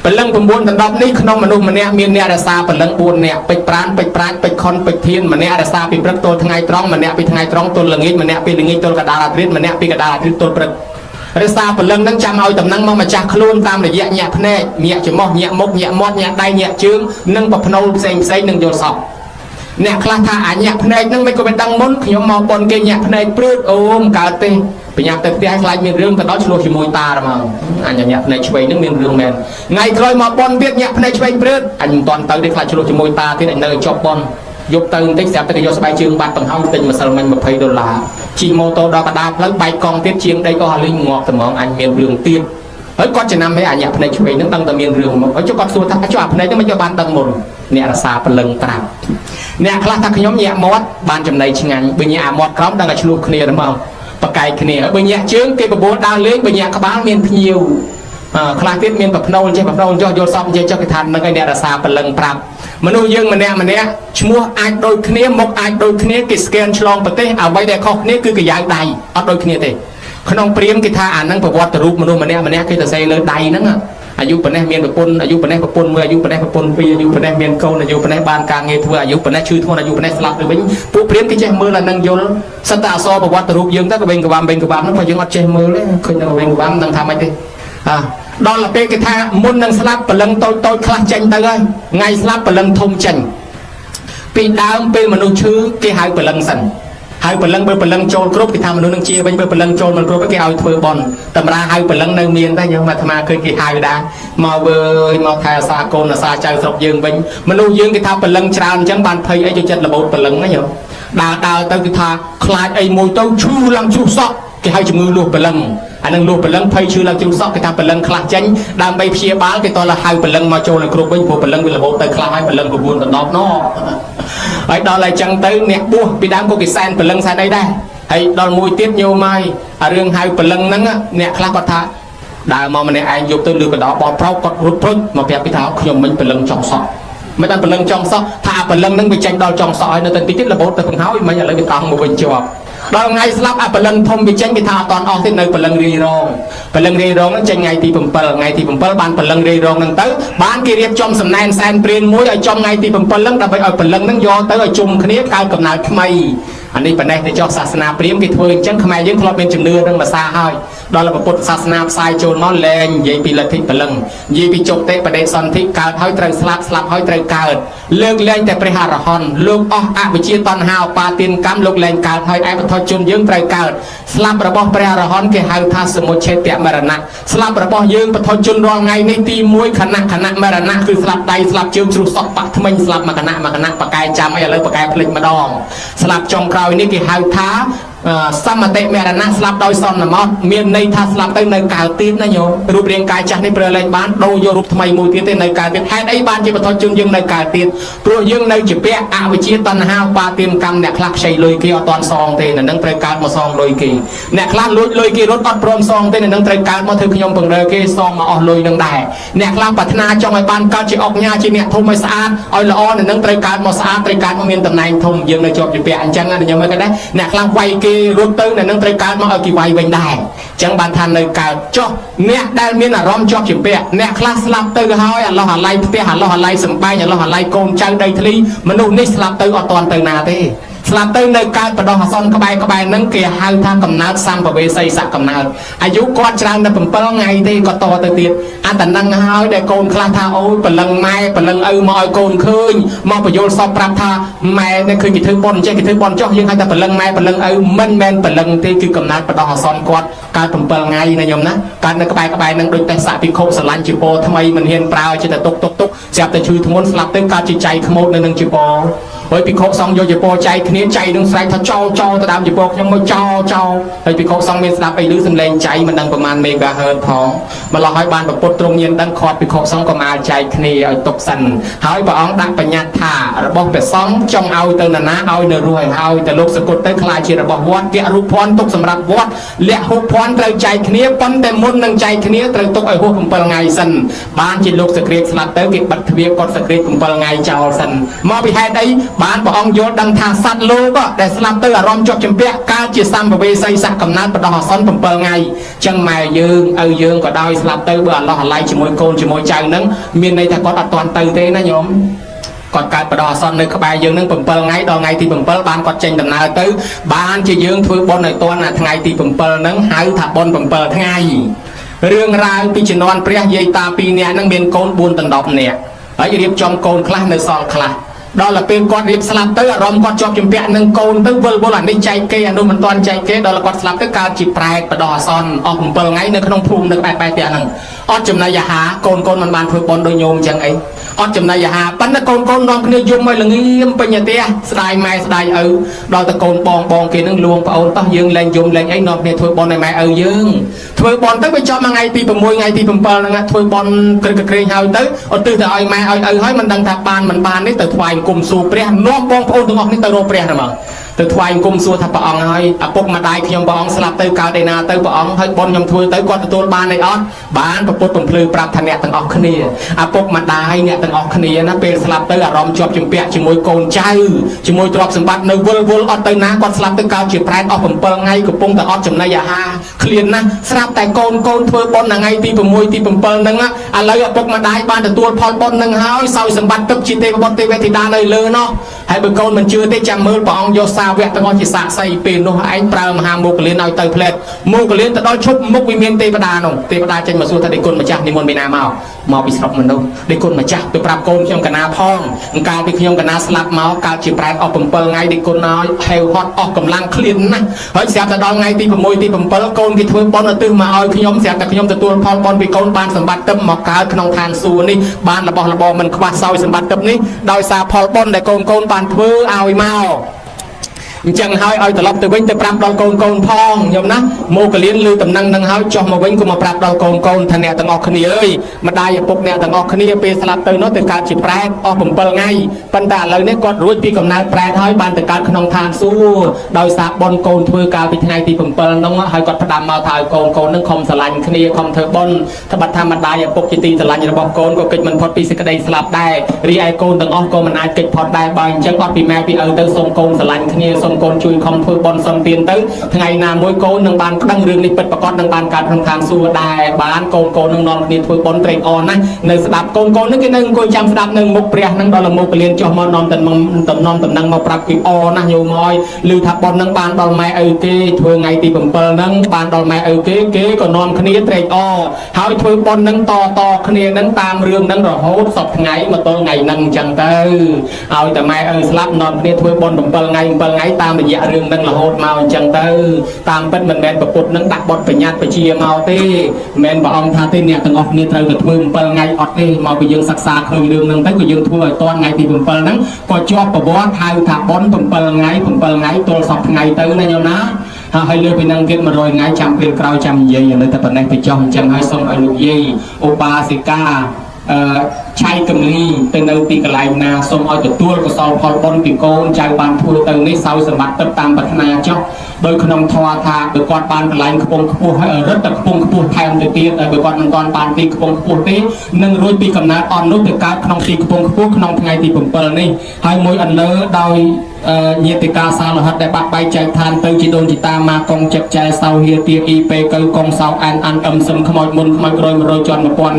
ពលឹង9ដល់10នេះក្នុងមនុស្សម្នាក់មានអ្នករក្សាពលឹង4នាក់ពេជ្រប្រានពេជ្រប្រាជ្ញពេជ្រខុនពេជ្រធានម្នាក់រក្សាពីព្រឹកទល់ថ្ងៃត្រង់ម្នាក់ពីថ្ងៃត្រង់ទល់ល្ងាចម្នាក់ពីល្ងាចទល់កណ្ដាលអាទិត្យម្នាក់ពីកណ្ដាលអាទិត្យទល់ព្រឹករក្សាពលឹងនឹងចាំឲ្យតំណែងមកម្ចាស់ខ្លួនតាមរយៈញាក់ភ្នែកញាក់ច្រមុះញាក់មុខញាក់មាត់ញាក់ដៃញាក់ជើងនិងប្រភ្នូលផ្សេងនឹងយល់សពអ្នកខ្លះថាអាញាក់ភ្នែកនឹងមិនក៏មិនដឹងមុនខ្ញុំមកប៉ុនគេញាក់ភ្នែកព្រឺតអូមកើតទេបញ្ញាទៅផ្ទះខ្លាចមានរឿងទៅដល់ឆ្លោះជាមួយតាហ្មងអញញាក់ភ្នែកឆ្វេងនឹងមានរឿងមែនថ្ងៃក្រោយមកប៉ុនទៀតញាក់ភ្នែកឆ្វេងព្រឺតអញមិនតាន់ទៅទេខ្លាចឆ្លោះជាមួយតាទៀតអញនៅជាប់ប៉ុនយកទៅបន្តិចស្រាប់តែគេយកស្បែកជើងបាត់បង្ហោងទិញម្សិលមិញ$20ជិះម៉ូតូដល់កណ្ដាលផ្លូវបែកកង់ទៀតជាងដីក៏ហលីងងាប់ត្មងអញមានរឿងទៀតហើយគាត់ចំណាំឲ្យអញញាក់ភ្នែកឆ្វេងនឹងដឹងតែមានរឿងមកហើយគាត់សួរថាចុះអាភ្នែកនឹងមិនយកបានដឹងមុនអ្នករសាពលឹងត្រាប់អ្នកខ្លះថាខ្ញុំញាក់មាត់បានចំណៃឆ្ងាញ់បើញាក់អាមាត់ក្រោមដឹងតែឆ្លោះគ្នាហ្មងបកាយគ្នាបើញាក់ជើងគេបបួលដើរលេងបើញាក់ក្បាលមានភ្ញៀវខ្លះទៀតមានប្រភ្នូលចេះប្រភ្នូលចុះយល់សពចេះចុះគេថានឹងឯអ្នករសាពលឹងប្រាប់មនុស្សយើងម្នាក់ឈ្មោះអាចដូចគ្នាមុខអាចដូចគ្នាគេស្កេនឆ្លងប្រទេសអ្វីដែលខុសគ្នាគឺកាយដៃអត់ដូចគ្នាទេក្នុងព្រាហ្មណ៍គេថាអានឹងប្រវត្តិរូបមនុស្សម្នាក់គេទៅសេលើដៃហ្នឹងអាយុប៉ុណ្ណេះមានប្រពន្ធអាយុប៉ុណ្ណេះប្រពន្ធមួយអាយុប៉ុណ្ណេះប្រពន្ធពីរអាយុប៉ុណ្ណេះមានកូនអាយុប៉ុណ្ណេះបានការងារធ្វើអាយុប៉ុណ្ណេះឈឺធ្ងន់អាយុប៉ុណ្ណេះស្លាប់ទៅវិញពួកព្រាហ្មណ៍គេចេះមើលអានឹងយល់សិតតែអសរប្រវត្តិរូបយើងទៅក៏វិញក្បាំហ្នឹងបើយើងអត់ចេះមើលទេឃើញតែវិញក្បាំនឹងថាម៉េចទេដល់ទៅពេលគេថាមុននឹងស្លាប់ពលឹងតូចខ្លះចេញទៅហើយថ្ងៃស្លាប់ពលឹងធំចេញពីដើមពេលមនុស្សឈឺគេហៅពលឹងសិនហើយពលឹងបើពលឹងចូលគ្រប់គេថាមនុស្សនឹងជាវិញបើពលឹងចូលមិនគ្រប់គេឲ្យធ្វើបន់តម្រាឲ្យពលឹងនៅមានដែរយើងអាត្មាឃើញគេហៅដែរមកវើយមកថែអាសាកូនអាសាចៅស្រុកយើងវិញមនុស្សយើងគេថាពលឹងច្រើនអញ្ចឹងបានភ័យអីចូលចិត្តរបូតពលឹងហ្នឹង ដើរទៅគឺថាខ្លាចអីមួយទៅឈឺឡើងជ្រុះសក់គេហៅជំងឺលួសព្រលឹងអានឹងលួសព្រលឹងភ័យឈឺឡើងជ្រុះសក់គេថាព្រលឹងខ្លះចេញដើម្បីព្យាបាលគេតោះហៅព្រលឹងមកចូលឲ្យគ្រប់វិញព្រោះព្រលឹងវារហូតទៅខ្លះហើយព្រលឹង9ដណ្ដប់ណោះហើយដល់ហើយចឹងទៅអ្នកបួសពីដើមក៏គេសែនព្រលឹងសែនអីដែរហើយដល់មួយទៀតញោមហើយអារឿងហៅព្រលឹងហ្នឹងអ្នកខ្លះគាត់ថាដើរមកម្នាក់ឯងយកទៅលើកដោបបប្រោគាត់រត់ព្រុចមកប្រាប់ពីថាខ្ញុំមិញព្រលឹងចង់សក់មិនដល់ព្រលឹងចង់សក់ថាព្រលឹងហ្នឹងវាចេញដល់ចង់សក់ហើយនៅទៅតិចទៀតរហូតទៅបង្ហើយមិញឥឡូវវាតង់មកវិញជាប់ដល់ថ្ងៃស្លាប់អាព្រលឹងធំវាចេញគេថាអត់តន់អស់ទេនៅព្រលឹងរាយរងព្រលឹងរាយរងហ្នឹងចេញថ្ងៃទី7ថ្ងៃទី7បានព្រលឹងរាយរងហ្នឹងទៅបានគេរៀបចំសំណែនសែនព្រានមួយឲ្យចំថ្ងៃទី7ហ្នឹងដើម្បីឲ្យព្រលឹងហ្នឹងយកទៅឲ្យជុំគ្នាកើតកំណើតថ្មីអានេះប៉ុណ្ណេះទៅចុះសាសនាព្រាហ្មណ៍គេធ្វើអញ្ចឹងខ្មែរយើងធ្លាប់មានជំនឿនឹងភាសាហើយដល់ពុទ្ធសាសនាផ្សាយចូលមកលែងនិយាយពីលទ្ធិព្រលឹងនិយាយពីចុតិបដិសន្ធិកើតហើយត្រូវស្លាប់ហើយត្រូវកើតលើកលែងតែព្រះអរហន្តលោកអស់អវិជ្ជាតណ្ហាឧបាទានកម្មលោកលែងកើតហើយឯបុថុជនយើងត្រូវកើតស្លាប់របស់ព្រះអរហន្តគេហៅថាសមុច្ឆេទមរណៈស្លាប់របស់យើងបុថុជនរាល់ថ្ងៃនេះទី1ខណៈមរណៈគឺស្លាប់ដៃស្លាប់ជើងជ្រុះសក់បាក់ថ្មិញស្លាប់មួយគណៈបកែចាំអីឥឡូវបកែភ្លេចម្ដងស្លាប់ចុងក្រោយនេះគេហៅថាសមតិមរណៈស្លាប់ដោយសន្មតមានន័យថាស្លាប់ទៅនៅកើតទៀតណាញោមរូបរាងកាយចាស់នេះប្រើលែងបានដូរយករូបថ្មីមួយទៀតទេនៅកើតទៀតហេតុអីបានជាបុថុជនយើងនៅកើតទៀតព្រោះយើងនៅជាពាក់អវិជ្ជាតណ្ហាឧបាទានកម្មអ្នកខ្លះខ្ចីលុយគេអត់ទាន់សងទេនៅនឹងត្រូវកើតមកសងលុយគេអ្នកខ្លះលួចលុយគេរត់អត់ព្រមសងទេនៅនឹងត្រូវកើតមកធ្វើខ្ញុំពង្រើគេសងមកអស់លុយនឹងដែរអ្នកខ្លះប្រាថ្នាចង់ឲ្យបានកើតជាអុកញ៉ាជាអ្នកធំឲ្យស្អាតឲ្យល្អនៅនឹងត្រូវកើតមកស្អាតត្រូវកើតមកមានតំណែងធំយើងនៅជាប់ជាពាក់អញ្ចឹងណាញោមមើលក៏ដែរអ្នកខ្លះវាយគេរត់ទៅនៅនឹងត្រូវកើតមកឲ្យគេវាយវិញដែរអញ្ចឹងបានថានៅកើតចុះអ្នកដែលមានអារម្មណ៍ជាប់ជាពាក់អ្នកខ្លះស្លាប់ទៅហើយអាឡោះអាឡៃផ្ទះអាឡោះអាឡៃសំបែងអាឡោះអាឡៃកូនចៅដីធ្លីមនុស្សនេះស្លាប់ទៅអត់ទាន់ទៅណាទេស្លាប់ទៅនៅកើតបដោះអាសន្នក្បែរហ្នឹងគេហៅថាកំណើតសម្ភវេសីសកំណើតអាយុគាត់ច្រើនតែ7ថ្ងៃទេគាត់តទៅទៀតអាតនឹងហើយដែលកូនខ្លះថាអូយព្រលឹងម៉ែព្រលឹងឪមកឲ្យកូនឃើញមកបញ្យល់សពប្រាប់ថាម៉ែនេះឃើញគេធ្វើប៉ុនចេះគេធ្វើប៉ុនចុះយើងហៅថាព្រលឹងម៉ែព្រលឹងឪមិនមែនព្រលឹងទេគឺកំណើតបដោះអាសន្នគាត់កើត7ថ្ងៃណាញោមណាកើតនៅក្បែរហ្នឹងដូចតែសាក់ពិខុស្រឡាញ់ជាពោថ្មីមិនហ៊ានប្រើចិត្តតែទុកស្រាប់តែឈឺធ្ងន់ស្លាប់ទៅកើតជាចៃខ្មោចនៅនឹងជាពោហើយពិខុសង្ឃយកជាពោចៃគ្នាចៃនឹងស្រែកថាចោទៅដើមជាពោខ្ញុំមកចោហើយពិខុសង្ឃមានស្ដាប់អីឮសំឡេងចៃមិនដឹងប្រមាណមេហ្គាហឺតផងម្ល៉េះហើយបានប្រពុតទ្រង់ញៀនដឹងខាត់ពិខុសង្ឃក៏មកចៃគ្នាឲ្យទុកសិនហើយព្រះអង្គដាក់បញ្ញត្តិថារបស់ព្រះសង្ឃចង់ឲ្យទៅណាឲ្យនៅរស់ឲ្យទៅលោកសកុតទៅខ្លាចជារបស់វត្តគៈរូបភ័ណ្ឌទុកសម្រាប់វត្តលក្ខហូបភ័ណ្ឌត្រូវចែកគ្នាប៉ុន្តែមុននឹងចែកគ្នាត្រូវទុកឲ្យហួស7ថ្ងៃសិនបានជាលោកសក្រាចស្លាប់ទៅគេបិទទ្វារគាត់សក្រាច7ថ្ងៃចោលសិនមកពីហេតុអីបានព្រះអង្គយល់ដឹងថាសត្វលោកដែលស្លាប់ទៅអារម្មណ៍ជាប់ជំពាក់កើតជាសម្ភវេសីសកំណើតបដោះអាសន្ន7ថ្ងៃចឹងម៉ែយើងឪយើងក៏ដោយស្លាប់ទៅបើអាឡោះអាឡៃជាមួយកូនជាមួយចៅហ្នឹងមានន័យថាគាត់អត់ទាន់ទៅទេណាញោមគាត់កើតបដោះអាសន្ននៅក្បែរយើងនឹង7ថ្ងៃដល់ថ្ងៃទី7បានគាត់ចេញដំណើរទៅបានជាយើងធ្វើបុណ្យឲ្យទាន់ថ្ងៃទី7ហ្នឹងហៅថាបុណ្យ7ថ្ងៃរឿងរ៉ាវពីជំនាន់ព្រះយាយតា2នាក់ហ្នឹងមានកូន4ដណ្ដប់នាក់ហើយរៀបចំកូនខ្លះនៅសល់ខ្លះដល់ពេលគាត់រៀបស្លាប់ទៅអារម្មណ៍គាត់ជាប់ជំពាក់នឹងកូនទៅវិលអានេះចែកគេអានោះមិនទាន់ចែកគេដល់គាត់ស្លាប់ទៅកើតជាប្រែតបដោះអាសន្នអស់7ថ្ងៃនៅក្នុងភូមិនៅបែបផ្ទះហ្នឹងអត់ចំណីអាហារកូនមិនបានធ្វើបុណ្យដោយញោមអញ្ចឹងអីអត់ចំណីអាហារប៉ុន្តែកូននាំគ្នាយំឲ្យល្ងៀមពេញផ្ទះស្ដាយម៉ែស្ដាយឪដល់តែកូនបងគេនឹងលួងប្អូនតោះយើងលែងយំលែងអីនាំគ្នាធ្វើបុណ្យឲ្យម៉ែឪយើងធ្វើបុណ្យទៅវាចំថ្ងៃទី6ថ្ងៃទី7ហ្នឹងធ្វើបុណ្យក្រែងហើយទៅឧទ្ទិសទៅឲ្យម៉ែឲ្យឪហើយមិនដឹងថាបានមិនបាននេះទៅថ្វាយគុំសួរព្រះនាំបងប្អូនទាំងអស់នេះទៅរកព្រះហ្មងទៅថ្វាយគុំសួរថាព្រះអង្គហើយឪពុកម្ដាយខ្ញុំព្រះអង្គស្លាប់ទៅកើតឯណាទៅព្រះអង្គហើយបុណ្យខ្ញុំធ្វើទៅគាត់ទទួលបានអីអត់បានប្រពុតបំភ្លឺប្រាប់ថាអ្នកទាំងអស់គ្នាឪពុកម្ដាយអ្នកទាំងអស់គ្នាណាពេលស្លាប់ទៅអារម្មណ៍ជាប់ជំពាក់ជាមួយកូនចៅជាមួយទ្រព្យសម្បត្តិនៅវិលអត់ទៅណាគាត់ស្លាប់ទៅកើតជាប្រែតអស់7ថ្ងៃកំពុងតែអត់ចំណីអាហារឃ្លានណាស់ស្រាប់តែកូនធ្វើបុណ្យថ្ងៃទី6ទី7ហ្នឹងឥឡូវឪពុកម្ដាយបានទទួលផលបុណ្យហ្នឹងហើយសោយសម្បត្តិទឹកជាទេវបុត្រទេវធីតានៅលើនោះហើយបើកូនមិនជឿទេចាំមើលព្រះអង្គយកសាវកទាំងអស់ជាសាក្សីពេលនោះឯងប្រើមហាមោគលានឲ្យទៅផ្លែតមោគលានទៅដល់ឈប់មុខវិមានទេវតានោះទេវតាចេញមកសួរថាដេគុណម្ចាស់និមន្តពីណាមកពីស្រុកមនុស្សដេគុណម្ចាស់ទៅប្រាប់កូនខ្ញុំកណាផងអង្ការពីខ្ញុំកណាស្លាប់មកកើតជាប្រែតអស់7ថ្ងៃដេគុណឲ្យហេវហត់អស់កម្លាំងឃ្លានណាស់ហើយស្រាប់តែដល់ថ្ងៃទី6ទី7កូនគេធ្វើបុណ្យឧទ្ទិសមកឲ្យខ្ញុំស្រាប់តែខ្ញុំទទួលផលបុណ្យពីកូនបានសម្បត្តិទឹកមកកើតក្នុងឋានសួគ៌នេះបានរបស់របរមិនខ្វះសោយសម្បត្តិទឹកនេះដោយសារផលបុណ្យដែលកូនបានធ្វើឲ្យមក chẳng hỏi ơi từ lọc từ vinh từ pram đo côn phong nhom ná mô cái liên lưu tầm năng năng hỏi cho mà vinh cũng mà pram đo côn thành nè tầng ngọc khnia ơi mà đai phục nè tầng ngọc khnia pe slap từ nó từการchỉ pram ở bầm bờ ngayปันตาเลยเนี่ยกดรู้ปีกำนัดแปรท้อยบานแต่การขนมทานสู้โดยสาบอนโกนทวยกาไปทางตีผมเปิลน้องให้กดประดามมาถ่ายโกนนึงคอมสลันคณีคอมเทอร์บอนถ้าบัดทำมันได้อย่างปกติสลันระบบโกนก็เกิดมันพอดปีสกได้สลับได้รีไอโกนต่างอ้อโกมันอาจเกิดพอดได้บางจังก็ปีแม่ปีเตอร์ทรงโกนสลันคณีทรงโกนช่วยคอมเทอร์บอนทรงเตียนตึ้งไงนามวยโกนนังบานตั้งเรื่องนี้เป็นประกอบนังบานการทำทางสู้ได้บานโกนนังนอนคณีทวยบอลเตรงออนนะในสลับโกนนึกนึงโกนจำสลับนึงมุกเปรียนังดอลลาร์มุกเปลี่ยนจอมนอนแต่ตำนองตำนังมาปรับปีอนะโยมอยลือทับบอลนังบานดอลไม้เกย์ช่วยไงตีผมเปิลนังบานดอลไม้เกย์ก็นอนคณีเตรงอหายช่วยบอลนังต่อคณีนังตามเรื่องนังรอโหดสอบไงมาตัวไงนังจังเตอเอาแต่ไม้สลับนอนคณีช่วยบอลผมเปิลไงตามระยะเรื่องนังรอโหดมาจังเตอตามเป็นมันแมนประปุดนังดักบอลไปยัดไปเชียร์มาตีแมนบอกองท่าตีเนี่ยตั้งออกเนี่ยเตอกับช่วยผมเปิลไงอดตีมาไปยังศักษาเคยเรื่องนังแต่ก็ยังช่วยตัวไงตีผมเปิลนังก็จอบประบอสไทยถับบอลผมเปิลไงตัวสอบไงเตอร์นะโยมนะให้เลือกไปนั่งเก็บมาโรยไงจำเป็นกราวจำเยี่ยอย่างเลยแต่ปัจจัยไปจองจังให้ส่งอนุเยี่ยอุปาสิกาใช้กำลีเป็นเอาปีกลายนาส่งเอาแต่ตัวก็สอบพอลบอลปีโกนใจบานพูดเติมในเสาสมบัติตามปัฒนาเจ้าโดยขนมทวาทาโดยกอดบานกลายขบงขบให้รถแต่ขบงขบแทนเตียนโดยกอดมันกอนบานตีขบงขบตีนึ่งรุ่ยปีกำนาตอนนู้นแต่การขนมตีขบงขบขนมไงตีผมเปิลนี่ให้มวยอันเลอโดยเยติกาสารหัดได้บัดใบใจทานเติมจิโดนจิตามากองเจ็บใจเศร้าเฮียเตียอีเปเกลกองเศร้าอันซึมขมอยมุนขมอยโรยมาโรยจอนมาปอน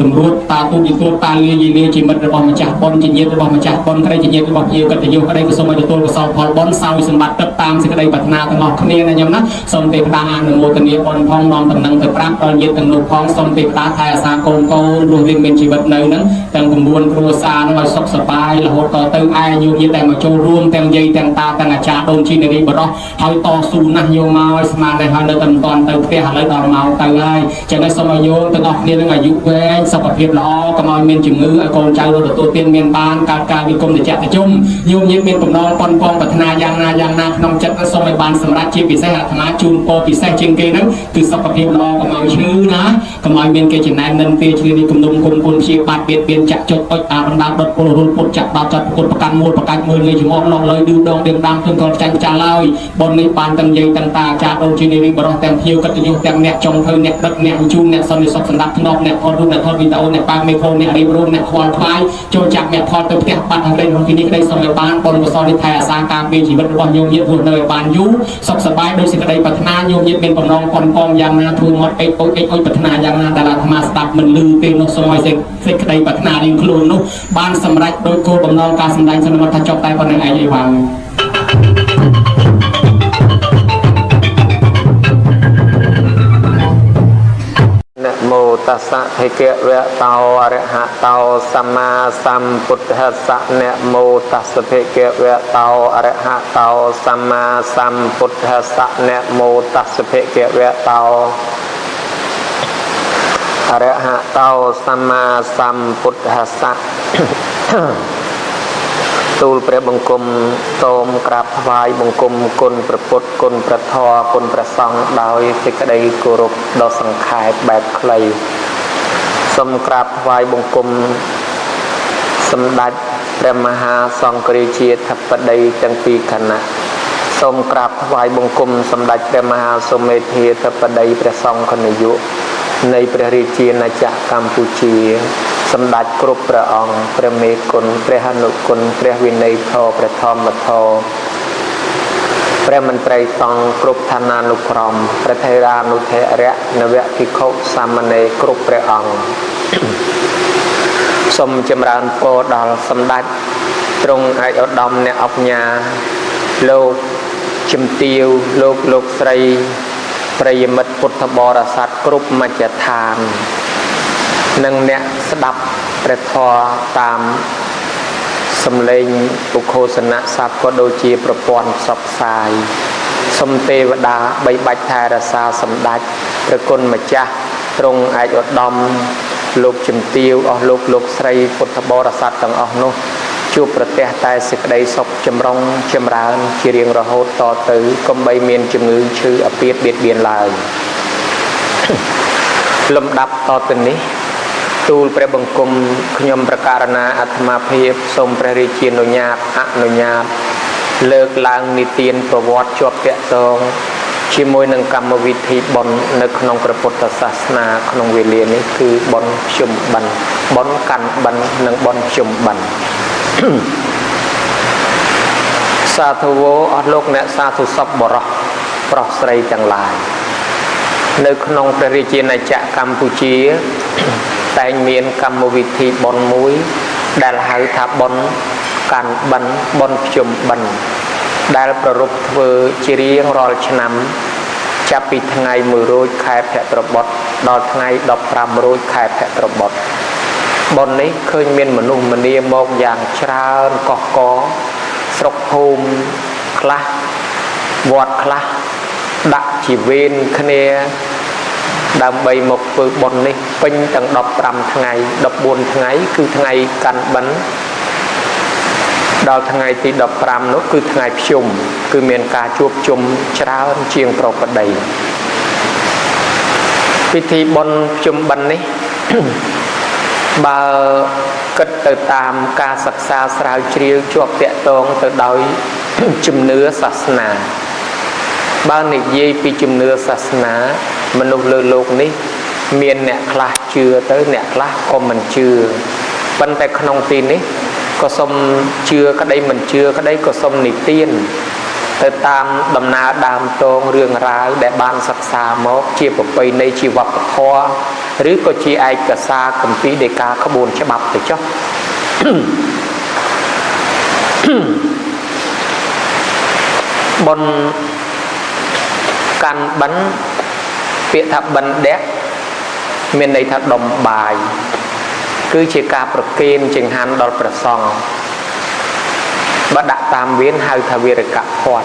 ตำรวจตาตุจิตัวตาเลียยีเลียจิมัดระบอบมาจากบอลจิเนียระบอบมาจากบอลใครจิเนียระบอบเยี่ยกันแต่โยกอะไรก็สมัยตัวก็สาวพอลบอลสาวสมบัติตามสิ่งใดปัฒนาตลอดคนนี้นะยมนะสมเด็จพระหนึ่งโมตเนียบอลพองนอนตำแหน่งแต่ปราบตอนเย็นตั้งหนุกพองสมเด็จพระไทยสากลโกรวมเรียนเป็นชีวิตเนยนั้นตั้งกบวนครัวซาหน่อยสกสบายละหดต่อเติมไอโยเยี่ยแต่มาโจรวมแต่งยัยแต่งตาแต่งอาจารย์โดนชีนรีบรอหอยต่อสู้นะโยมาสมาในฮันเดอร์ตันตอนเติมเพียหเลยดอกเมาเติมไอจะได้สมัยโยตั้งออกเนี่ยตั้งอายุแหวนสกปรกละก็มาเมียนจึงมือไอ้คนใจเราตัวเตียนเมียนบานการวิกรมเดชะจุ่มโยมยิ่งเมียนปนองปอนปองปัฒนายางนาขนมจัดสมัยบานสำหรับชีวิตเสหธรรมะจูนโปปิเสกจิงเกนั้นคือสกปรกละก็มาชื่อนะก็มาเมียนเกจินันนันเตชื่อนี้กุมนุมกุลชีบาดเบียนจักจดอดอารันดาดปรุนปดจักบาดจัดกุลประกันมูลประกันมือเลยจุ่มออกลองเลยดูดองเดือดดำเพิ่งก่อนจันจ่าลอยบนในปานตั้งใหญ่ตั้งตาจ่าโดนชีนีบรอแต่งเที่ยวกัตยุแต่งเนี่ยจงเธอเนี่ยดักเนี่ยจูนเนี่ยสมิสสันดับนอกเนี่ยพอรุ่นเนี่ยทอดวิตาโอเนี่ยปางเมโครเนี่ยรูนเนี่ยควอนควายโจจักเนี่ยพอเติมเตียปัดทางเล่นของที่นี่ได้สมัยบ้านบนบสอนิทายสร้างการเป็นชีวิตวันโยมเย็ดหุ่นในบ้านยุสกสบายโดยสิ่งใดปัฒนาโยมเย็ดเป็นปนองปอนกองยางนาทูมดเอ็กโอปัฒนายางนาดาราธรรมสตับมันลือเตียนสมัยสิ่งใดปัฒนาดินครูนุบ้านสำรัจโดยโกปนองการสำแดงสนมัตจบใต้ปนไอไอวังนะโมตัสสะภะคะวะโตอะระหะโตสัมมาสัมพุทธัสสะนะโมตัสสะภะคะวะโตอะระหะโตสัมมาสัมพุทธัสสะนะโมตัสสะภะคะวะโตอะระหะโตสัมมาสัมพุทธัสสะตูลព្រះបង្គំសូមក្រាបថ្វាយបង្គំគុណព្រះពុទ្ធគុណព្រះធម៌គុណព្រះសង្ឃដោយសេចក្តីគោរពដ៏សង្ខេបបែបខ្លីសូមក្រាបថ្វាយបង្គំសម្ដេចព្រះមហាសង្ឃរាជាធិបតីទាំងពីរគណៈសូមក្រាបថ្វាយបង្គំសម្ដេចព្រះមហាសូមេធាធិបតីព្រះសង្ឃនាយកនៃព្រះរាជាណាចក្រកម្ពុជាសម្ដេចគ្រប់ព្រះអង្គព្រះមេគុណព្រះអនុគុណព្រះវិន័យធម៌ព្រះធម្មធម៌ព្រះមន្ត្រីសង្ឃគ្រប់ឋានានុក្រមព្រះថេរានុថេរៈនវភិក្ខុសាមណេរគ្រប់ព្រះអង្គសូមចម្រើនពរដល់សម្ដេចទ្រង់ឯកឧត្តមអ្នកអបញ្ញាលោកជំទាវលោកស្រីប្រិយមិត្តពុទ្ធបរិស័ទគ្រប់មជ្ឈដ្ឋាននិងអ្នកស្ដាប់ព្រះធម៌តាមសំឡេងពុទ្ធសនៈស័ព្ទក៏ដូចជាប្រព័ន្ធផ្សព្វផ្សាយសូមទេវតាបីបាច់ថែរក្សាសម្ដេចព្រះគុណម្ចាស់ទ្រង់ឯកឧត្តមលោកជំទាវអស់លោកស្រីពុទ្ធបរិស័ទទាំងអស់នោះ ជួបប្រទះតែសេចក្តីសុខចម្រុងចម្រើនជារៀងរហូតតទៅកុំបីមានជំងឺឈឺអាពាធបៀតបៀនឡើយលំដាប់តទៅនេះទូលព្រះបង្គំខ្ញុំប្រកាសណាអាត្មាភាពសូមព្រះរាជានុញ្ញាតអនុញ្ញាតលើកឡើងនិទានប្រវត្តិជាប់តាក់ទងជាមួយនឹងកម្មវិធីបុណ្យនៅក្នុងព្រះពុទ្ធសាសនាក្នុងវេលានេះគឺបុណ្យភ្ជុំបិណ្ឌបុណ្យកាន់បិណ្ឌនិងបុណ្យភ្ជុំបិណ្ឌសាធុវោអស់លោកអ្នកសាធុសពបរោះប្រុសស្រីទាំងឡាយនៅក្នុងព្រះរាជាណាចក្រកម្ពុជាតែងមានកម្មវិធីបុណ្យមួយដែលហៅថាបុណ្យកាន់បិណ្ឌបុណ្យភ្ជុំបិណ្ឌដែលប្ររពធ្វើជារៀងរាល់ឆ្នាំចាប់ពីថ្ងៃ1រោចខែភទ្របទដល់ថ្ងៃ15រោចខែភទ្របទបុណ្យនេះឃើញមានមនុស្សម្នាមកយ៉ាងច្រើនកុះកស្រុកភូមិខ្លះវត្តខ្លះដាក់ជីវេនគ្នាដើម្បីមកធ្វើបុណ្យនេះពេញទាំង15ថ្ងៃ14ថ្ងៃគឺថ្ងៃកាន់បិណ្ឌដល់ថ្ងៃទី15នោះគឺថ្ងៃភ្ជុំគឺមានការជួបជុំច្រើនជាងប្រពៃពិធីបុណ្យភ្ជុំបិណ្ឌនេះ បើគិតទៅតាមការសិក្សាស្រាវជ្រាវជាប់តាក់ទងទៅដោយ ជំនឿសាសនាបើនិយាយពីជំនឿសាសនាមនុស្សលើលោកនេះមានអ្នកខ្លះជឿទៅអ្នកខ្លះក៏មិនជឿប៉ុន្តែក្នុងទីនេះក៏សូមជឿក្តីមិនជឿក្តីក៏សូមនិទានទៅតាមដំណើរដើមតងរឿងរ៉ាវដែលបានសិក្សាមកជាប្រពៃណីជាវប្បធម៌ឬក៏ជាឯកសារគម្ពីរដីកាក្បួនច្បាប់ទៅចុះ បុណ្យកាន់បិណ្ឌពាក្យថាបិណ្ឌៈមានន័យថាដុំបាយគឺជាការប្រគេនចង្ហាន់ដល់ព្រះសង្ឃបើដាក់តាមវេនហៅថាវិរកភ័ត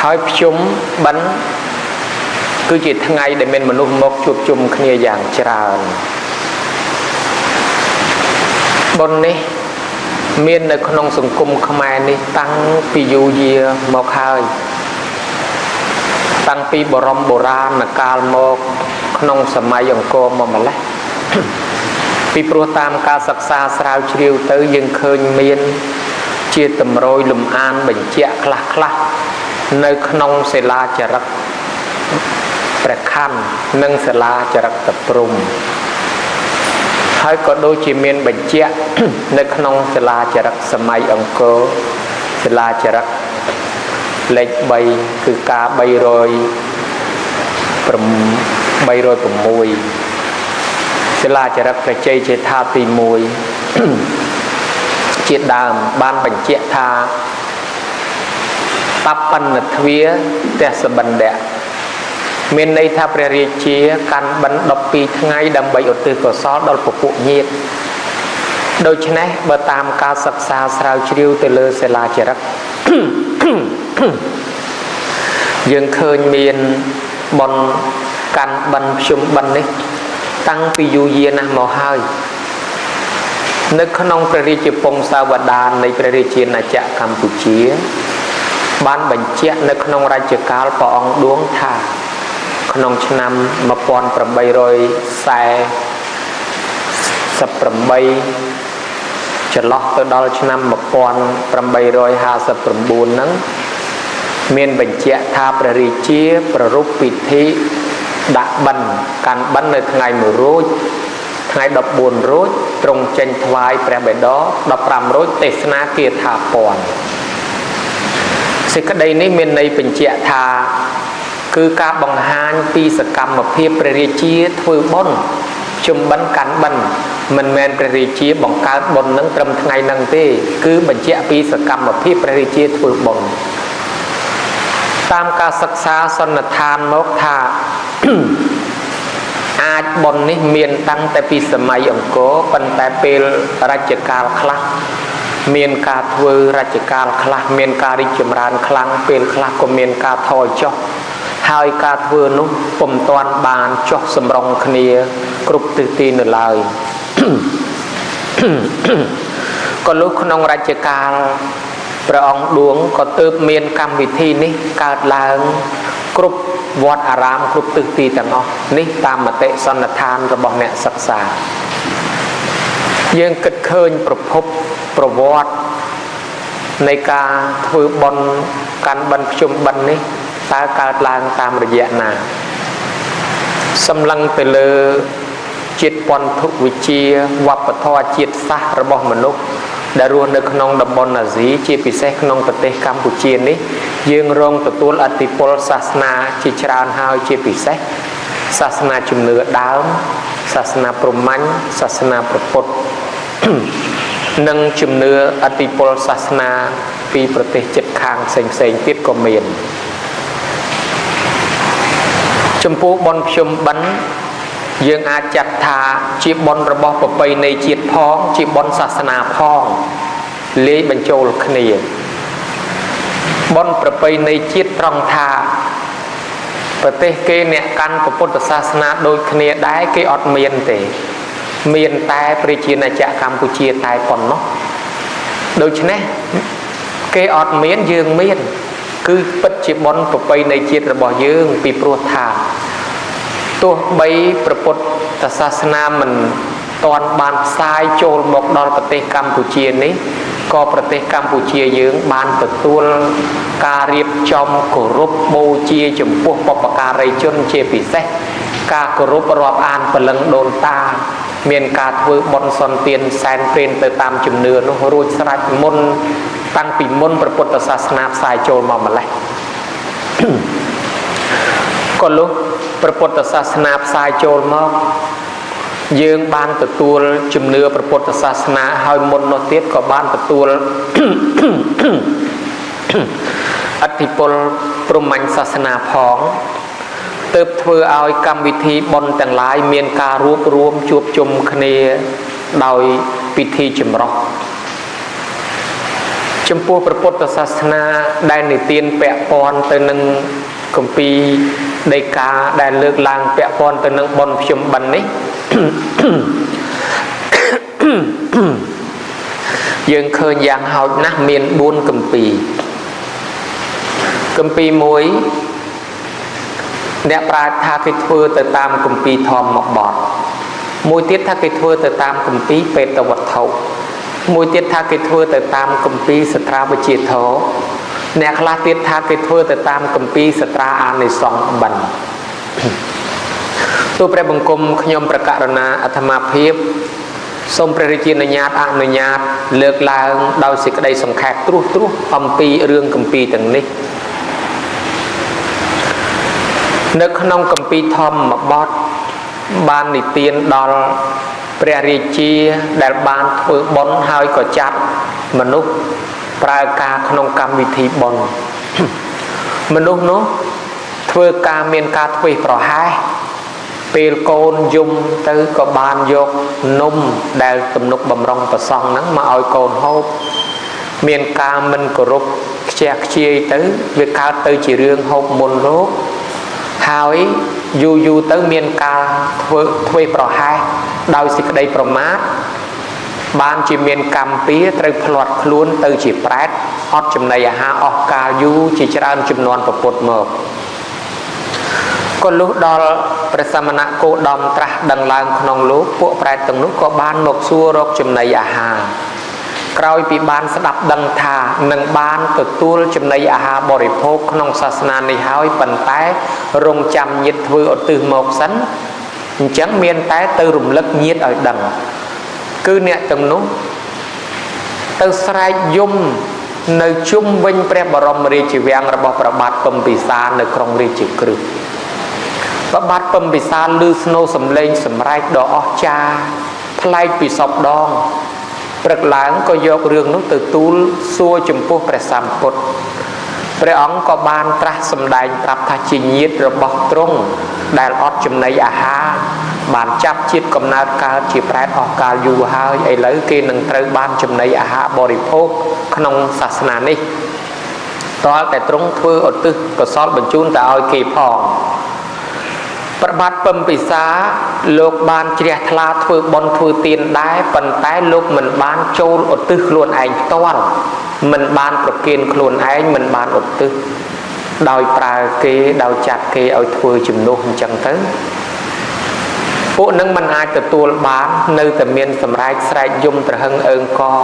ហើយភ្ជុំបិណ្ឌគឺជាថ្ងៃដែលមានមនុស្សមកជួបជុំគ្នាយ៉ាងច្រើនបុណ្យនេះមាននៅក្នុងសង្គមខ្មែរនេះតាំងពីយូរយារមកហើយតាំងពីបរមបុរាណកាលមកក្នុងសម័យអង្គរមកម្លេះ ពីព្រោះតាមការសិក្សាស្រាវជ្រាវទៅយើងឃើញមានជាតម្រយលំអានបញ្ជាក់ខ្លះៗនៅក្នុងសិលាចារឹកព្រះខ័ននិងសិលាចារឹកតព្រំហើយក៏ដូចជាមានបញ្ជាក់ នៅក្នុងសិលាចារឹកសម័យអង្គរសិលាចារឹកលេខ3គឺការ306 សិលាចារឹកព្រះជ័យជេដ្ឋាទី1 ជាដើមបានបញ្ជាក់ថាបបណ្ណទ្វាទេសបណ្ឌៈមានន័យថាព្រះរាជាកាន់បិណ្ឌ12ថ្ងៃដើម្បីឧទ្ទិសកុសលដល់ពពួកញាតិដូច្នេះបើតាមការសិក្សាស្រាវជ្រាវទៅលើសិលាចារឹក យើងឃើញមានបុណ្យកាន់បិណ្ឌភ្ជុំបិណ្ឌនេះតាំងពីយូរយារណាស់មកហើយនៅក្នុងព្រះរាជពង្សាវតារនៃព្រះរាជាណាចក្រកម្ពុជាបានបញ្ជាក់នៅក្នុងរជ្ជកាលព្រះអង្គឌួងថាក្នុងឆ្នាំ1848ចន្លោះទៅដល់ឆ្នាំ1859ហ្នឹងមានបញ្ជាក់ថាព្រះរាជាប្រារព្ធពិធីដាក់បិណ្ឌកាន់បិណ្ឌនៅថ្ងៃ1រោចថ្ងៃ14រោចទ្រង់ចេញថ្វាយព្រះបិតា15រោចទេសនាគាថាព័ន្ធសេចក្តីនេះមានន័យបញ្ជាក់ថាគឺការបង្ហាញពីសកម្មភាពព្រះរាជាធ្វើបុណ្យជុំបិណ្ឌកាន់បិណ្ឌមិនមែនព្រះរាជាបង្កើតបុណ្យនឹងត្រឹមថ្ងៃហ្នឹងទេគឺបញ្ជាក់ពីសកម្មភាពព្រះរាជាធ្វើបុណ្យតាមការសិក្សាសន្និដ្ឋានមកថា អាចបុណ្យនេះមានតាំងតែពីសម័យអង្គរប៉ុន្តែពេលរជ្ជកាលខ្លះមានការធ្វើរជ្ជកាលខ្លះមានការរីកចម្រើនខ្លាំងពេលខ្លះក៏មានការថយចុះហើយការធ្វើនោះពុំទាន់បានចុះសម្រុងគ្នាគ្រប់ទិសទីនៅឡើយ ដ ក៏លុះក្នុងរជ្ជកាលព្រះអង្គឌួងក៏ទើបមានកម្មវិធីនេះកើតឡើងគ្រប់វត្តអារាមគ្រប់ទិសទីទាំងអស់នេះតាមមតិសន្និដ្ឋានរបស់អ្នកសិក្សាយើងគិតឃើញប្រភពប្រវត្តិនៃការធ្វើបុណ្យកាន់បិណ្ឌភ្ជុំបិណ្ឌនេះតើកើតឡើងតាមរយៈណាសម្លឹងទៅលើជាតិពន្ធុវិជ្ជាវប្បធម៌ជាតិសាសន៍របស់មនុស្សដែលរស់នៅក្នុងតំបន់អាស៊ីជាពិសេសក្នុងប្រទេសកម្ពុជានេះយើងរងទទួលឥទ្ធិពលសាសនាជាច្រើនហើយជាពិសេសសាសនាជំនឿដើមសាសនាព្រហ្មញ្ញសាសនាព្រះពុទ្ធនិងជំនឿឥទ្ធិពលសាសនាពីប្រទេសជិតខាងផ្សេងៗទៀតក៏មានចំពោះបុណ្យភ្ជុំបិណ្ឌយើងអាចចាត់ថាជាបុណ្យរបស់ប្រពៃណីជាតិផងជាបុណ្យសាសនាផងលាយបញ្ចូលគ្នាបុណ្យប្រពៃណីជាតិត្រង់ថាប្រទេសគេអ្នកកាន់ពុទ្ធសាសនាដូចគ្នាដែរគេអត់មានទេមានតែប្រជាណាចក្រកម្ពុជាតែប៉ុណ្ណោះដូច្នេះគេអត់មានយើងមានគឺពិតជាបុណ្យប្រពៃណីជាតិរបស់យើងពីព្រោះថាទោះបីព្រះពុទ្ធសាសនាមិនទាន់បានផ្សាយចូលមកដល់ប្រទេសកម្ពុជានេះក៏ប្រទេសកម្ពុជាយើងបានទទួលការរៀបចំគោរពបូជាចំពោះបុព្វការីជនជាពិសេសការគោរពរាប់អានព្រលឹងដូនតាមានការធ្វើបុណ្យសន្តានសែនព្រេនទៅតាមជំនឿនោះរួចស្រេចមុនតាំងពីមុនព្រះពុទ្ធសាសនាផ្សាយចូលមកម្លេះក៏លុះព្រះពុទ្ធសាសនាផ្សាយចូលមកយើងបានទទួលជំនឿព្រះពុទ្ធសាសនាហើយមុននោះទៀតក៏បានទទួលឥទ្ធិពលព្រហ្មញ្ញសាសនាផងទើបធ្វើឲ្យកម្មវិធីបុណ្យទាំងឡាយមានការរួបរวมជួបជុំគ្នាដោយពិធីចម្រុះចំពោះព្រះពុទ្ធសាសនាដែលនិទានពាក់ព័ន្ធទៅនឹងគម្ពីរដីកាដែលលើកឡើងពាក់ព័ន្ធទៅនឹងបុណ្យភ្ជុំបិណ្ឌនេះយើងឃើញយ៉ាងហោចណាស់មាន4គម្ពីរគម្ពីរមួយអ្នកប្រាជ្ញថាគេធ្វើទៅតាមគម្ពីរធម្មបទមួយទៀតថាគេធ្វើទៅតាមគម្ពីរបេតវត្ថុមួយទៀតថាគេធ្វើទៅតាមគម្ពីរសត្រាវិជាធម៌អ្នកខ្លះទៀតថាគេធ្វើទៅតាមគម្ពីរសត្រាអានិសង្ឃបិណ្ឌទូព្រះបង្គំខ្ញុំប្រកាសណាអាត្មាភាពសូមព្រះរាជានុញ្ញាតអនុញ្ញាតលើកឡើងដោយសេចក្តីសង្ខេបត្រួសអំពីរឿងគម្ពីរទាំងនេះនៅក្នុងគម្ពីរធម្មបទបាននិទានដល់ព្រះរាជាដែលបានធ្វើបុណ្យហើយក៏ចាត់មនុស្សប្រើការក្នុងកម្មវិធីបុណ្យមនុស្សនោះធ្វើការមានការធ្វេសប្រហែសពេលកូនយំទៅក៏បានយកនំដែលទំនុកបំរុងប្រសង់ហ្នឹងមកឲ្យកូនហូបមានការមិនគោរពខ្ជះខ្ជាយទៅវាកើតទៅជារឿងហូបមុនរោគហើយយូរទៅមានការធ្វើប្រហែសដោយសេចក្តីប្រមាទបានជាមានកម្មពៀត្រូវផ្លាត់ខ្លួនទៅជាប្រែតអត់ចំណីអាហារអស់កាលយូរជាច្រើនចំនួនប្រពុតមកក៏លុះដល់ព្រះសមណគោតមត្រាស់ដឹងឡើងក្នុងលោកពួកប្រែតទាំងនោះក៏បានមកសួររកចំណីអាហារក្រោយពីបានស្ដាប់ដឹងថានឹងបានទទួលចំណីអាហារបរិភោគក្នុងសាសនានេះហើយប៉ុន្តែរងចាំញាតិធ្វើឧទ្ទិសមកសិនអញ្ចឹងមានតែទៅរំលឹកញាតិឲ្យដឹងគឺអ្នកទាំងនោះទៅស្រែកយំនៅជុំវិញព្រះបរមរាជវាំងរបស់ព្រះបាទពំពិសានៅក្រុងរាជក្រឹសព្រះបាទពំពិសាឮស្នូរសំឡេងសម្រែកដ៏អស្ចារ្យប្លែកពីសពដងព្រឹកឡើងក៏យករឿងនោះទៅទូលសួរចំពោះព្រះសម្ពុទ្ធព្រះអង្គក៏បានត្រាស់សម្ដែងប្រាប់ថាជាញាតិរបស់ទ្រង់ដែលអត់ចំណីអាហារបានចាប់ជាតិកំណើតកើតជាប្រែតអស់កាលយូរហើយឥឡូវគេនឹងត្រូវបានចំណីអាហារបរិភោគក្នុងសាសនានេះតើតែទ្រង់ធ្វើឧទ្ទិសកុសលបញ្ជូនទៅឲ្យគេផងព្រះបាទពំពិសា លោកបានជ្រះថ្លាធ្វើបុណ្យធ្វើទានដែរប៉ុន្តែលោកមិនបានចូលឧទ្ទិសខ្លួនឯងផ្ទាល់មិនបានប្រគិនខ្លួនឯងមិនបានឧទ្ទិសដោយប្រើគេដោយចាត់គេឲ្យធ្វើជំនួសអញ្ចឹងទៅពួកនឹងមិនអាចទទួលបាននៅតែមានសម្រែកស្រែកយំត្រហឹងអើងកង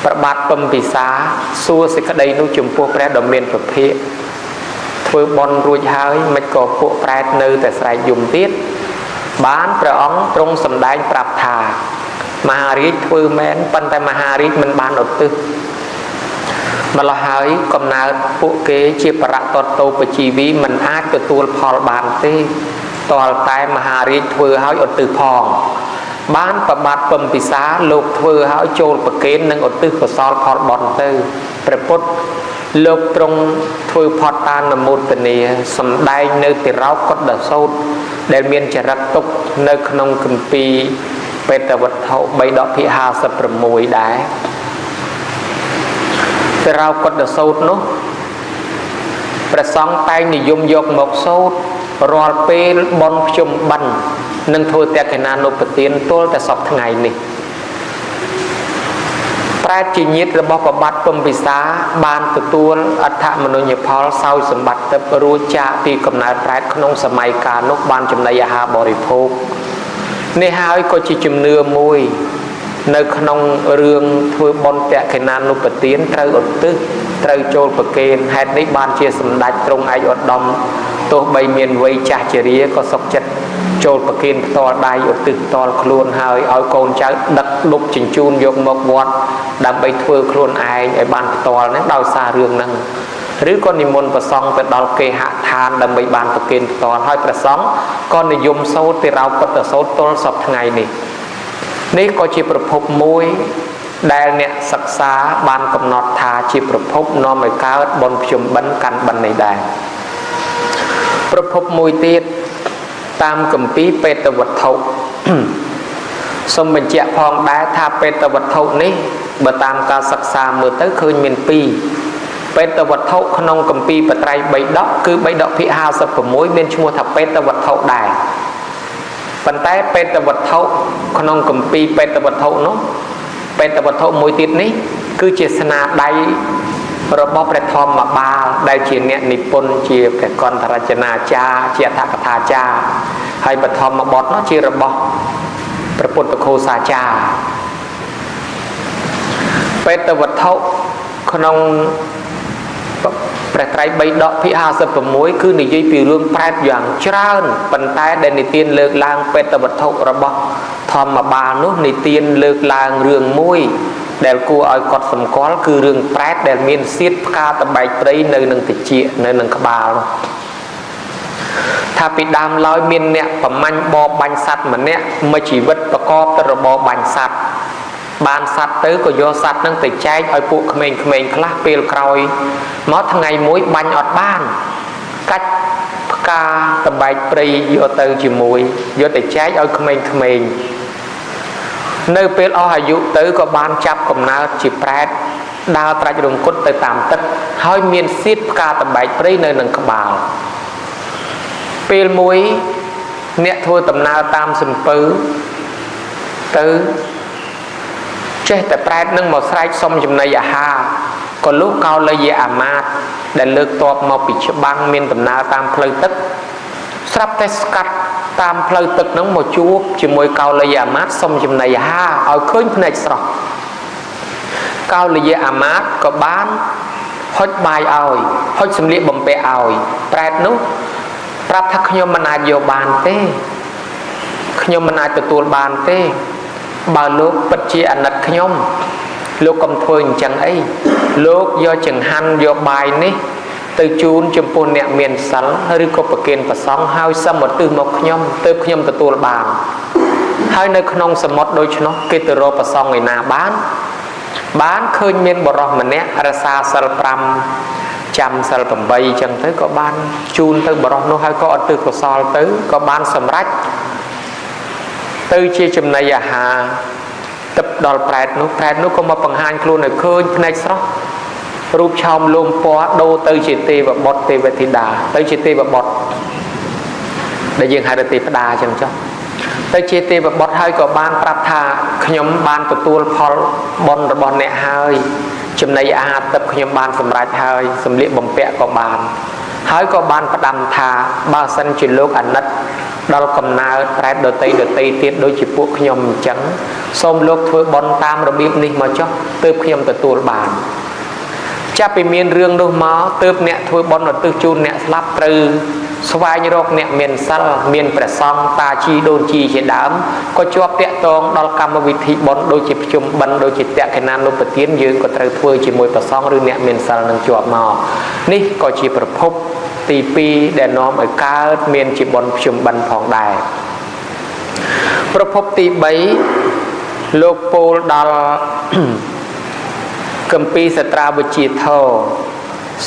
ប្របាទពំពិសាសួរសេចក្តីនោះចំពោះព្រះដ៏មានពភៈធ្វើបុណ្យរួចហើយមិនក៏ពួកប្រែតនៅតែស្រែកយំទៀតបានព្រះអង្គទ្រង់សម្ដែងប្រាប់ថាមហារាជធ្វើមែនប៉ុន្តែមហារាជមិនបានឧទ្ទិសម្ល៉េះហើយកំណើតពួកគេជាបរតតោបជីវីមិនអាចទទួលផលបានទេតលតែមហារាជធ្វើឲ្យឧទ្ទិសផងបានប្របាទពំពិសាលោកធ្វើឲ្យចូលប្រគេននិងឧទ្ទិសកុសលផលបុណ្យទៅព្រះពុទ្ធលោកទ្រង់ធ្វើផតតានមោទនាសម្ដែងនៅតិរោកុដសោតដែលមានចរិតទុកនៅក្នុងគម្ពីរបេតវត្ថុ3ដកភាគ56ដែរតិរោកុដសោតនោះព្រះសង្ឃតែងនិយមយកមកសូត្ររាល់ពេលបុណ្យភ្ជុំបិណ្ឌនិងធ្វើតេកេណានុបទានទល់តែសពថ្ងៃនេះប្រែតជាញាតិរបស់ប្របាទពំពិសាបានទទួលអដ្ឋមនុញ្ញផលសោយសម្បត្តិទៅរួចចាកពីកំណើតប្រែតក្នុងសម័យកាលនោះបានចំណីអាហារបរិភោគនេះហើយក៏ជាជំនឿមួយនៅក្នុងរឿងធ្វើបុណ្យតេកេណានុបទានត្រូវឧទ្ទិសត្រូវចូលប្រគេនហេតុនេះបានជាសម្ដេចទ្រង់ឯកឧត្តមទោះបីមានវ័យចាស់ជរាក៏សុខចិត្តចូលប្រគេនផ្ទាល់ដៃឧទ្ទិសផ្ទាល់ខ្លួនហើយឲ្យកូនចៅដឹកលុបជញ្ជូនយកមកវត្តដើម្បីធ្វើខ្លួនឯងឲ្យបានផ្ទាល់ហ្នឹងដោយសាររឿងហ្នឹងឬក៏និមន្តព្រះសង្ឃទៅដល់គេហដ្ឋានដើម្បីបានប្រគេនផ្ទាល់ហើយព្រះសង្ឃក៏និយមសូត្រតិរោកុដសោតទល់សពថ្ងៃនេះនេះក៏ជាប្រភពមួយដែលអ្នកសិក្សាបានកំណត់ថាជាប្រភពនាំឲ្យកើតបុណ្យភ្ជុំបិណ្ឌកាន់បិណ្ឌនេះដែរប្រភពមួយទៀតតាមគម្ពីរបេតវត្ថុសូមបញ្ជាក់ផងដែរថាបេតវត្ថុនេះបើតាមការសិក្សាមើលទៅឃើញមាន2បេតវត្ថុក្នុងគម្ពីរបត្រៃ3ដកគឺ3ដកភាគ56មានឈ្មោះថាបេតវត្ថុដែរប៉ុន្តែបេតវត្ថុក្នុងគម្ពីរបេតវត្ថុនោះបេតវត្ថុមួយទៀតនេះគឺជាស្នាដៃរបស់ព្រះធម្មបាលដែលជាអ្នកនិពន្ធជាព្រះកន្ធរចនាចារ្យជាអដ្ឋកថាចារ្យហើយបឋមបទនោះជារបស់ព្រះពុទ្ធឃោសាចារ្យបេតវត្ថុក្នុងព្រះត្រៃ3ដកភាគ56គឺនិយាយពីរឿងប្រែតយ៉ាងច្រើនប៉ុន្តែដែលនិទានលើកឡើងបេតវត្ថុរបស់ធម្មបាលនោះនិទានលើកឡើងរឿងមួយដែលគួរឲ្យកត់សម្គាល់គឺរឿងប្រែតដែលមានសៀតផ្កាតបែកព្រៃនៅនឹងតិចនៅនឹងក្បាលនោះថាពីដើមឡើយមានអ្នកប្រមាញ់បបបាញ់សត្វម្នាក់មួយជីវិតប្រកបទៅរបរបាញ់សត្វបានសត្វទៅក៏យកសត្វនឹងទៅចែកឲ្យពួកក្មេងៗខ្លះពេលក្រោយមកថ្ងៃមួយបាញ់អត់បានកាច់ផ្កាតបែកព្រៃយកទៅជាមួយយកទៅចែកឲ្យក្មេងៗនៅពេលអស់អាយុទៅក៏បានចាប់កំណើតជាប្រែតដើរត្រាច់រង្គត់ទៅតាមទឹកហើយមានសៀតផ្កាតបែកព្រៃនៅនឹងក្បាលពេលមួយអ្នកធ្វើដំណើរតាមសំពៅទៅចេះតែប្រែតនឹងមកស្រែកសុំចំណីអាហារក៏លុះកោលយាអាមាត្យដែលលើកតបមកពីច្បាំងមានដំណើរតាមផ្លូវទឹកស្រាប់តែស្កាត់តាមផ្លូវទឹកហ្នឹងមកជួបជាមួយកោលយាអាមាត្យសុំចំណីអាហារឲ្យឃើញភ្នែកស្រស់កោលយាអាមាត្យក៏បានហុចបាយឲ្យហុចសម្លៀកបំពាក់ឲ្យប្រែតនោះប្រាប់ថាខ្ញុំមិនអាចយកបានទេខ្ញុំមិនអាចទទួលបានទេបើលោកពិតជាអាណិតខ្ញុំលោកកុំធ្វើអញ្ចឹងអីលោកយកចង្ហាន់យកបាយនេះទៅជូនចំពោះអ្នកមានសិលឬក៏ប្រគេនប្រសង់ហើយសុំឧទ្ទិសមកខ្ញុំទើបខ្ញុំទទួលបានហើយនៅក្នុងសមុទ្រដូច្នោះគេទៅរកប្រសង់ឯណាបានឃើញមានបរិសម្នាក់រក្សាសិល5ចាំសិល8អញ្ចឹងទៅក៏បានជូនទៅបរិសនោះហើយក៏ឧទ្ទិសកុសលទៅក៏បានសម្រេចទៅជាចំណីអាហារទឹកដល់ប្រែតនោះក៏មកបង្ហាញខ្លួនឲ្យឃើញភ្នែកស្រស់រូបឆោមលោមពណ៌ដូរទៅជាទេវបុត្រទេវធីតាទៅជាទេវបុត្រដែលយើងហៅថាទេវតាអញ្ចឹងចុះ ទៅជាទេវបុត្រហើយក៏បានប្រាប់ថាខ្ញុំបានទទួលផលបុណ្យរបស់អ្នកហើយចំណីអាហារទឹកខ្ញុំបានសម្រេចហើយសម្លៀកបំពាក់ក៏បានហើយក៏បានផ្ដាំថាបើសិនជាលោកអាណិតដល់កំណើតប្រែតដតីទៀតដូចជាពួកខ្ញុំអញ្ចឹងសូមលោកធ្វើបុណ្យតាមរបៀបនេះមកចុះទើបខ្ញុំទទួលបានចាប់ពីមានរឿងនោះមកទើបអ្នកធ្វើបុណ្យឧទ្ទិសជូនអ្នកស្លាប់ត្រូវស្វែងរកអ្នកមានសិលមានព្រះសង្ឃតាជីដូនជីជាដើមក៏ជាប់តាក់ទងដល់កម្មវិធីបុណ្យដូចជាប្រជុំបិណ្ឌដូចជាតក្កណានុពទានយើងក៏ត្រូវធ្វើជាមួយព្រះសង្ឃឬអ្នកមានសិលនឹងជាប់មកនេះក៏ជាប្រភពទី2ដែលនាំឲ្យកើតមានជាបុណ្យប្រជុំបិណ្ឌផងដែរប្រភពទី3លោកពោលដល់គម្ពីរសត្រាវិជ្ជាធម៌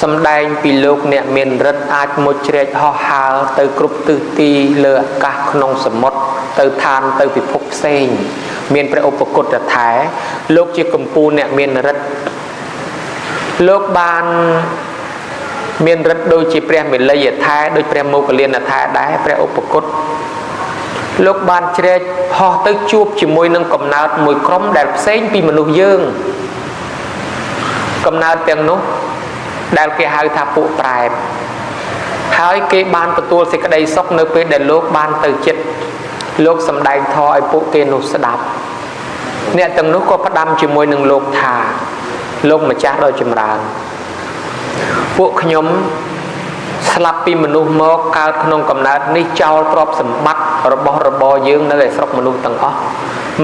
សម្ដែងពីលោកអ្នកមានរិទ្ធអាចមុជជ្រែកហោះហើរទៅគ្រប់ទិសទីលើអាកាសក្នុងសមុទ្រទៅឋានទៅពិភពផ្សេងមានព្រះឧបគុតថែលោកជាកម្ពុជាអ្នកមានរិទ្ធលោកបានមានរិទ្ធដូចជាព្រះមេលីថែដូចព្រះមោគលានថែដែរព្រះឧបគុតលោកបានជ្រែកហោះទៅជួបជាមួយនឹងកំណើតមួយក្រុមដែលផ្សេងពីមនុស្សយើងកំណើតទាំងនោះដែលគេហៅថាពួកប្រែតហើយគេបានទទួលសេចក្តីសុខនៅពេលដែលលោកបានទៅចិត្តលោកសម្ដែងធម៌ឲ្យពួកគេនោះស្ដាប់អ្នកទាំងនោះក៏ផ្ដាំជាមួយនឹងលោកថាលោកម្ចាស់ដ៏ចម្រើនពួកខ្ញុំស្លាប់ពីមនុស្សមកកើតក្នុងកំណើតនេះចោលទ្រព្យសម្បត្តិរបស់របរយើងនៅឯស្រុកមនុស្សទាំងអស់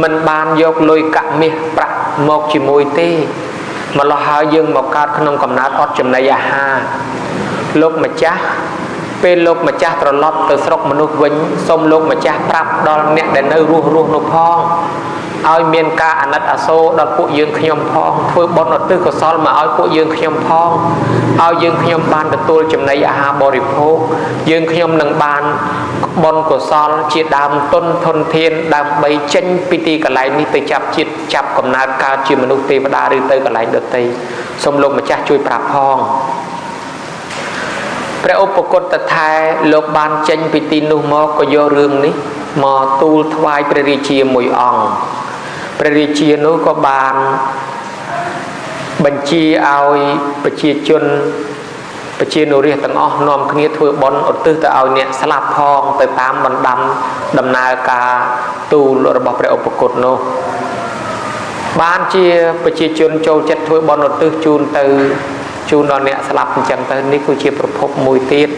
មិនបានយកលុយកាក់មាសប្រាក់មកជាមួយទេម្ល៉េះហើយយើងមកកើតក្នុងកំណើតអត់ចំណីអាហារលោកម្ចាស់ពេលលោកម្ចាស់ត្រឡប់ទៅស្រុកមនុស្សវិញសូមលោកម្ចាស់ប្រាប់ដល់អ្នកដែលនៅរស់នោះផងឲ្យមានការអាណិតអាសូរដល់ពួកយើងខ្ញុំផងធ្វើបុណ្យឧទ្ទិសកុសលមកឲ្យពួកយើងខ្ញុំផងឲ្យយើងខ្ញុំបានទទួលចំណីអាហារបរិភោគយើងខ្ញុំនឹងបានបុណ្យកុសលជាដើមទុនធនធានដើម្បីចេញពីទីកន្លែងនេះទៅចាប់ជាតិចាប់កំណើតកើតជាមនុស្សទេវតាឬទៅកន្លែងដទៃសូមលោកម្ចាស់ជួយប្រាប់ផងព្រះឧបគុតថែលោកបានចេញពីទីនោះមកក៏យករឿងនេះមកទូលថ្វាយព្រះរាជាមួយអង្គព្រះរាជានោះក៏បានបញ្ជាឲ្យប្រជាជនប្រជានុរាស្ត្រទាំងអស់នាំគ្នាធ្វើបុណ្យឧទ្ទិសទៅឲ្យអ្នកស្លាប់ផងទៅតាមបណ្ដាំដំណើរការទូលរបស់ព្រះឧបគុតនោះបានជាប្រជាជនចូលចិត្តធ្វើបុណ្យឧទ្ទិសជូនដល់អ្នកស្លាប់អញ្ចឹងទៅនេះគឺជាប្រភពមួយទៀត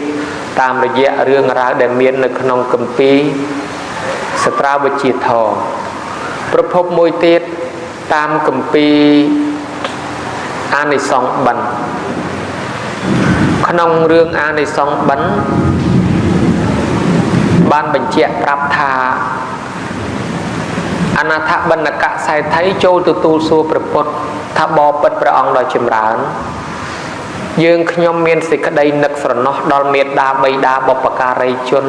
តាមរយៈរឿងរ៉ាវដែលមាននៅក្នុងគម្ពីរសត្រាវិជ្ជាធម៌ប្រភពមួយទៀតតាមគម្ពីរអានិសង្សបិណ្ឌក្នុងរឿងអានិសង្សបិណ្ឌបានបញ្ជាក់ប្រាប់ថាអនាថបណ្ឌកសេដ្ឋីចូលទទួលសួរព្រះពុទ្ធថាបបិទ្ធព្រះអង្គដ៏ចម្រើនយើងខ្ញុំមានសេចក្តីនឹកស្រណោះដល់មេត្តាបិតាបុព្វការីជន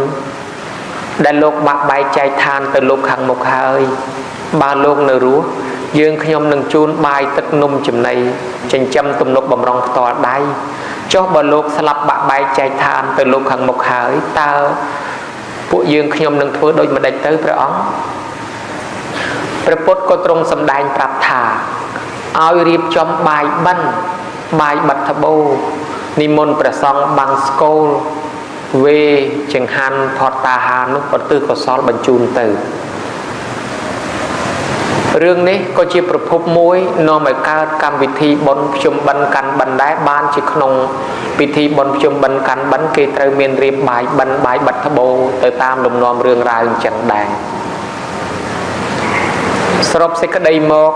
ដែលលោកបាក់បែកចែកឋានទៅលោកខាងមុខហើយបើលោកនៅរស់យើងខ្ញុំនឹងជូនបាយទឹកនំចំណីចិញ្ចឹមទំនុកបំរុងផ្ទាល់ដៃចុះបើលោកស្លាប់បាក់បែកចែកឋានទៅលោកខាងមុខហើយតើពួកយើងខ្ញុំនឹងធ្វើដូចម្ដេចទៅព្រះអង្គព្រះពុទ្ធក៏ទ្រង់សម្ដែងប្រាប់ថាឲ្យរៀបចំបាយបិណ្ឌបាយបិទត្បូរនិមន្តព្រះសង្ឃបាំងស្គលវេចង្ហាន់ផតតាហានោះឧទ្ទិសកុសលបញ្ជូនទៅរឿងនេះក៏ជាប្រភពមួយនាំឲ្យកើតកម្មវិធីបុណ្យភ្ជុំបិណ្ឌកាន់បិណ្ឌដែរបានជាក្នុងពិធីបុណ្យភ្ជុំបិណ្ឌកាន់បិណ្ឌគេត្រូវមានរៀបបាយបិណ្ឌបាយបិទត្បូរទៅតាមលំនាំរឿងរ៉ាវអញ្ចឹងដែរសរុបសេចក្តីមក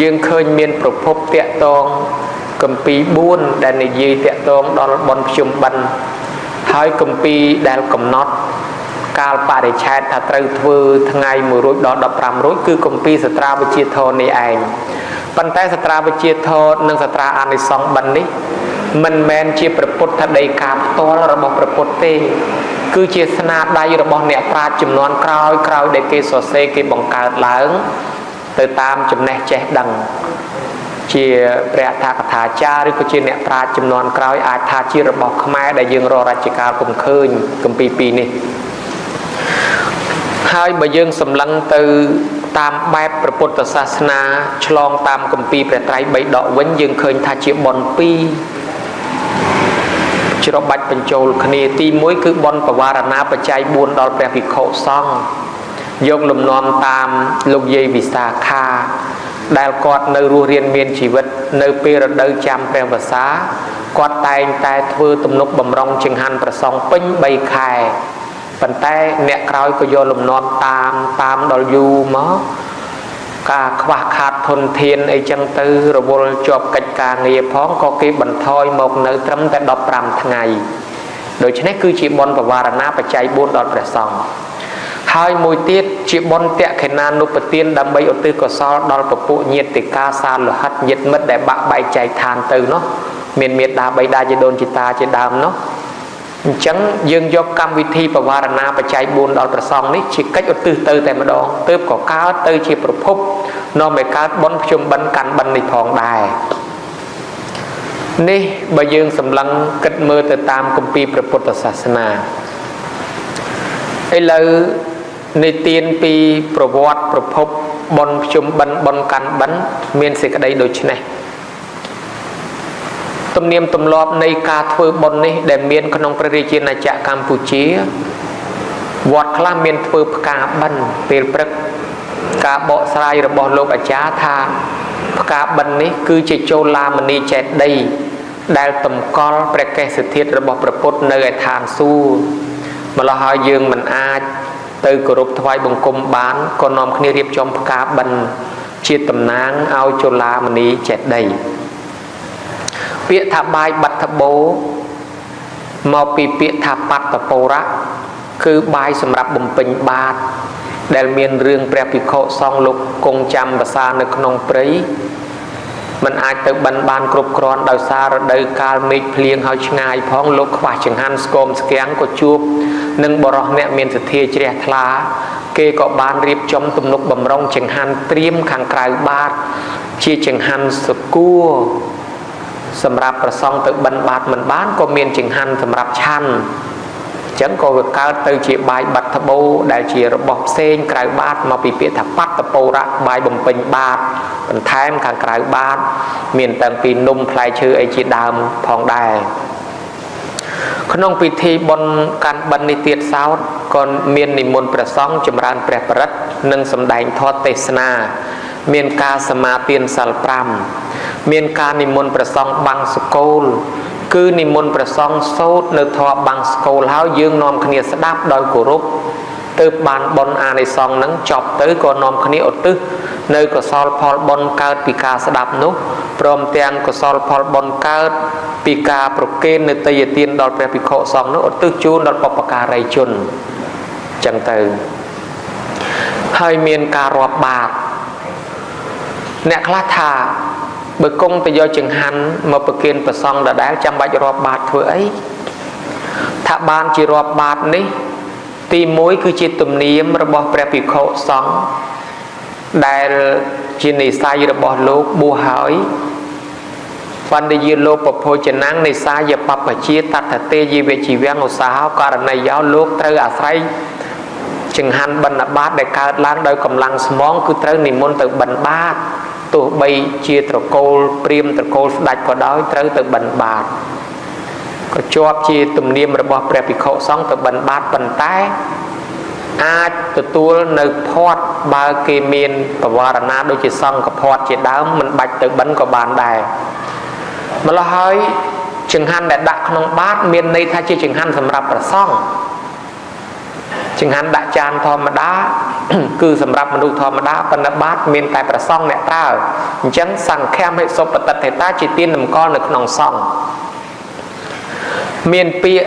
យើងឃើញមានប្រភពតាក់ទងគម្ពីរ4ដែលនិយាយតាក់ទងដល់បុណ្យភ្ជុំបិណ្ឌហើយគម្ពីរដែលកំណត់កាលបរិច្ឆេទថាត្រូវធ្វើថ្ងៃ1រួចដល់15រួចគឺគម្ពីរសត្រាវិជ្ជាធម៌នេះឯងប៉ុន្តែសត្រាវិជ្ជាធម៌និងសត្រាអានិសង្សបិណ្ឌនេះមិនមែនជាព្រះពុទ្ធដីកាផ្ទាល់របស់ព្រះពុទ្ធទេគឺជាស្នាដៃរបស់អ្នកប្រាជ្ញចំនួនក្រោយដែលគេសរសេរគេបង្កើតឡើងទៅតាមចំណេះចេះដឹងជាព្រះអដ្ឋកថាចារ្យឬក៏ជាអ្នកប្រាជ្ញចំនួនក្រោយអាចថាជារបស់ខ្មែរដែលយើងរករាជការពុំឃើញគម្ពីរពីរនេះ ហើយបើយើងសម្លឹងទៅតាមបែបព្រះពុទ្ធសាសនាឆ្លងតាមគម្ពីរព្រះត្រៃបិដកវិញយើងឃើញថាជាបុណ្យពីរច្របាច់បញ្ចូលគ្នាទី1គឺបុណ្យបវារណាបច្ច័យ4ដល់ព្រះភិក្ខុសង្ឃយកលំនាំតាមលោកយាយវិសាខាដែលគាត់នៅរស់រានមានជីវិតនៅពេលរដូវចាំព្រះវស្សាគាត់តែងតែធ្វើទំនុកបំរុងចង្ហាន់ប្រសងពេញ3ខែប៉ុន្តែអ្នកក្រោយក៏យកលំនាំតាមដល់យូរមកការខ្វះខាតធនធានអីចឹងទៅរវល់ជាប់កិច្ចការងារផងក៏គេបន្ថយមកនៅត្រឹមតែ15ថ្ងៃដូច្នេះគឺជាបុណ្យបវារណាបច្ច័យ4ដល់ព្រះសង្ឃហើយមួយទៀតជាបុណ្យតក្ខិណានុប្រទានដើម្បីឧទ្ទិសកុសលដល់ពពួកញាតិកាសាលហិតញាតិមិត្តដែលបាក់បែកចែកឋានទៅនោះមានមេត្តាបិតាជាដូនជាតាជាដើមនោះអញ្ចឹងយើងយកកម្មវិធីបវារណាបច្ច័យ4ដល់ព្រះសង្ឃនេះជាកិច្ចឧទ្ទិសទៅតែម្ដងទើបក៏កើតទៅជាប្រភពនាំឲ្យកើតបុណ្យភ្ជុំបិណ្ឌកាន់បិណ្ឌនេះផងដែរនេះបើយើងសម្លឹងគិតមើលទៅតាមគម្ពីរព្រះពុទ្ធសាសនាឥឡូវនិទានពីប្រវត្តិប្រភពបុណ្យភ្ជុំបិណ្ឌបុណ្យកាន់បិណ្ឌមានសេចក្តីដូចនេះទំនៀមទម្លាប់នៃការធ្វើបុណ្យនេះដែលមានក្នុងព្រះរាជាណាចក្រកម្ពុជាវត្តខ្លះមានធ្វើផ្កាបិណ្ឌពេលព្រឹកការបកស្រាយរបស់លោកអាចារ្យថាផ្កាបិណ្ឌនេះគឺជាចូលឡាមនីចេតិយដែលតម្កល់ព្រះកេសធាតុរបស់ព្រះពុទ្ធនៅឯឋានសួគ៌ម្ល៉េះហើយយើងមិនអាចទៅគោរពថ្វាយបង្គំបានក៏នាំគ្នារៀបចំផ្កាបិណ្ឌជាតំណាងឲ្យចូលឡាមនីចេតិយពាក្យថាបាយបត្តបោមកពីពាក្យថាបត្តបោរៈគឺបាយសម្រាប់បំពេញបាតដែលមានរឿងព្រះភិក្ខុសង្ឃលោកគង់ចាំភាសានៅក្នុងព្រៃมันអាចទៅបិណ្ឌបានគ្រប់គ្រាន់ដោយសាររដូវកាលមេឃភ្លៀងហើយឆ្ងាយផងលោកខ្វះចង្ហាន់ស្គមស្គាំងក៏ជួបនឹងបរិះអ្នកមានសទ្ធាជ្រះថ្លាគេក៏បានរៀបចំទំនុកបំរុងចង្ហាន់ត្រៀមខាងក្រៅបាតជាចង្ហាន់សគួរសម្រាប់ប្រសង់ទៅបិណ្ឌបាតមិនបានក៏មានចង្ហាន់សម្រាប់ឆាន់អញ្ចឹងក៏វាកើតទៅជាបាយបត្តបោដែលជារបស់ផ្សេងក្រៅបាតមកពីពាក្យថាបត្តបោរៈបាយបំពេញបាតបន្ថែមខាងក្រៅបាតមានតាំងពីនំផ្លែឈើអីជាដើមផងដែរក្នុងពិធីបុណ្យកាន់បិណ្ឌនេះទៀតសោតក៏មាននិមន្តព្រះសង្ឃចម្រើនព្រះបរិត្តនិងសម្ដែងធម៌ទេសនាមានការសមាទានសិល5មានការនិមន្តព្រះសង្ឃបាំងសកូលគឺនិមន្តព្រះសង្ឃសូត្រនៅធម៌បាំងសកូលហើយយើងនាំគ្នាស្ដាប់ដោយគោរពទើបបានបុណ្យអានិសង្ឃនឹងចប់ទៅក៏នាំគ្នាឧទ្ទិសនៅកុសលផលបុណ្យកើតពីការស្ដាប់នោះព្រមទាំងកុសលផលបុណ្យកើតពីការប្រគេននៅទេយទានដល់ព្រះភិក្ខុសង្ឃនោះឧទ្ទិសជូនដល់បុព្វការីជនចឹងទៅហើយមានការរាប់បាតអ្នកខ្លះថាបើគង់ទៅយកចង្ហាន់មកប្រគេនព្រះសង្ឃដដែលចាំបាច់រាប់បាតធ្វើអីថាបានជារាប់បាតនេះទី1គឺជាទំនៀមរបស់ព្រះភិក្ខុសង្ឃដែលជានិស្ស័យរបស់លោកបួសហើយបណ្ឌយាលោកពភោចនាងនិសាយបបជាតតតេយវជីវាំងឧស្សាហករណីយោលោកត្រូវអាស្រ័យចង្ហាន់បិណ្ឌបាតដែលកើតឡើងដោយកម្លាំងស្មងគឺត្រូវនិមន្តទៅបិណ្ឌបាតទោះបីជាត្រកូលព្រាហ្មណ៍ត្រកូលស្ដេចក៏ដោយត្រូវទៅបិណ្ឌបាតក៏ជាប់ជាទំនៀមរបស់ព្រះភិក្ខុសង្ឃទៅបិណ្ឌបាតប៉ុន្តែអាចទទួលនៅផាត់បើគេមានបវារណាដូចជាសង្ឃផាត់ជាដើមមិនបាច់ទៅបិណ្ឌក៏បានដែរម្ល៉េះហើយចង្ហាន់ដែលដាក់ក្នុងបាតមានន័យថាជាចង្ហាន់សម្រាប់ព្រះសង្ឃចង្ហាន់ដាក់ចានធម្មតាគឺសម្រាប់មនុស្សធម្មតាប៉ុន្តែបាតមានតែព្រះសង្ឃអ្នកប្រើអញ្ចឹងសង្ឃាមិសុបតិតាជាទានតម្កល់នៅក្នុងសង្ឃមានពាក្យ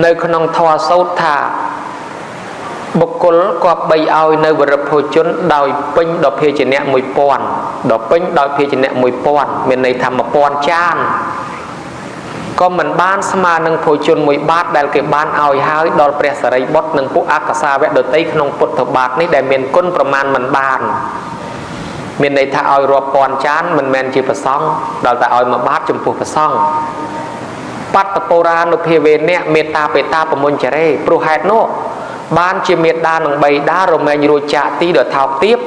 នៅក្នុងធម៌សូត្រថាបុគ្គលគប្បីឲ្យនៅវរិភោជនដោយពេញដល់ភេជ្ជៈ1000ដល់ពេញដោយភេជ្ជៈ1000មានន័យថា1000ចានក៏មិនបានស្មើនឹងភោជន1បាតដែលគេបានឲ្យហើយដល់ព្រះសារីបុត្រនិងពួកអក្សរវៈដតីក្នុងពុទ្ធបាតនេះដែលមានគុណប្រមាណមិនបានមានន័យថាឲ្យរាប់ពាន់ចានមិនមែនជាប្រសង់ដល់តែឲ្យ1បាតចំពោះប្រសង់បត្តបោរានុភាវេនៈមេត្តាបេតាប្រមុញ្ចរេព្រោះហេតុនោះ ban chia miệt đa nòng bầy đá rồi men rồi chạ tí được thao tiếp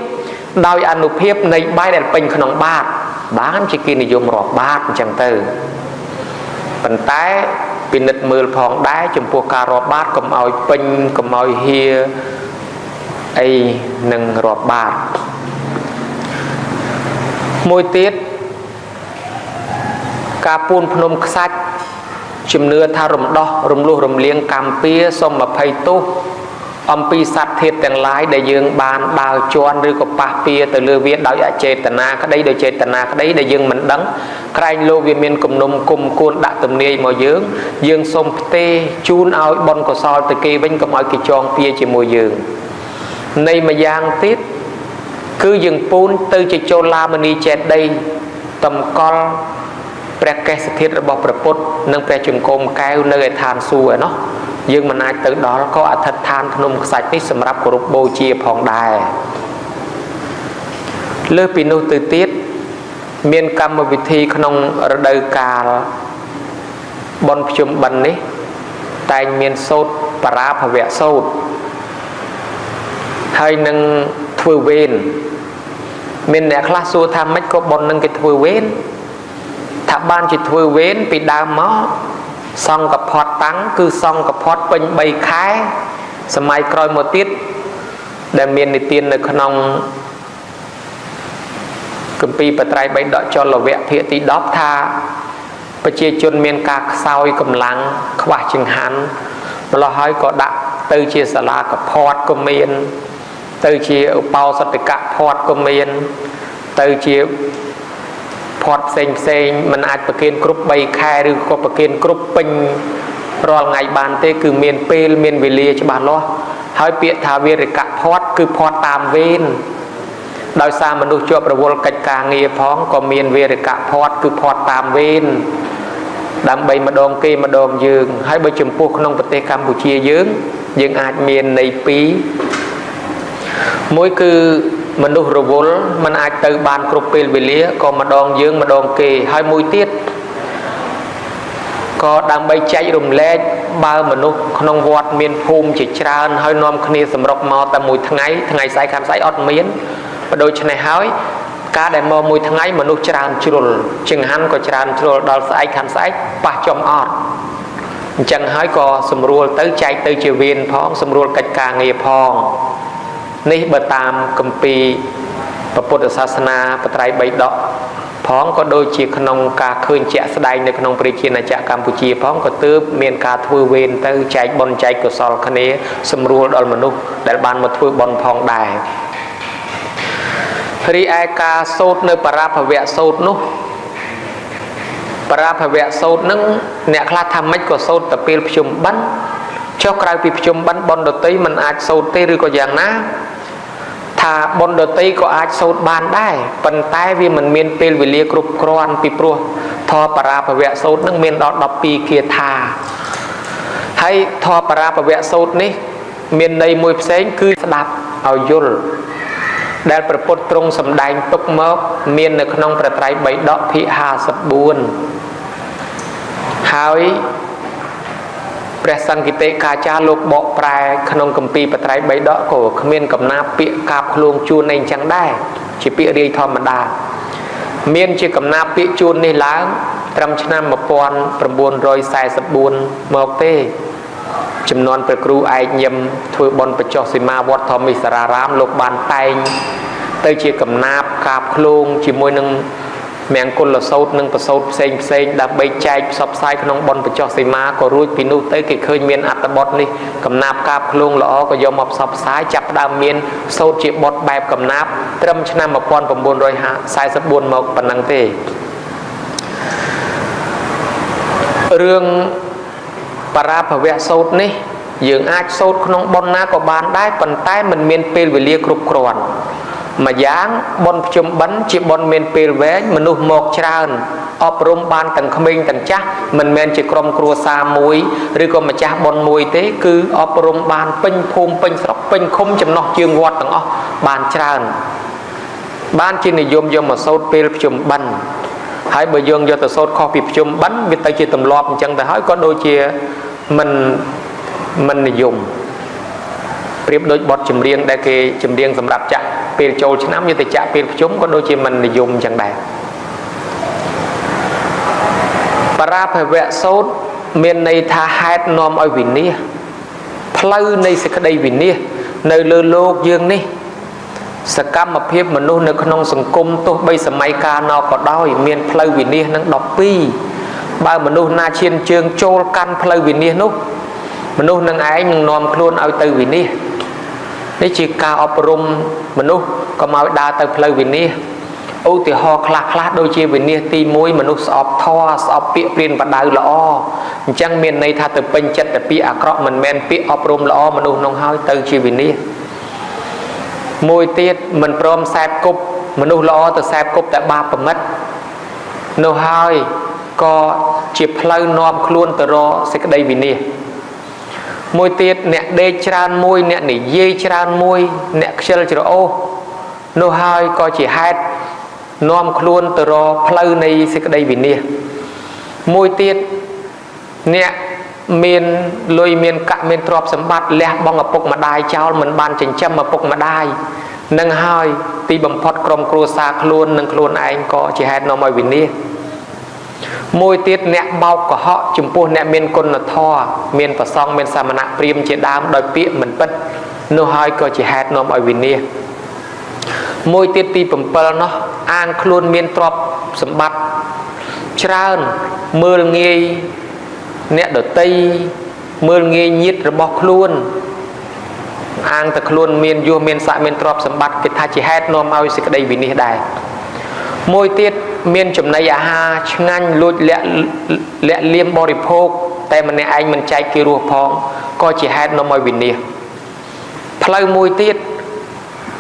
đau ăn nụ phiếp này bay đèn pin khăn bát bán chỉ kia này dùng rọt bát chẳng từ phần tái pin nứt mưa phong đá chùm pua cà rọt bát cầm ao pin cầm ao hia ai nâng rọt bát môi tiết cà pun phnom sạch chùm nưa tha rùm đo rùm lu rùm liêng cam pia xong mà phay tu ông pi sát thiệtទាំងឡាយដែលយើងបានដើរជន់ឬក៏ប៉ះពៀទៅលើវាដោយអចេតនាក្តីដោយចេតនាក្តីដែលយើងមិនដឹងក្រែងលោកវាមានគំនុំគុំគួនដាក់ទំនាយមកយើងសូមផ្ទេជូនឲ្យបុណ្យកុសលទៅគេវិញកុំឲ្យគេចងពៀជាមួយយើងនៃម្យ៉ាងទៀតគឺយើងពូនទៅជាចូលឡាមនីចេតដីតម្កល់ព្រះកេសធាតុរបស់ព្រះពុទ្ធនិងព្រះជង្គង់កែវនៅឯឋានសួគ៌ឯណោះយើងមិនអាចទៅដល់ក៏អធិដ្ឋានភ្នំខ្សាច់នេះសម្រាប់គោរពបូជាផងដែរលើសពីនោះទៅទៀតមានកម្មវិធីក្នុងរដូវកាលបុណ្យភ្ជុំបិណ្ឌនេះតែងមានសូត្របរាភវសូត្រហើយនឹងធ្វើវេនមានអ្នកខ្លះសួរថាម៉េចក៏បុណ្យនឹងគេធ្វើវេនថាបានជាធ្វើវេនពីដើមមកសង្កផាត់តាំងគឺសង្កផាត់ពេញ3ខែសម័យក្រោយមកទៀតដែលមាននិទាននៅក្នុងគម្ពីរបត្រៃបិដកចលវៈភាគទី10ថាប្រជាជនមានការខ្សោយកម្លាំងខ្វះចង្ហាន់ម្ល៉េះហើយក៏ដាក់ទៅជាសាលាកផាត់ក៏មានទៅជាឧបោសថកៈផាត់ក៏មានទៅជាផាត់ផ្សេងមិនអាចប្រគិនគ្រប់3ខែឬក៏ប្រគិនគ្រប់ពេញរាល់ថ្ងៃបានទេគឺមានពេលមានវេលាច្បាស់លាស់ហើយពាក្យថាវារិកៈផាត់គឺផាត់តាមវេនដោយសារមនុស្សជាប់រវល់កិច្ចការងារផងក៏មានវារិកៈផាត់គឺផាត់តាមវេនដើម្បីម្ដងគេម្ដងយើងហើយបើចំពោះក្នុងប្រទេសកម្ពុជាយើងអាចមានន័យពីរមួយគឺមនុស្សរវល់មិនអាចទៅបានគ្រប់ពេលវេលាក៏ម្ដងយើងម្ដងគេហើយមួយទៀតក៏ដើម្បីចែករំលែកបើមនុស្សក្នុងវត្តមានភូមិជាច្រើនហើយនាំគ្នាសម្រុកមកតែមួយថ្ងៃស្អែកខាងស្អែកអត់មានបើដូច្នេះហើយការដែលមកមួយថ្ងៃមនុស្សច្រើនជ្រុលចង្ហាន់ក៏ច្រើនជ្រុលដល់ស្អែកខាងស្អែកប៉ះចំអត់អញ្ចឹងហើយក៏សម្រួលទៅចែកទៅជាវេនផងសម្រួលកិច្ចការងារផងនេះបើតាមគម្ពីរពុទ្ធសាសនាបត្រៃបិដកផងក៏ដូចជាក្នុងការឃើញជាក់ស្ដែងនៅក្នុងព្រះជាណាចក្រកម្ពុជាផងក៏ទើបមានការធ្វើវេនទៅចែកបុណ្យចែកកុសលគ្នាសម្រួលដល់មនុស្សដែលបានមកធ្វើបុណ្យផងដែររីឯការសូត្រនៅបរាភវសូត្រនោះបរាភវសូត្រនឹងអ្នកខ្លះថាម៉េចក៏សូត្រតែពេលភ្ជុំបិណ្ឌចុះក្រៅពីភ្ជុំបិណ្ឌបុណ្យដទៃមិនអាចសូត្រទេឬក៏យ៉ាងណាថាបុណ្យដទៃក៏អាចសូត្របានដែរប៉ុន្តែវាមិនមានពេលវេលាគ្រប់គ្រាន់ពីព្រោះធម៌បរាភវសូត្រនឹងមានដល់12គាថាហើយធម៌បរាភវសូត្រនេះមានន័យមួយផ្សេងគឺស្ដាប់ឲ្យយល់ដែលព្រះពុទ្ធទ្រង់សម្ដែងទុកមកមាននៅក្នុងព្រះត្រៃបិដកភាគ54ហើយព្រះសង្ឃិតិកាចារ្យលោកបកប្រែក្នុងគម្ពីរបត្រៃបិដកក៏គ្មានកំណាព្យពាក្យកាបឃ្លួងជួនអីចឹងដែរជាពាក្យរាយធម្មតាមានជាកំណាព្យពាក្យជួននេះឡើងត្រឹមឆ្នាំ1944មកទេចំនួនព្រះគ្រូឯកញឹមធ្វើបុណ្យបញ្ចុះសីមាវត្តធម្មិសារារាមលោកបានតែងទៅជាកំណាព្យកាបឃ្លួងជាមួយនឹងមង្គលសោតនិងប្រសោតផ្សេងដើម្បីចែកផ្សព្វផ្សាយក្នុងបុណ្យបញ្ចុះសីមាក៏រួចពីនោះទៅគេឃើញមានអត្ថបទនេះកំណាព្យកាបឃ្លួងល្អក៏យកមកផ្សព្វផ្សាយចាប់ផ្ដើមមានសោតជាបទបែបកំណាព្យត្រឹមឆ្នាំ1944មកប៉ុណ្ណឹងទេរឿងបរាភវសូត្រនេះយើងអាចសូត្រក្នុងបុណ្យណាក៏បានដែរប៉ុន្តែมันមានពេលវេលាគ្រប់គ្រាន់មួយយ៉ាងបុណ្យភ្ជុំបិណ្ឌជាបុណ្យមានពេលវែងមនុស្សមកច្រើនអប់រំបានទាំងក្មេងទាំងចាស់មិនមែនជាក្រុមគ្រួសារមួយឬក៏ម្ចាស់បុណ្យមួយទេគឺអប់រំបានពេញភូមិពេញស្រុកពេញឃុំចំណោះជើងវត្តទាំងអស់បានច្រើនបានជានិយមយកមកសូត្រពេលភ្ជុំបិណ្ឌហើយបើយើងយកទៅសូត្រខុសពីភ្ជុំបិណ្ឌវាទៅជាទម្លាប់អញ្ចឹងទៅហើយក៏ដូចជាមិននិយម เปรียบโดยบทจำเรียงได้เกจำเรียงสำหรับจะเปลี่ยนโจลชนะยุติจะเปลี่ยนชุ่มก็โดยที่มันนิยมจังใดปราภเวะโซดเมียนในทาฮัดนอมเอาวินนี้พลายในสกได้วินนี้ในเลือโลกยังนี่สกรรมเพียบมนุษย์ในขนมสังคมตัวใบสมัยกาเนาก็ได้เมียนพลายวินนี้นั่งดอกปีบางมนุษย์นาเชียนเชิงโจลกันพลายวินนี้นุ๊กมนุษย์นั่งไอ้ยังนอมคล้วนเอาตือวินนี้นี่จีกาอบรมมนุษย์ก็มาด่าตือพลายวินนี้อุติหอคลาคลาโดยเฉวินนี้ตีมวยมนุษย์สอบท่อสอบเปียเปลี่ยนปัดดาวละอ้อจังเมียนในท่าตือเป็นจัดแต่ปีอักระมันแมนปีอบรมละอ้อมนุษย์น้องห้อยตือเฉวินนี้มวยเตี้ยมันพร้อมแสบกบมนุษย์ละอ้อตือแสบกบแต่บาปมัดน้องห้อยก็จีบพลายนอมคล้วนตรอสิกได้วินนี้มวยเตี้ยเนี่ยเดชรานมวยเนี่ยนี่เยชรานมวยเนี่ยเชลจโอน้องห้อยก็จีฮัดน้อมคล้วนตรอพลายในสิกได้วินนี้มวยเตี้ยเนี่ยเมียนลอยเมียนกะเมียนตรอบสมบัติแหลกบ้องกับปกมาได้เจ้าเหมือนบานจิงจำมาปกมาได้นั่งห้อยตีบัมพอดกรมครัวซาคล้วนนั่งคล้วนไอ้ก็จีฮัดน้อมไอวินนี้มวยเตี้ยเนี่ยเบากว่าเหาะจุ่มปูเนี่ยเมียนกลนท่อเมียนประซองเมียนสามณะเปรียมเจดามโดยเปียเหมือนเป็ดน้องห้อยก็จีฮัดน้อมไอวินนี้มวยเตี้ยตีปั่มเปลเนาะอ่างคล้วนเมียนตรอบสมบัติชราญมือเงยเนี่ยเดือดตีมือเงยยิดระบอกคล้วนอ่างแต่คล้วนเมียนยัวเมียนสะเมียนตรอบสมบัติกิจทาจิแฮดนอมเอาสิกได้วินิได้มวยเตี้ยเมียนจุ่มในอาหารชงันลุดเละเลี้ยมบริโภคแต่มันในไอมันใจกิรัวพองก็จิแฮดนอมเอาวินิพลายมวยเตี้ย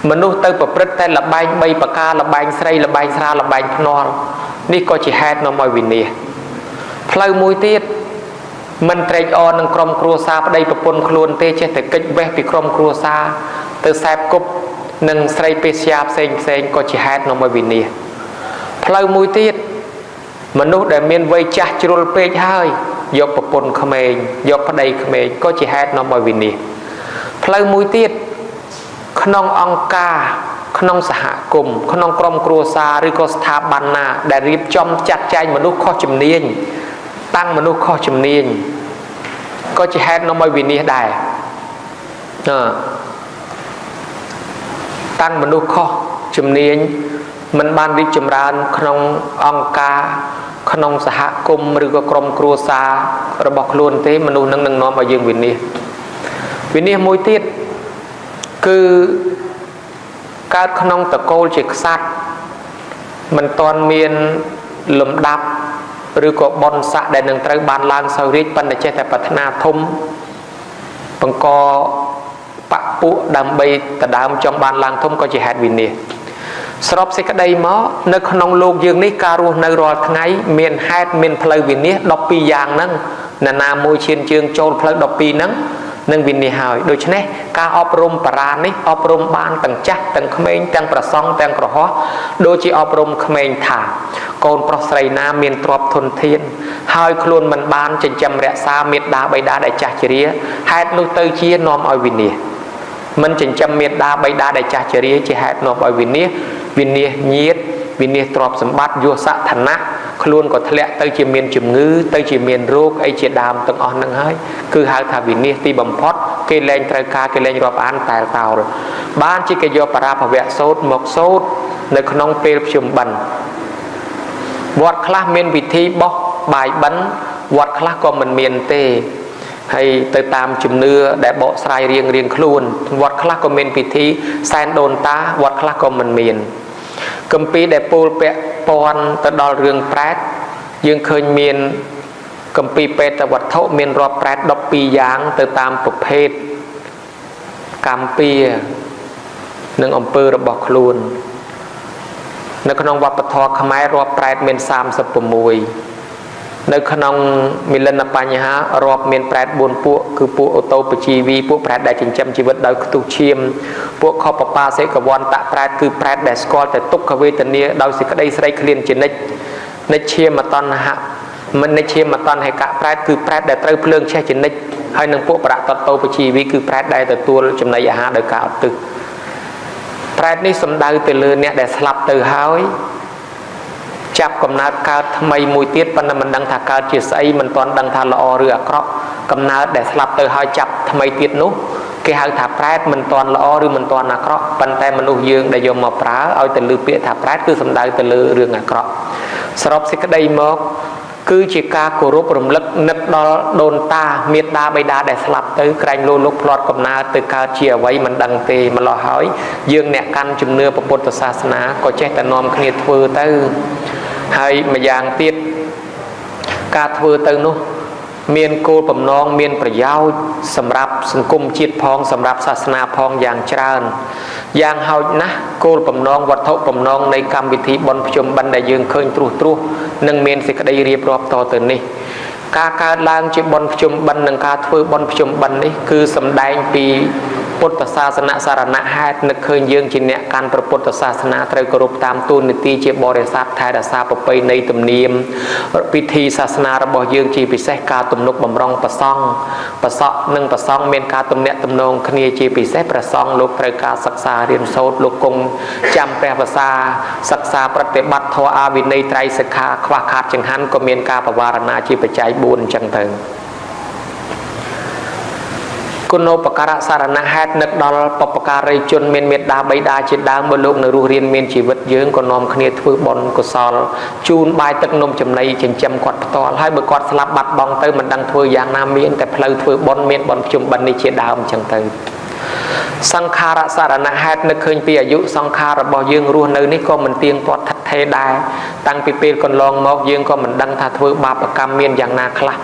มนุษย์เติบประพฤติแต่ละใบใบปากกาละใบใส่ละใบสระละใบพนอลนี่ก็จะแฮดน้องมอยวินนี่พลายมวยเตี้ยมันเตะออนนังกรมครัวซาไปได้ประปนคลวนเตะเจแต่กิจแวะไปกรมครัวซาเตอแสบกบนังใส่เปเซียบเซงก็จะแฮดน้องมอยวินนี่พลายมวยเตี้ยมนุษย์ได้เมียนไว้จัดจุลเปย์ให้ยกประปนเขมรยกพระใดเขมรก็จะแฮดน้องมอยวินนี่พลายมวยเตี้ยขนมองกาขนมสหกรมขนมกรมครัวซาหรือก็สถาบันนาได้รีบจอมจัดใจมนุษย์ข้อจำเนียนตั้งมนุษย์ข้อจำเนียนก็จะแฮดน้องมวยวินนี้ได้ตั้งมนุษย์ข้อจำเนียนมันบานรีบจำรานขนมองกาขนมสหกรมหรือก็กรมครัวซาระบบล้วนเต้มนุษย์นั่งน้อมมายืงวินนี้มวยเตี้ยคือการขนมตะโกลจิกสัตว์มันตอนเมียนลมดับหรือก็บอนสะได้หนึ่งตระบานลางสาวริปันได้เจแต่ปัฒนาทมปังกอปะปุดำใบตะดามจอมบานลางทมก็จะแฮดวินนี่สรบสิกได้หมอในขนมโลกยืงนี้การูในรอทั้งไงเมียนแฮดเมียนเพลวินนี่ดอกปีอย่างนั้นนามวยเชียนเชืองโจลเพลดอกปีนั้นนั่งวินนี่หายโดยเฉพาะการอบรมปราณิอบรมบานต่างจักต่างเขมรต่างประซองต่างกระหอโดยที่อบรมเขมรถ่าโกนปลอดใส่น้ำเมียนตรอบทนเทียนหายคลุนมันบานจนจำแระซาเม็ดดาใบดาได้จ่าเฉลี่ยแฮดนุเตอร์เชียนอมเอาวินนี่มันจนจำเม็ดดาใบดาได้จ่าเฉลี่ยจะแฮดนอมเอาวินนี่เงียดวินนี่ตรอบสมบัติโยสะธนะคลุนก็ทะเลเตอร์เชียเมียนจุ่มงื้อเตอร์เชียเมียนโรคไอเชียดามต้องอ่อนนั่งให้คือหาทาวินนี่ตีบัมพอดเกลเลนไตรกาเกลเลนรอบอันแต่เต่าบ้านจิกโยปราภเวะโซดหมกโซดในขนมเปรย์ชุมบันวัดคลาเมียนวิธีบอกบ่ายบันวัดคลาก็มันเมียนเตให้เติตามจุ่มเนื้อได้เบาสายเรียงคลุนวัดคลาก็เมียนวิธีแซนโดนตาวัดคลาก็มันเมียนกัมปีได้ปูเปะปอนตะดอลเรืองแปดยังเคยเมียนกัมปีเปตวัดเท่าเมียนรอบแปดดอกปียางเติตามประเภทกัมปีหนึ่งอมเปอร์ระบอกคลุนในขนมวัดปทอขมายรอบแปดเมียน30 ปมวยในขนมมิลนปัญหารอบเมียนแปดบนพวกคือพวกโอโตปจีวีพวกแปดได้จิงจำชีวิตโดยตุเชียมพวกข้อปปาเสกวันตะแปดคือแปดได้สกอลแต่ตุกขเวทเนียโดยสิกได้ใส่เคลียนจินในเชียมมาตอนนะฮะมันในเชียมมาตอนให้กะแปดคือแปดได้เตยเพลิงแช่จิน ហើយនឹងពួកប្រតតោបជីវីគឺប្រែតដែលទទួលចំណីអាហារដោយការអត់ទឹកប្រែតនេះសំដៅទៅលើអ្នកដែលស្លាប់ទៅហើយចាប់កំណើតកើតថ្មីមួយទៀតប៉ុន្តែមិនដឹងថាកើតជាស្អីមិនទាន់ដឹងថាល្អឬអាក្រក់កំណើតដែលស្លាប់ទៅហើយចាប់ថ្មីទៀតនោះគេហៅថាប្រែតមិនទាន់ល្អឬមិនទាន់អាក្រក់ប៉ុន្តែមនុស្សយើងដែលយកមកប្រើឲ្យទៅលើពាក្យថាប្រែតគឺសំដៅទៅលើរឿងអាក្រក់សរុបសេចក្តីមកគឺជាការគោរពរំលឹកនឹកដល់ដូនតាមេត្តាបិតាដែលស្លាប់ទៅក្រែងលោកផ្្លាត់កំណើតទៅកើតជាអ្វីមិនដឹងទេម្ល៉េះហើយយើងអ្នកកាន់ជំនឿពុទ្ធសាសនាក៏ចេះតែនាំគ្នាធ្វើទៅហើយម្យ៉ាងទៀតការធ្វើទៅនោះមានគោលបំណងមានប្រយោជន៍សម្រាប់សង្គមជាតិផងសម្រាប់សាសនាផងយ៉ាងច្រើនយ៉ាងហោចណាស់គោលបំណងវត្ថុបំណងនៃកម្មវិធីបុណ្យភ្ជុំបិណ្ឌដែលយើងឃើញត្រួសនឹងមានសេចក្តីរៀបរាប់តទៅនេះការកើតឡើងជាបុណ្យភ្ជុំបិណ្ឌនិងការធ្វើបុណ្យភ្ជុំបិណ្ឌនេះគឺសម្ដែងពីពុទ្ធសាសនាសារណហេតុនឹកឃើញយើងជាអ្នកកាន់ព្រះពុទ្ធសាសនាត្រូវគោរពតាមទូនីតិជាបរិស័ទថែរក្សាប្រពៃណីទំនៀមពិធីសាសនារបស់យើងជាពិសេសការទំនុកបំរុងប្រសង់ប្រសក់និងប្រសង់មានការទំនាក់ទំនងគ្នាជាពិសេសព្រះសង្ឃលោកត្រូវការសិក្សារៀនសូត្រលោកគង់ចាំព្រះភាសាសិក្សាប្រតិបត្តិធម៌អាវិន័យត្រៃសិក្ខាខ្វះខាតចង្ហាន់ក៏មានការបវារណាជាបច្ច័យ4អញ្ចឹងទៅគុណូបការៈសារណហេតុនឹកដល់បុព្វការីជនមានមេត្តាបិតាជាដើមបើលោកនៅរស់រានមានជីវិតយើងក៏នាំគ្នាធ្វើបុណ្យកុសលជូនបាយទឹកនំចំណីចិញ្ចឹមគាត់ផ្ទាល់ហើយបើគាត់ស្លាប់បាត់បង់ទៅមិនដឹងធ្វើយ៉ាងណាមានតែផ្លូវធ្វើបុណ្យមានបុណ្យភ្ជុំបិណ្ឌនេះជាដើមអញ្ចឹងទៅសង្ខារៈសារណហេតុនឹកឃើញពីអាយុសង្ខាររបស់យើងរស់នៅនេះក៏មិនទៀងទាត់ថិតថេរដែរតាំងពីពេលកន្លងមកយើងក៏មិនដឹងថាធ្វើបាបកម្មមានយ៉ាងណាខ្លះ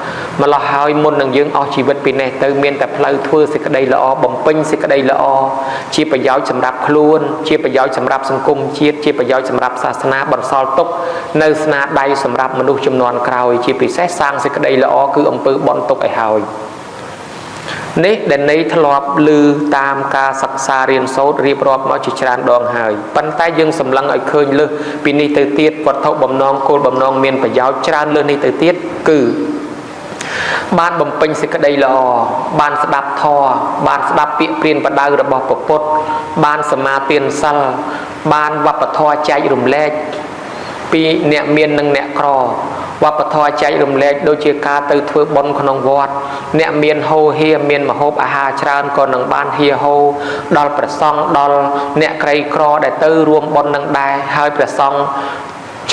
ម្ល៉េះហើយមុននឹងយើងអស់ជីវិតពីនេះទៅមានតែផ្លូវធ្វើសេចក្តីល្អបំពេញសេចក្តីល្អជាប្រយោជន៍សម្រាប់ខ្លួនជាប្រយោជន៍សម្រាប់សង្គមជាតិជាប្រយោជន៍សម្រាប់សាសនាបន្សល់ទុកនៅស្នាដៃសម្រាប់មនុស្សជំនាន់ក្រោយជាពិសេសសាងសេចក្តីល្អគឺអំពើបុណ្យទុកឲ្យហើយនេះដែលន័យធ្លាប់ឮតាមការសិក្សារៀនសូត្ររៀបរាប់មកជាច្រើនដងហើយប៉ុន្តែយើងសម្លឹងឲ្យឃើញលើសពីនេះទៅទៀតវត្ថុបំណងគោលបំណងមានប្រយោជន៍ច្រើនលើសនេះទៅទៀតគឺបានបំពេញសេចក្តីល្អបានស្ដាប់ធម៌បានស្ដាប់ពាក្យព្រានប្រដៅរបស់ព្រះពុទ្ធបានសមាទានសិលបានវប្បធម៌ចែករំលែកពីអ្នកមាននិងអ្នកក្រវប្បធម៌ចែករំលែកដូចជាការទៅធ្វើបុណ្យក្នុងវត្តអ្នកមានហូរហៀមានម្ហូបអាហារច្រើនក៏នឹងបានហៀហូដល់ព្រះសង្ឃដល់អ្នកក្រីក្រដែលទៅរួមបុណ្យនឹងដែរហើយព្រះសង្ឃ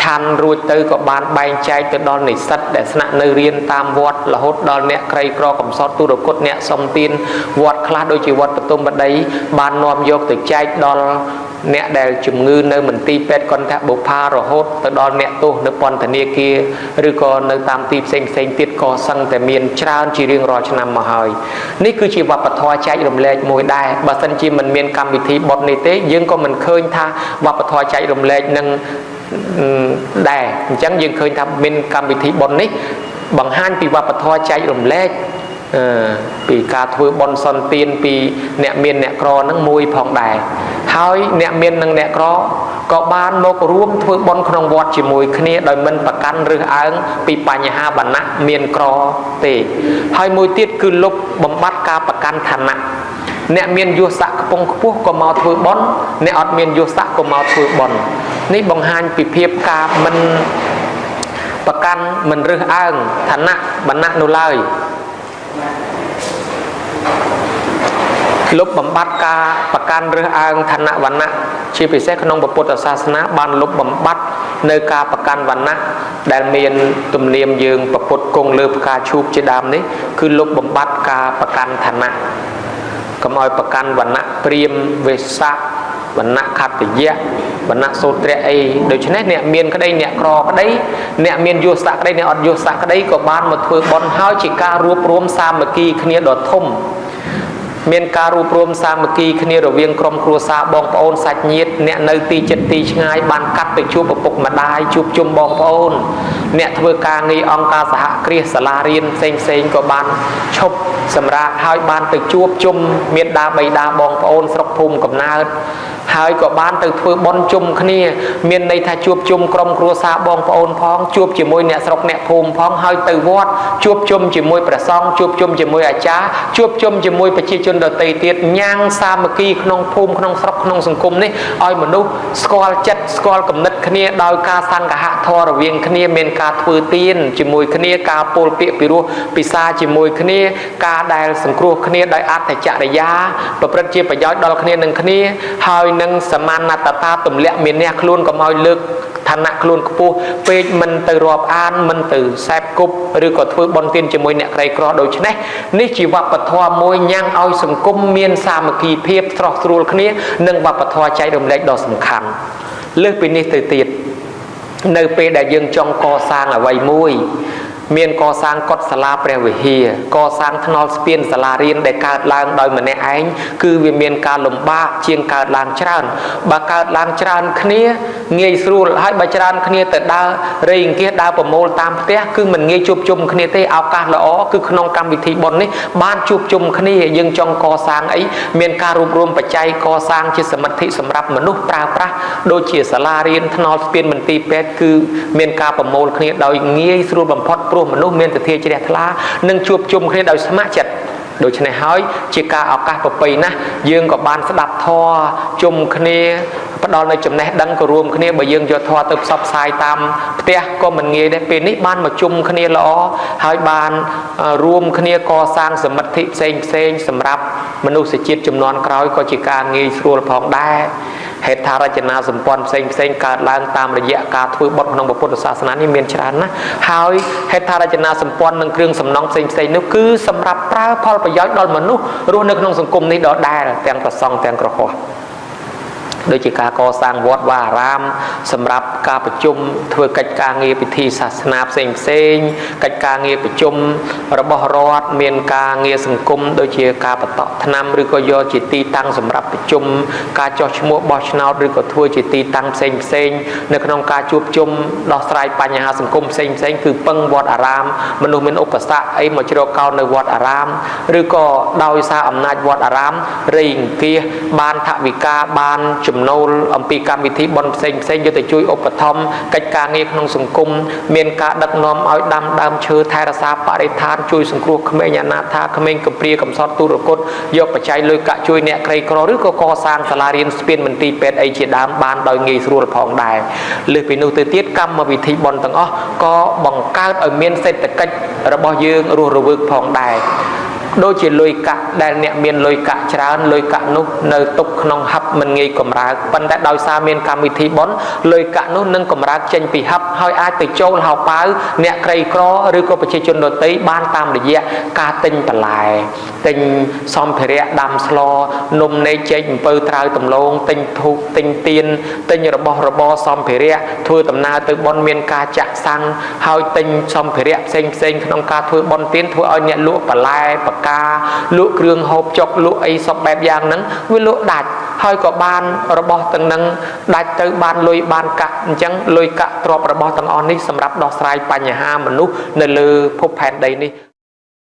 ឆាន់រួចទៅក៏បានបែងចែកទៅដល់និស្សិតដែលស្នាក់នៅរៀនតាមវត្តរហូតដល់អ្នកក្រីក្រកំសត់ទុរគតអ្នកសំទានវត្តខ្លះដូចជាវត្តបទុមបដីបាននាំយកទៅចែកដល់អ្នកដែលជំងឺនៅមន្ទីរពេទ្យកន្ធបុប្ផារហូតទៅដល់អ្នកទោសនៅពន្ធនាគារឬក៏នៅតាមទីផ្សេងទៀតក៏សឹងតែមានច្រើនជារៀងរាល់ឆ្នាំមកហើយនេះគឺជាវប្បធម៌ចែករំលែកមួយដែរបើសិនជាមិនមានកម្មវិធីបុណ្យនេះទេយើងក៏មិនឃើញថាវប្បធម៌ចែករំលែកនឹងដែរអញ្ចឹងយើងឃើញថាមានកម្មវិធីបុណ្យនេះបង្ហាញពីវប្បធម៌ចែករំលែកពីការធ្វើបុណ្យសន្តានពីអ្នកមានអ្នកក្រនឹងមួយផងដែរហើយអ្នកមាននិងអ្នកក្រក៏បានមករួមធ្វើបុណ្យក្នុងវត្តជាមួយគ្នាដោយមិនប្រកាន់រើសអើងពីបញ្ហាវណ្ណៈមានក្រទេហើយមួយទៀតគឺលុបបំបត្តិការប្រកាន់ឋានៈអ្នកមានយសស័ក្តិខ្ពង់ខ្ពស់ក៏មកធ្វើបុណ្យអ្នកអត់មានយសស័ក្តិក៏មកធ្វើបុណ្យនេះបង្ហាញពីភាពការមិនប្រកាន់មិនរើសអើងឋានៈវណ្ណៈនោះឡើយលុបបំបត្តិការប្រកាន់រើសអើងឋានៈវណ្ណៈជាពិសេសក្នុងពុទ្ធសាសនាបានលុបបំបត្តិនៅការប្រកាន់វណ្ណៈដែលមានទំនៀមយើងប្រពុតគង់លើផ្កាឈូកជាដើមនេះគឺលុបបំបត្តិការប្រកាន់ឋានៈកុំឲ្យប្រកាន់វណ្ណៈព្រាហ្មណ៍វេស្សៈវណ្ណៈខត្តយៈវណ្ណៈសូត្រៈអីដូច្នេះអ្នកមានក្តីអ្នកក្រក្តីអ្នកមានយសស័ក្តិក្តីអ្នកអត់យសស័ក្តិក្តីក៏បានមកធ្វើបុណ្យហើយជាការរួបរวมសាមគ្គីគ្នាដ៏ធំមានការរួបរวมសាមគ្គីគ្នារវាងក្រុមគ្រួសារបងប្អូនសាច់ញាតិអ្នកនៅទីជិតទីឆ្ងាយបានកាត់ទៅជួបឪពុកម្ដាយជួបជុំបងប្អូន អ្នកធ្វើការងារអង្គការសហគ្រាសសាលារៀនផ្សេងក៏បានឈប់សម្រាប់ហើយបានទៅជួបជុំមេត្តាបិតាបងប្អូនស្រុកភូមិកំណើតហើយក៏បានទៅធ្វើបុណ្យជុំគ្នាមានន័យថាជួបជុំក្រុមគ្រួសារបងប្អូនផងជួបជាមួយអ្នកស្រុកអ្នកភូមិផងហើយទៅវត្តជួបជុំជាមួយព្រះសង្ឃជួបជុំជាមួយអាចារ្យជួបជុំជាមួយប្រជាជនដទៃទៀតញ៉ាំងសាមគ្គីក្នុងភូមិក្នុងស្រុកក្នុងសង្គមនេះឲ្យមនុស្សស្គាល់ចិត្តស្គាល់គំនិតគ្នាដោយការសង្ឃហធម៌រវាងគ្នាមានការធ្វើទានជាមួយគ្នាការពោលពាក្យពីរោះពិសាជាមួយគ្នាការដែលសង្គ្រោះគ្នាដោយអត្តចរិយាប្រព្រឹត្តជាប្រយោជន៍ដល់គ្នានឹងគ្នាហើយនឹងសមានតតាទម្លាក់មានអ្នកខ្លួនកុំឲ្យលើកឋានៈខ្លួនខ្ពស់ពេកមិនទៅរាប់អានមិនទៅសែបគប់ឬក៏ធ្វើបន់ទានជាមួយអ្នកក្រីក្រដូច្នេះនេះជាវប្បធម៌មួយញ៉ាំងឲ្យសង្គមមានសាមគ្គីភាពស្រស់ស្រួលគ្នានិងវប្បធម៌ចែករំលែកដ៏សំខាន់លើសពីនេះទៅទៀតនៅពេលដែលយើងចង់កសាងអ្វីមួយមានកសាងកុដិសាលាព្រះវិហារកសាងថ្នល់ស្ពានសាលារៀនដែលកើតឡើងដោយម្នាក់ឯងគឺវាមានការលំបាកជាងកើតឡើងច្រើនបើកើតឡើងច្រើនគ្នាងាយស្រួលហើយបើច្រើនគ្នាទៅដើររៃអង្គាសដើរប្រមូលតាមផ្ទះគឺមិនងាយជួបជុំគ្នាទេឱកាសល្អគឺក្នុងកម្មវិធីបុណ្យនេះបានជួបជុំគ្នាយើងចង់កសាងអីមានការរួបរวมបច្ច័យកសាងជាសមិទ្ធិសម្រាប់មនុស្សប្រើប្រាស់ដូចជាសាលារៀនថ្នល់ស្ពានមន្ទីរពេទ្យគឺមានការប្រមូលគ្នាដោយងាយស្រួលបំផុតព្រោះមនុស្សមានទិដ្ឋាជ្រះថ្លានិងជួបជុំគ្នាដោយស្ម័គ្រចិត្តដូច្នេះហើយជាការឱកាសប្រពៃណាស់យើងក៏បានស្ដាប់ធម៌ជុំគ្នាផ្ដល់នៅចំណេះដឹងក៏រួមគ្នាបើយើងយកធម៌ទៅផ្សព្វផ្សាយតាមផ្ទះក៏មិនងាយដែរពេលនេះបានមកជុំគ្នាល្អហើយបានរួមគ្នាកសាងសមិទ្ធិផ្សេងសម្រាប់មនុស្សជាតិជំនាន់ក្រោយក៏ជាការងាយស្រួលផងដែរហេដ្ឋារចនាសម្ព័ន្ធផ្សេងកើតឡើងតាមរយៈការធ្វើបុណ្យក្នុងពុទ្ធសាសនានេះមានច្រើនណាស់ហើយហេដ្ឋារចនាសម្ព័ន្ធនិងគ្រឿងសំណង់ផ្សេងនោះគឺសម្រាប់ប្រើផលប្រយោជន៍ដល់មនុស្សរស់នៅក្នុងសង្គមនេះដដែលទាំងប្រសង់ទាំងក្រហមដូចជាការកសាងវត្តវាអារាមសម្រាប់ការប្រជុំធ្វើកិច្ចការងារពិធីសាសនាផ្សេងកិច្ចការងារប្រជុំរបស់រដ្ឋមានការងារសង្គមដូចជាការបតក់ថ្នាំឬក៏យកជាទីតាំងសម្រាប់ប្រជុំការចោះឈ្មោះបោះឆ្នោតឬក៏ធ្វើជាទីតាំងផ្សេងនៅក្នុងការជួបជុំដោះស្រាយបញ្ហាសង្គមផ្សេងគឺពឹងវត្តអារាមមនុស្សមានឧបសគ្គអីមកជ្រកកោននៅវត្តអារាមឬក៏ដោយសារអំណាចវត្តអារាមរៃអង្គាសបានថវិកាបានចំណូលអំពីកម្មវិធីបុណ្យផ្សេងយកទៅជួយឧបត្ថម្ភកិច្ចការងារក្នុងសង្គមមានការដឹកនាំឲ្យដាំដើមឈើថែរក្សាបរិស្ថានជួយសង្គ្រោះក្មេងអនាថាក្មេងកំព្រាកំសត់ទូរគតយកបច្ច័យលុយកាក់ជួយអ្នកក្រីក្រឬក៏កសាងសាលារៀនស្ពានមន្ទីរពេទ្យអីជាដើមបានដោយងាយស្រួលផងដែរលើសពីនោះទៅទៀតកម្មវិធីបុណ្យទាំងអស់ក៏បង្កើតឲ្យមានសេដ្ឋកិច្ចរបស់យើងរស់រវើកផងដែរដូចជាលុយកាក់ដែលអ្នកមានលុយកាក់ច្រើនលុយកាក់នោះនៅទុកក្នុងហឹបមិនងាយកម្រើកប៉ុន្តែដោយសារមានកម្មវិធីបុណ្យលុយកាក់នោះនឹងកម្រើកចេញពីហឹបហើយអាចទៅចូលហៅប៉ៅអ្នកក្រីក្រឬក៏ប្រជាជនដទៃបានតាមរយៈការទិញបន្លែទិញសម្ភារៈដាំស្លនំនែកចេកអំពៅត្រាវដំឡូងទិញធូបទិញទៀនទិញរបស់របរសម្ភារៈធ្វើដំណើរទៅបុណ្យមានការចាក់សាំងហើយទិញសម្ភារៈផ្សេងក្នុងការធ្វើបុណ្យទានធ្វើឲ្យអ្នកលក់បន្លែបការលក់គ្រឿងហូបចុកលក់អីសពបែបយ៉ាងហ្នឹងវាលក់ដាច់ហើយក៏បានរបស់ទាំងហ្នឹងដាច់ទៅបានលុយបានកាក់អញ្ចឹងលុយកាក់ទ្រព្យរបស់ទាំងអស់នេះសម្រាប់ដោះស្រាយបញ្ហាមនុស្សនៅលើភពផែនដីនេះ